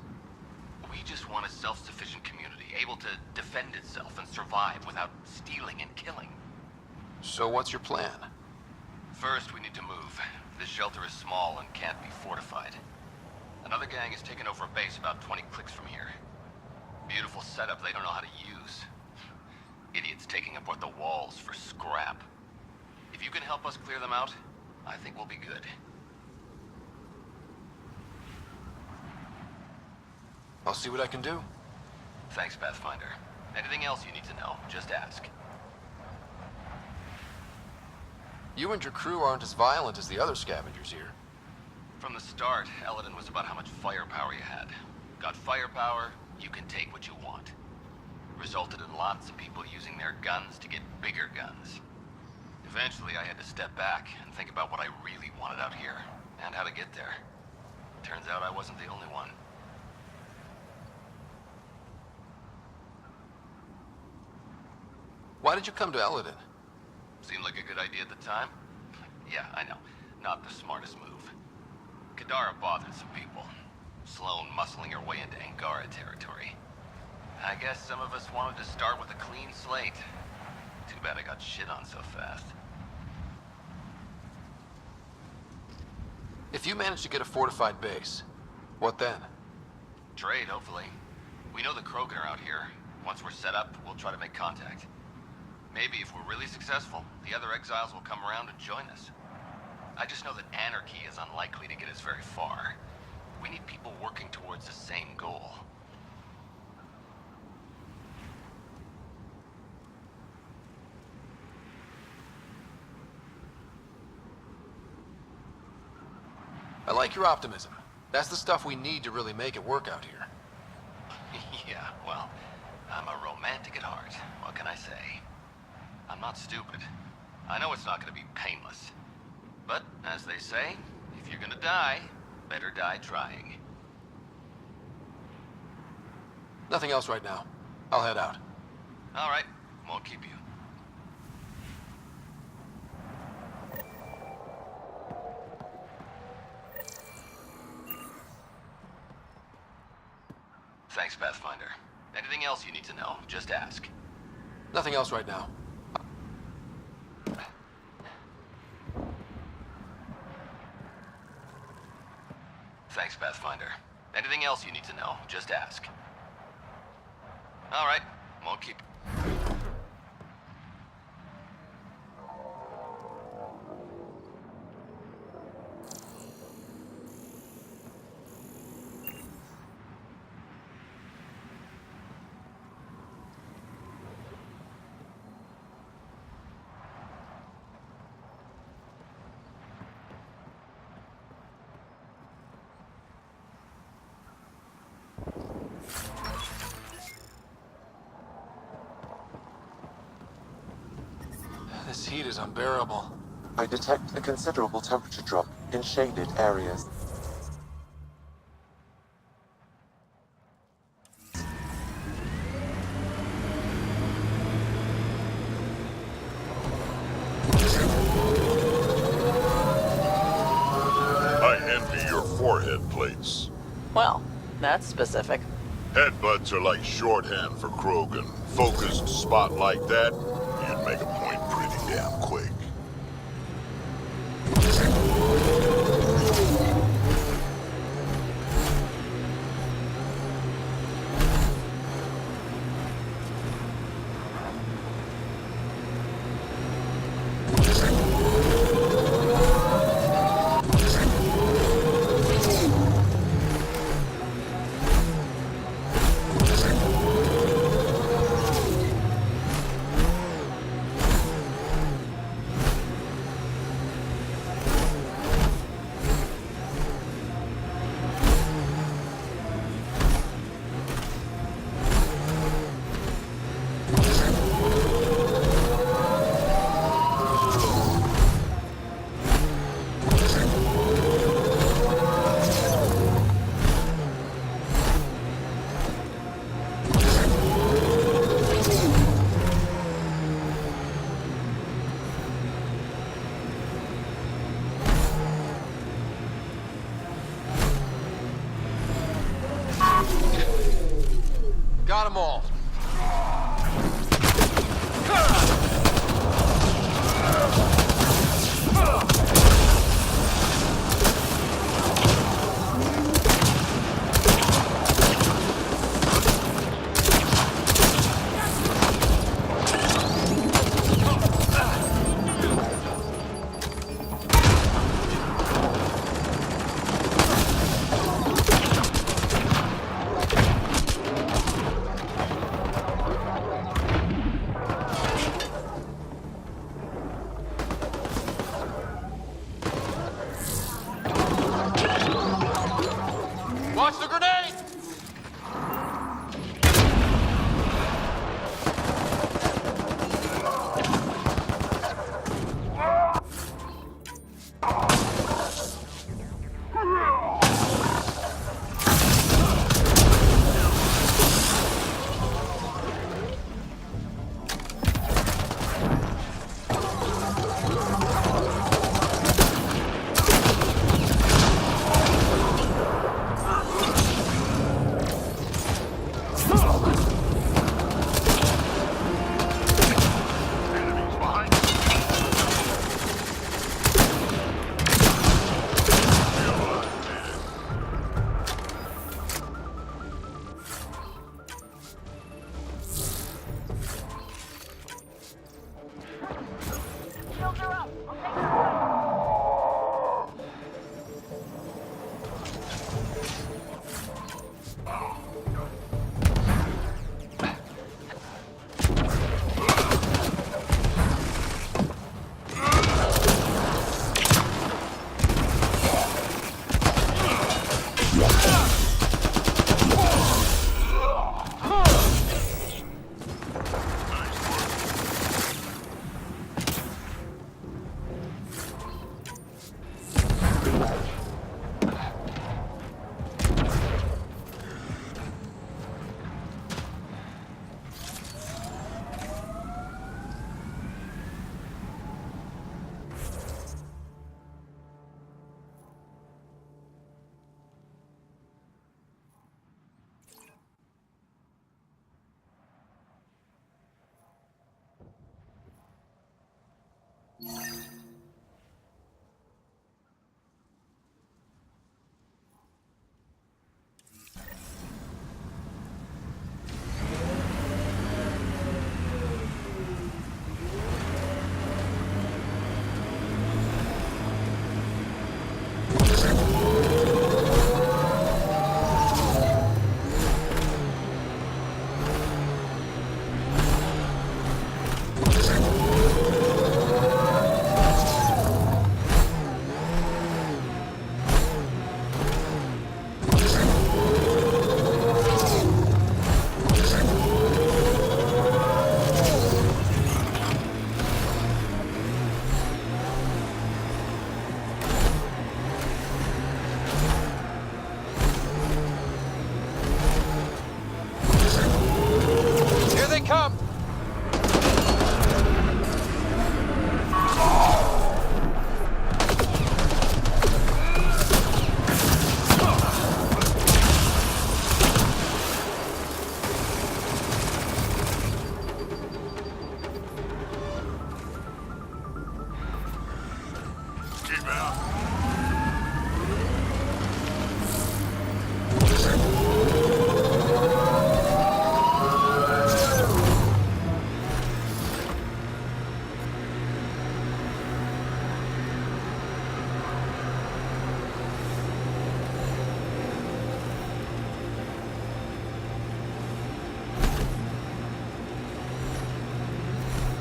We just want a self-sufficient community, able to defend itself and survive without stealing and killing. So what's your plan? First, we need to move. This shelter is small and can't be fortified. Another gang has taken over a base about 20 clicks from here. Beautiful setup they don't know how to use. Idiots taking apart the walls for scrap. If you can help us clear them out, I think we'll be good. I'll see what I can do. Thanks, Pathfinder. Anything else you need to know, just ask. You and your crew aren't as violent as the other scavengers here. From the start, Eladin was about how much firepower you had. Got firepower, you can take what you want. Resulted in lots of people using their guns to get bigger guns. Eventually, I had to step back and think about what I really wanted out here, and how to get there. Turns out I wasn't the only one. Why did you come to Eladin? Seemed like a good idea at the time? Yeah, I know. Not the smartest move. Kadara bothered some people. Sloane muscling her way into Angara territory. I guess some of us wanted to start with a clean slate. Too bad I got shit on so fast. If you manage to get a fortified base, what then? Trade, hopefully. We know the Krogan are out here. Once we're set up, we'll try to make contact. Maybe if we're really successful, the other exiles will come around and join us. I just know that anarchy is unlikely to get us very far. We need people working towards the same goal. I like your optimism. That's the stuff we need to really make it work out here. Yeah, well, I'm a romantic at heart. What can I say? I'm not stupid. I know it's not going to be painless. But, as they say, if you're going to die, better die trying. Nothing else right now. I'll head out. All right, won't keep you. Thanks, Pathfinder. Anything else you need to know, just ask. Nothing else right now. Thanks, Pathfinder. Anything else you need to know, just ask. All right, won't keep... This heat is unbearable. I detect a considerable temperature drop in shaded areas. I envy your forehead plates. Well, that's specific. Headbutts are like shorthand for Krogan. Focused spot like that, you'd make a point pretty damn quick. Got them all.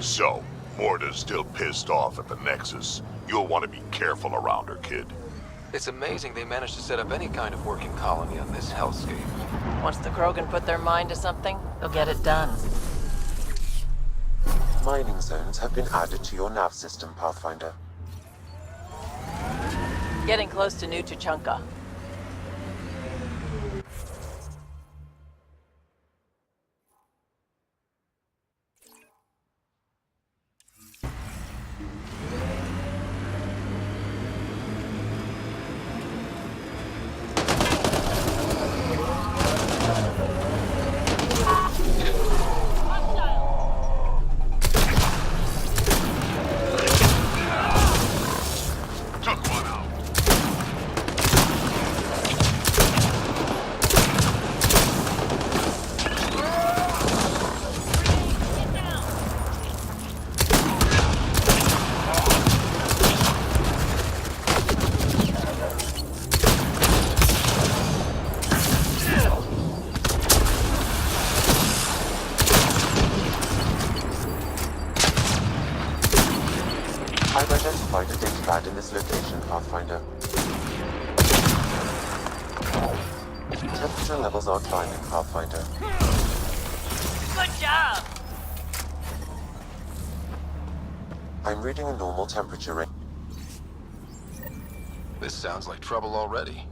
So, Morta's still pissed off at the Nexus. You'll want to be careful around her, kid. It's amazing they managed to set up any kind of working colony on this hellscape. Once the Krogan put their mind to something, they'll get it done. Mining zones have been added to your nav system, Pathfinder. Getting close to New Tuchanka. I've identified a data pad in this location, Pathfinder. Temperature levels are climbing, Pathfinder. Good job! I'm reading a normal temperature range. This sounds like trouble already.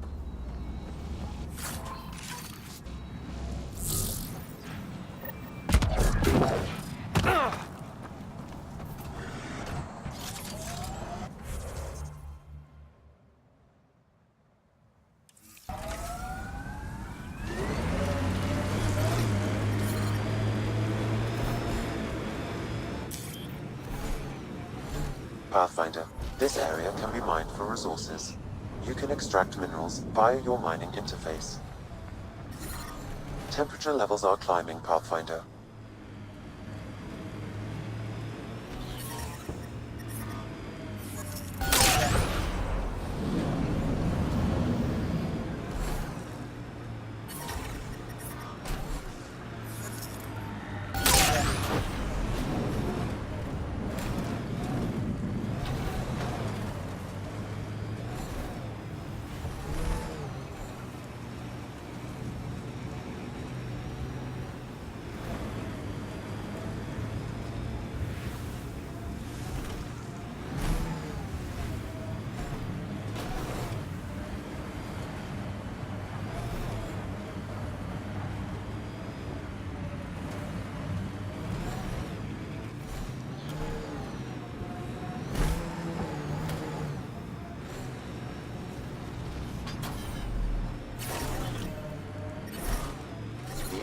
Pathfinder, this area can be mined for resources. You can extract minerals via your mining interface. Temperature levels are climbing, Pathfinder.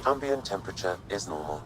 Ambient temperature is normal.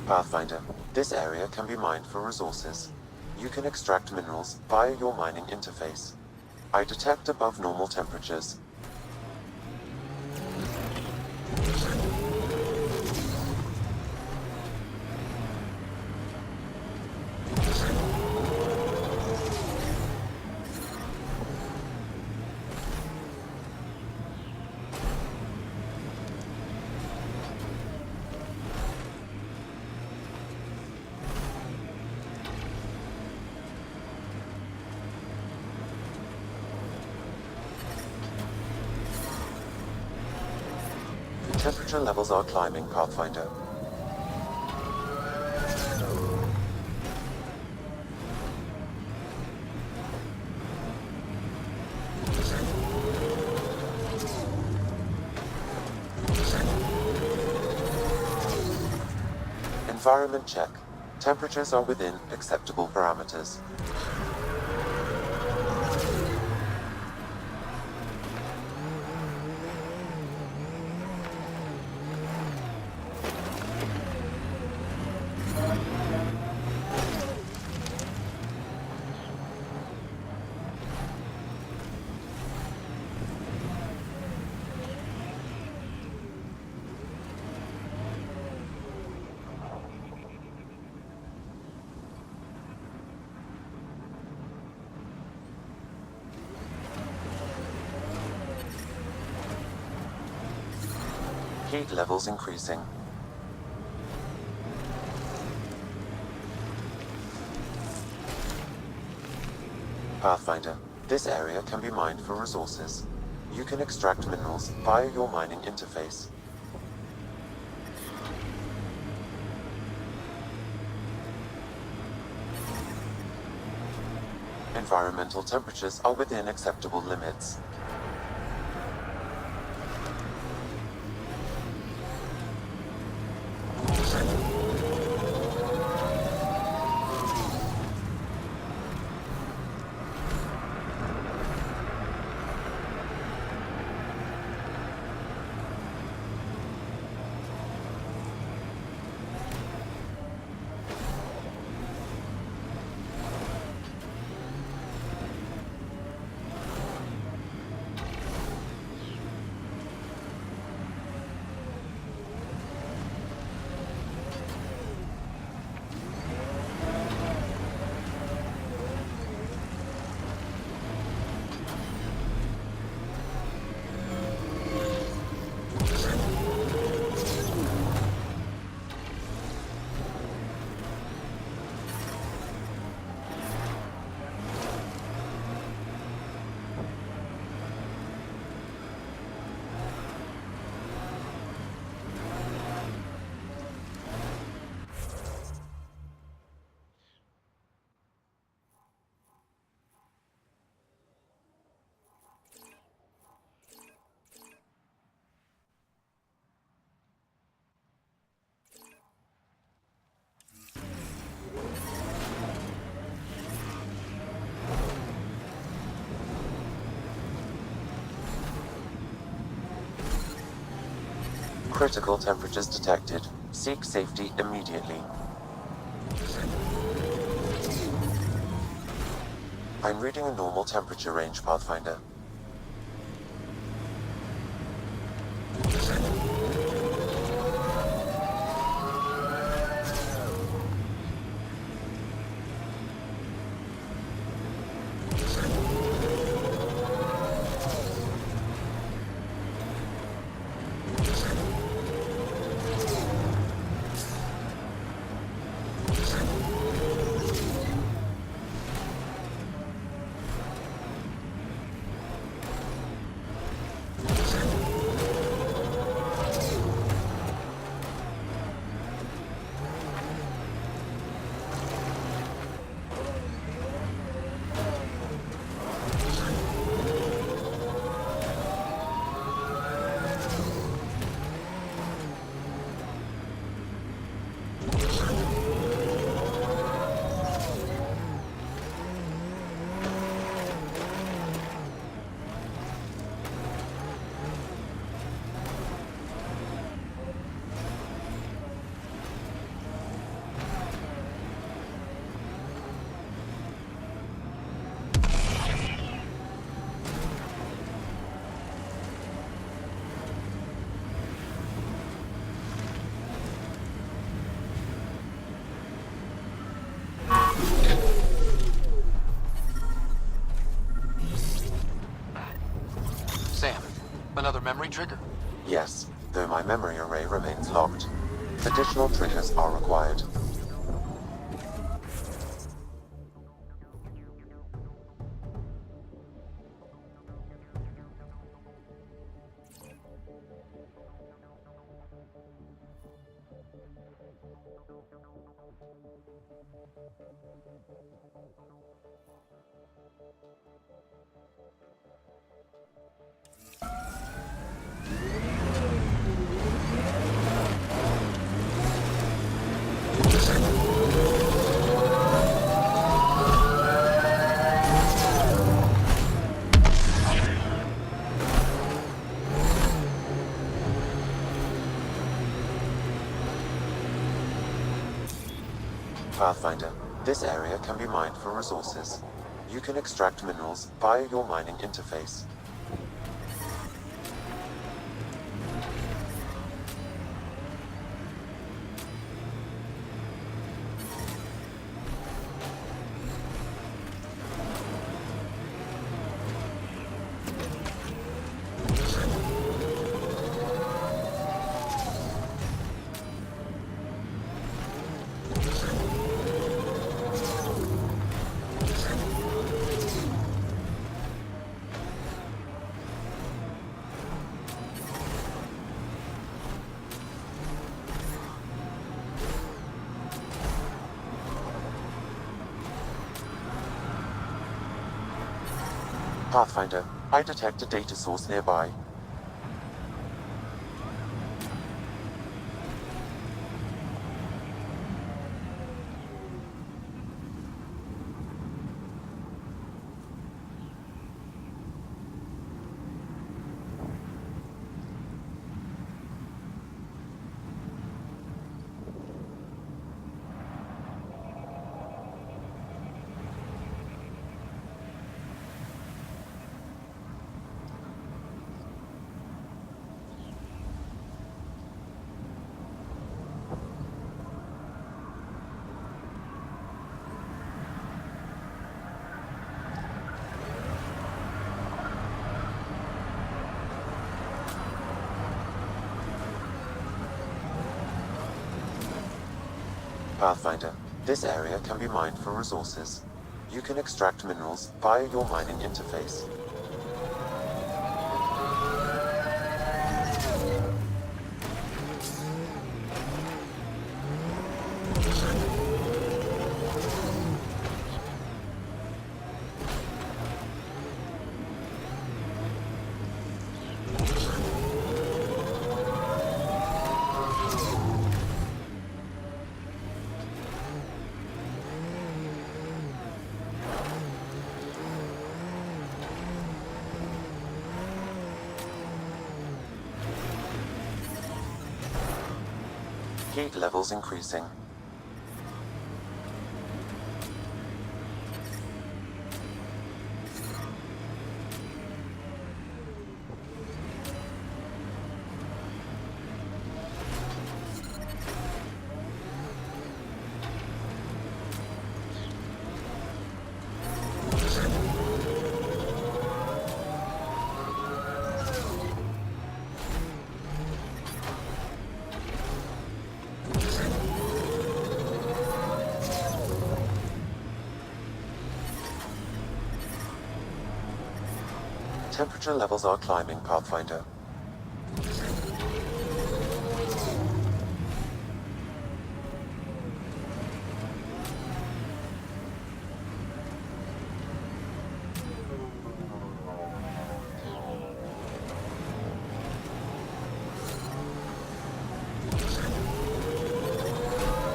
Pathfinder, this area can be mined for resources. You can extract minerals via your mining interface. I detect above normal temperatures. Temperature levels are climbing, Pathfinder. Environment check. Temperatures are within acceptable parameters. Heat levels increasing. Pathfinder, this area can be mined for resources. You can extract minerals via your mining interface. Environmental temperatures are within acceptable limits. Critical temperatures detected. Seek safety immediately. I'm reading a normal temperature range, Pathfinder. trigger? Yes, though my memory array remains locked. Additional triggers are required. Pathfinder, this area can be mined for resources. You can extract minerals via your mining interface. Pathfinder, I detect a data source nearby. Pathfinder, this area can be mined for resources. You can extract minerals via your mining interface. Heat levels increasing. Temperature levels are climbing, Pathfinder.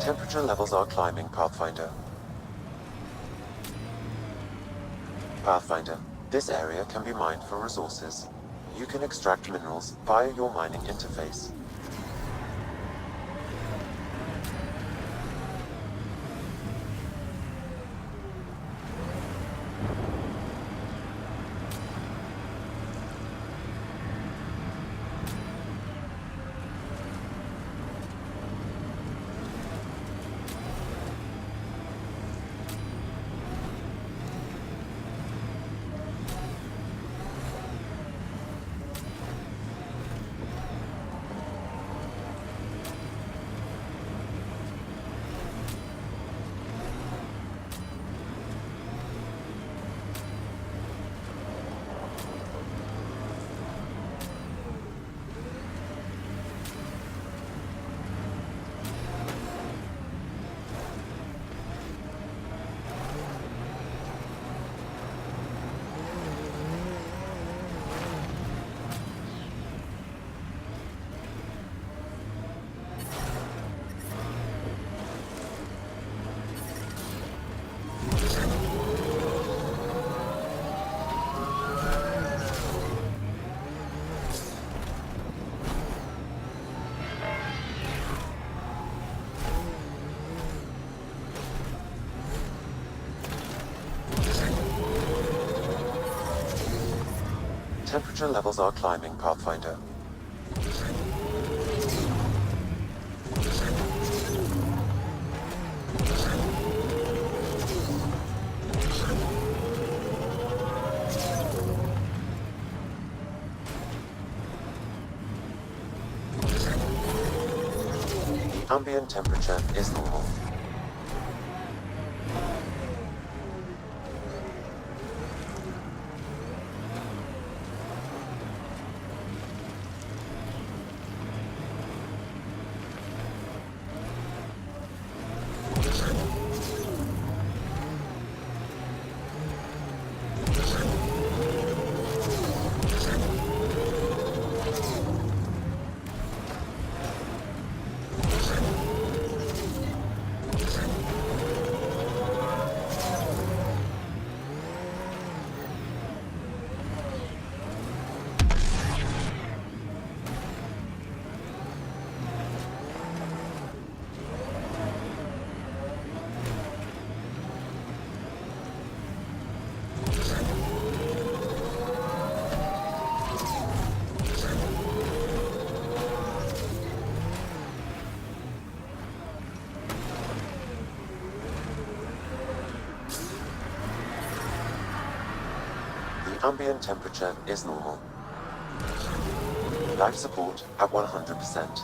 Temperature levels are climbing, Pathfinder. Pathfinder, this area can be mined for resources. You can extract minerals via your mining interface. Temperature levels are climbing, Pathfinder. The ambient temperature is normal. Ambient temperature is normal. Life support at 100%.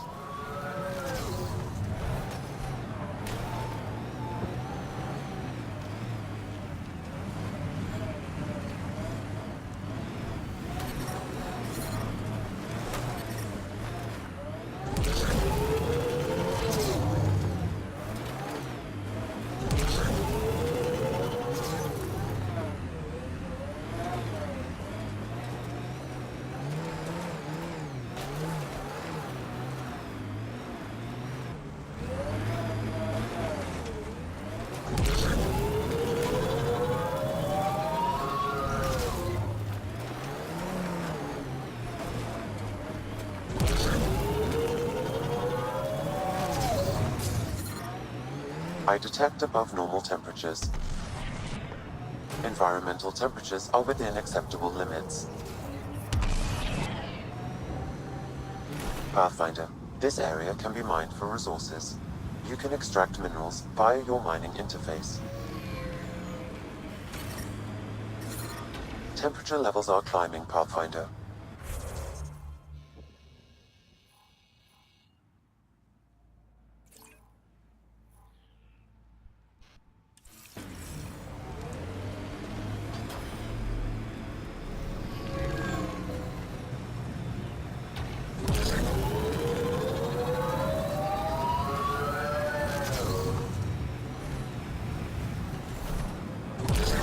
I detect above normal temperatures. Environmental temperatures are within acceptable limits. Pathfinder, this area can be mined for resources. You can extract minerals via your mining interface. Temperature levels are climbing, Pathfinder.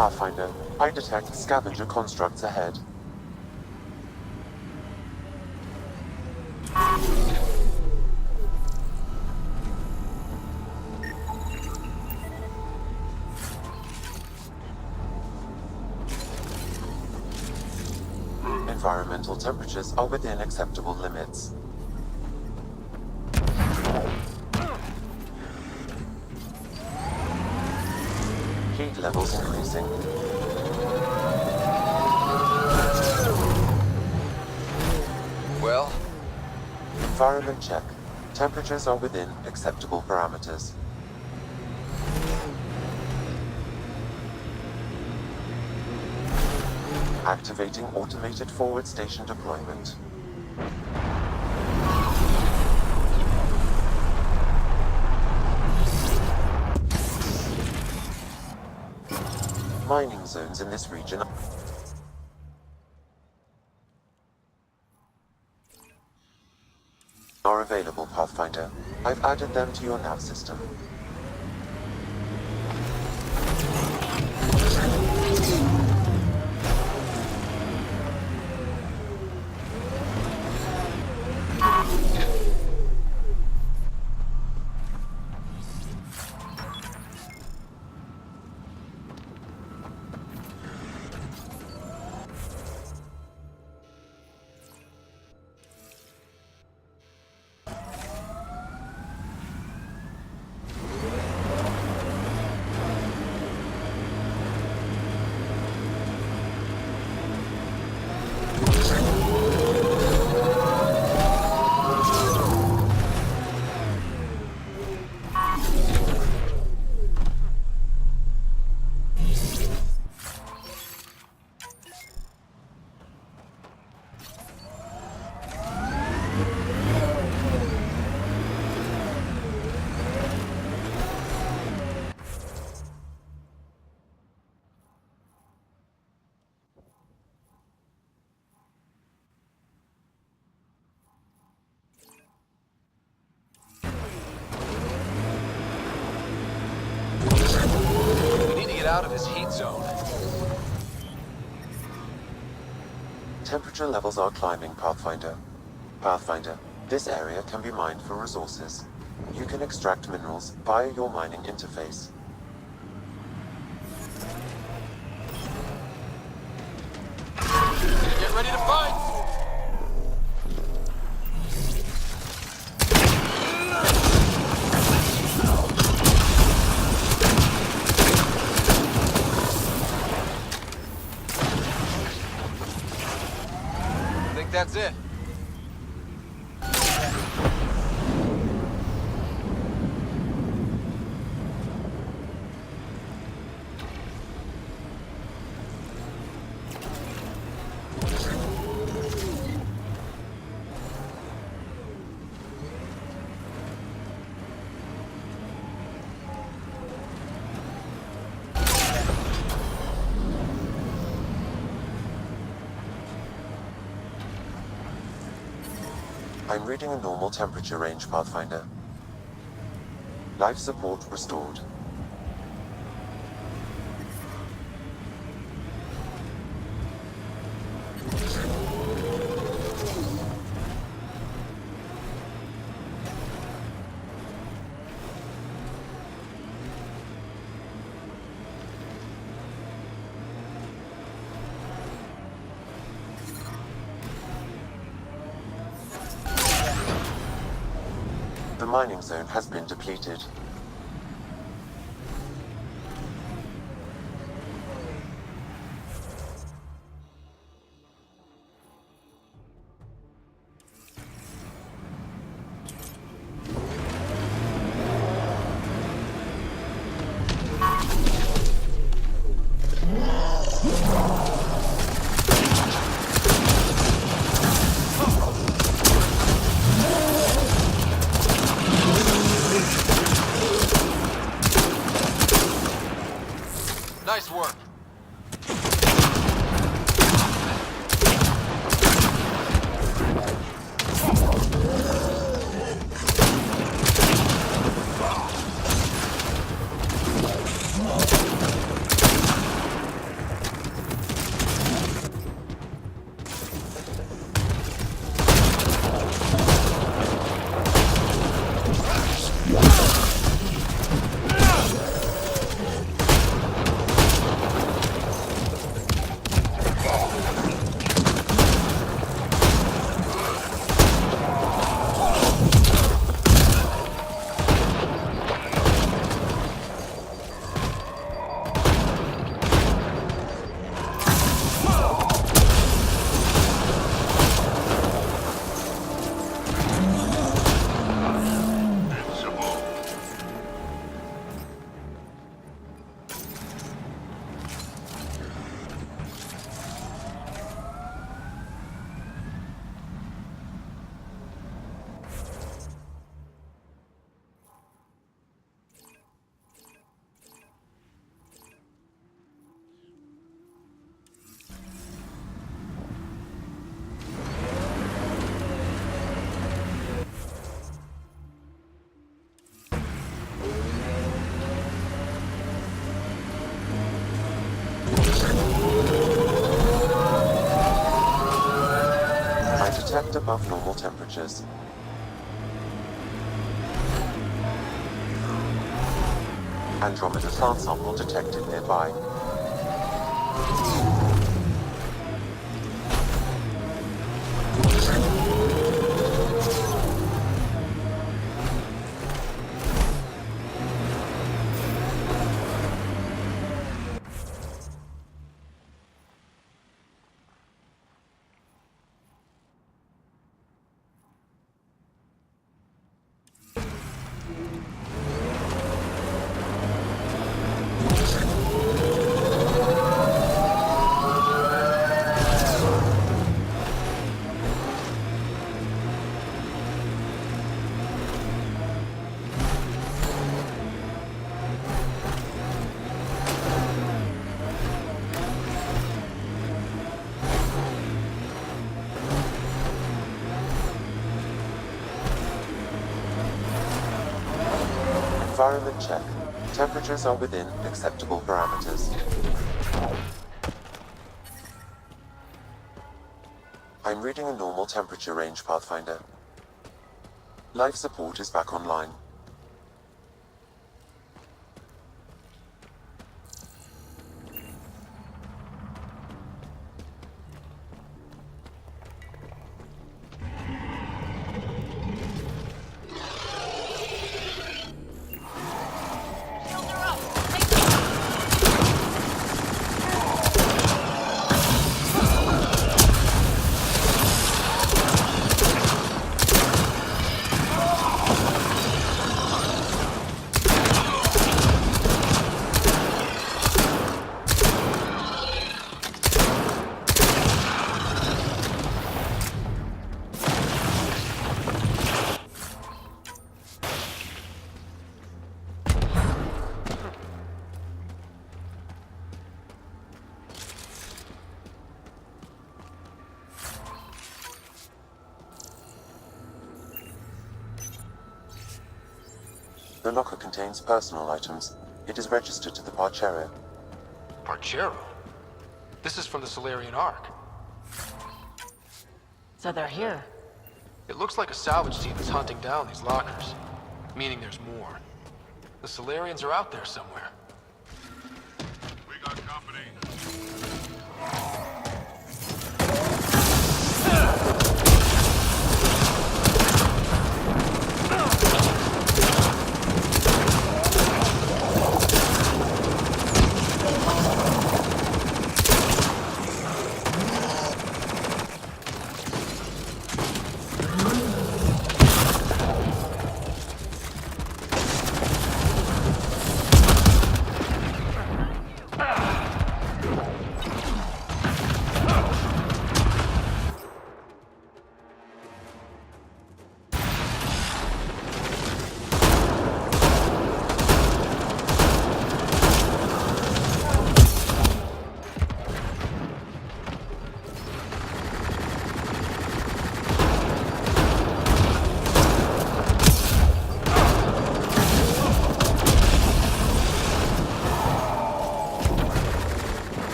Pathfinder, I detect scavenger constructs ahead. Environmental temperatures are within acceptable limits. Heat levels increasing. Well? Environment check. Temperatures are within acceptable parameters. Activating automated forward station deployment. Mining zones in this region are available, Pathfinder. I've added them to your nav system. out of this heat zone. Temperature levels are climbing, Pathfinder. Pathfinder, this area can be mined for resources. You can extract minerals via your mining interface. Get ready to fight! I think that's it. I'm reading a normal temperature range, Pathfinder. Life support restored. The mining zone has been depleted. Nice work. Detect above normal temperatures. Andromeda plant sample detected nearby. Environment check. Temperatures are within acceptable parameters. I'm reading a normal temperature range, Pathfinder. Life support is back online. The locker contains personal items. It is registered to the Parcero. Parcero? This is from the Solarian Ark. So they're here. It looks like a salvage team is hunting down these lockers, meaning there's more. The Solarians are out there somewhere. We got company.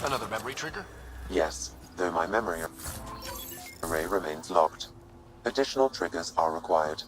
Another memory trigger? Yes, though my memory array remains locked. Additional triggers are required.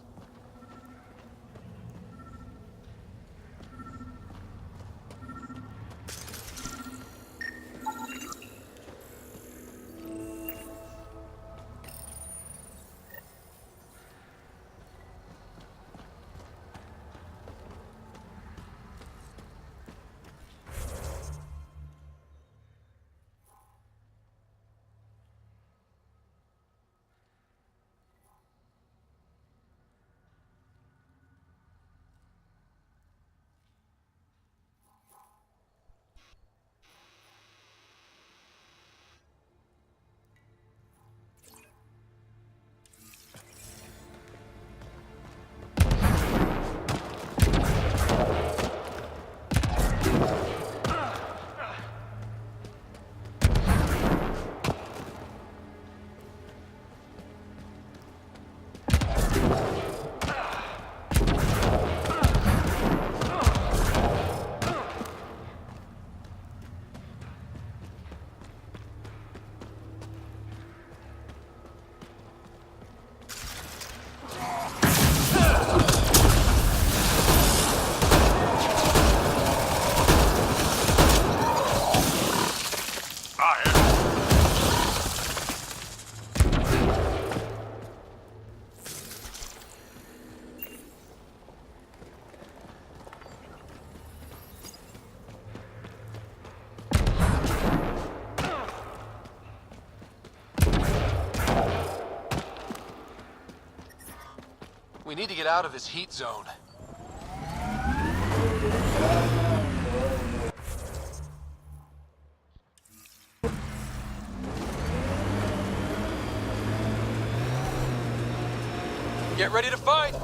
We need to get out of this heat zone. Get ready to fight!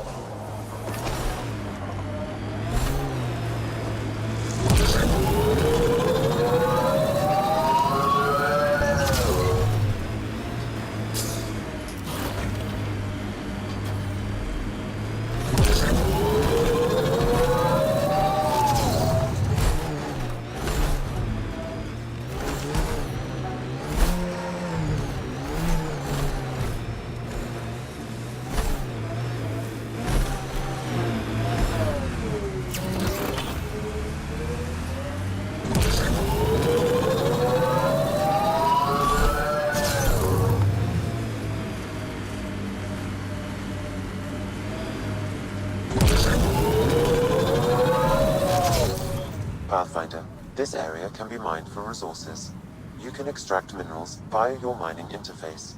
Pathfinder, this area can be mined for resources. You can extract minerals via your mining interface.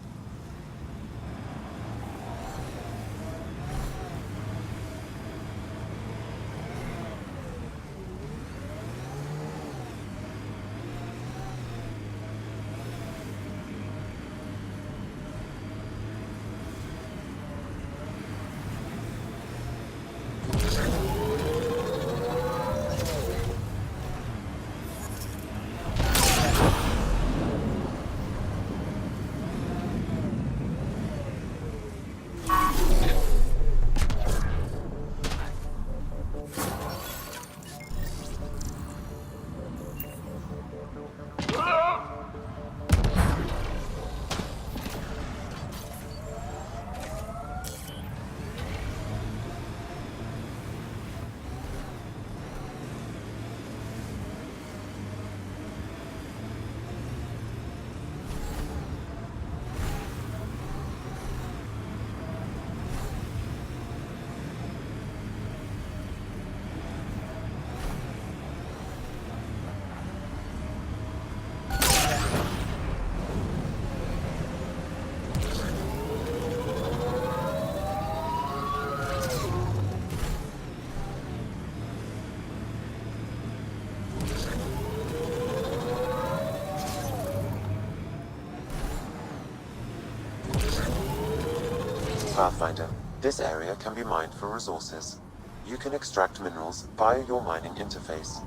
Pathfinder, this area can be mined for resources. You can extract minerals via your mining interface.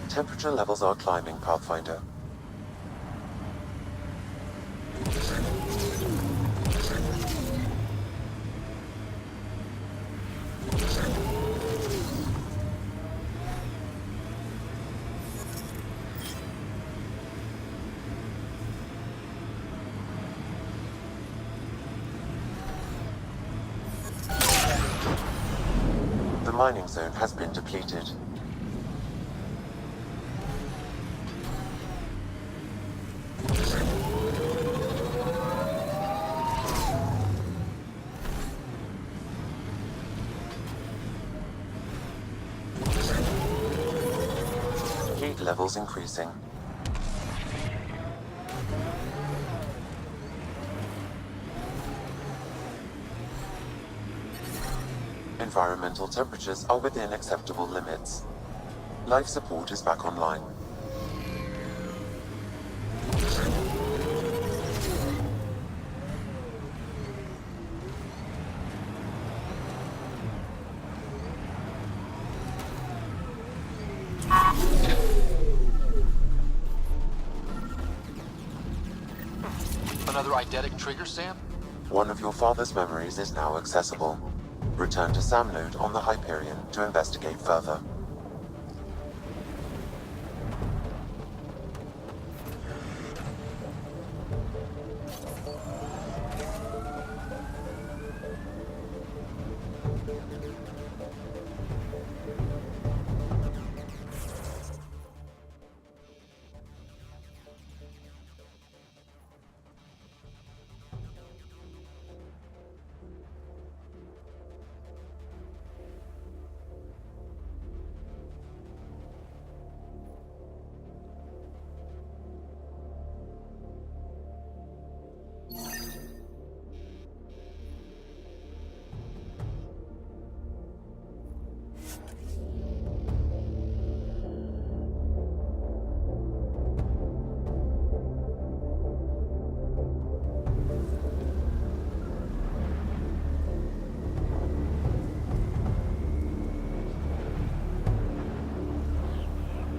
Temperature levels are climbing, Pathfinder. The mining zone has been depleted. Heat levels increasing. Environmental temperatures are within acceptable limits. Life support is back online. Another eidetic trigger, Sam? One of your father's memories is now accessible. Return to Sam node on the Hyperion to investigate further.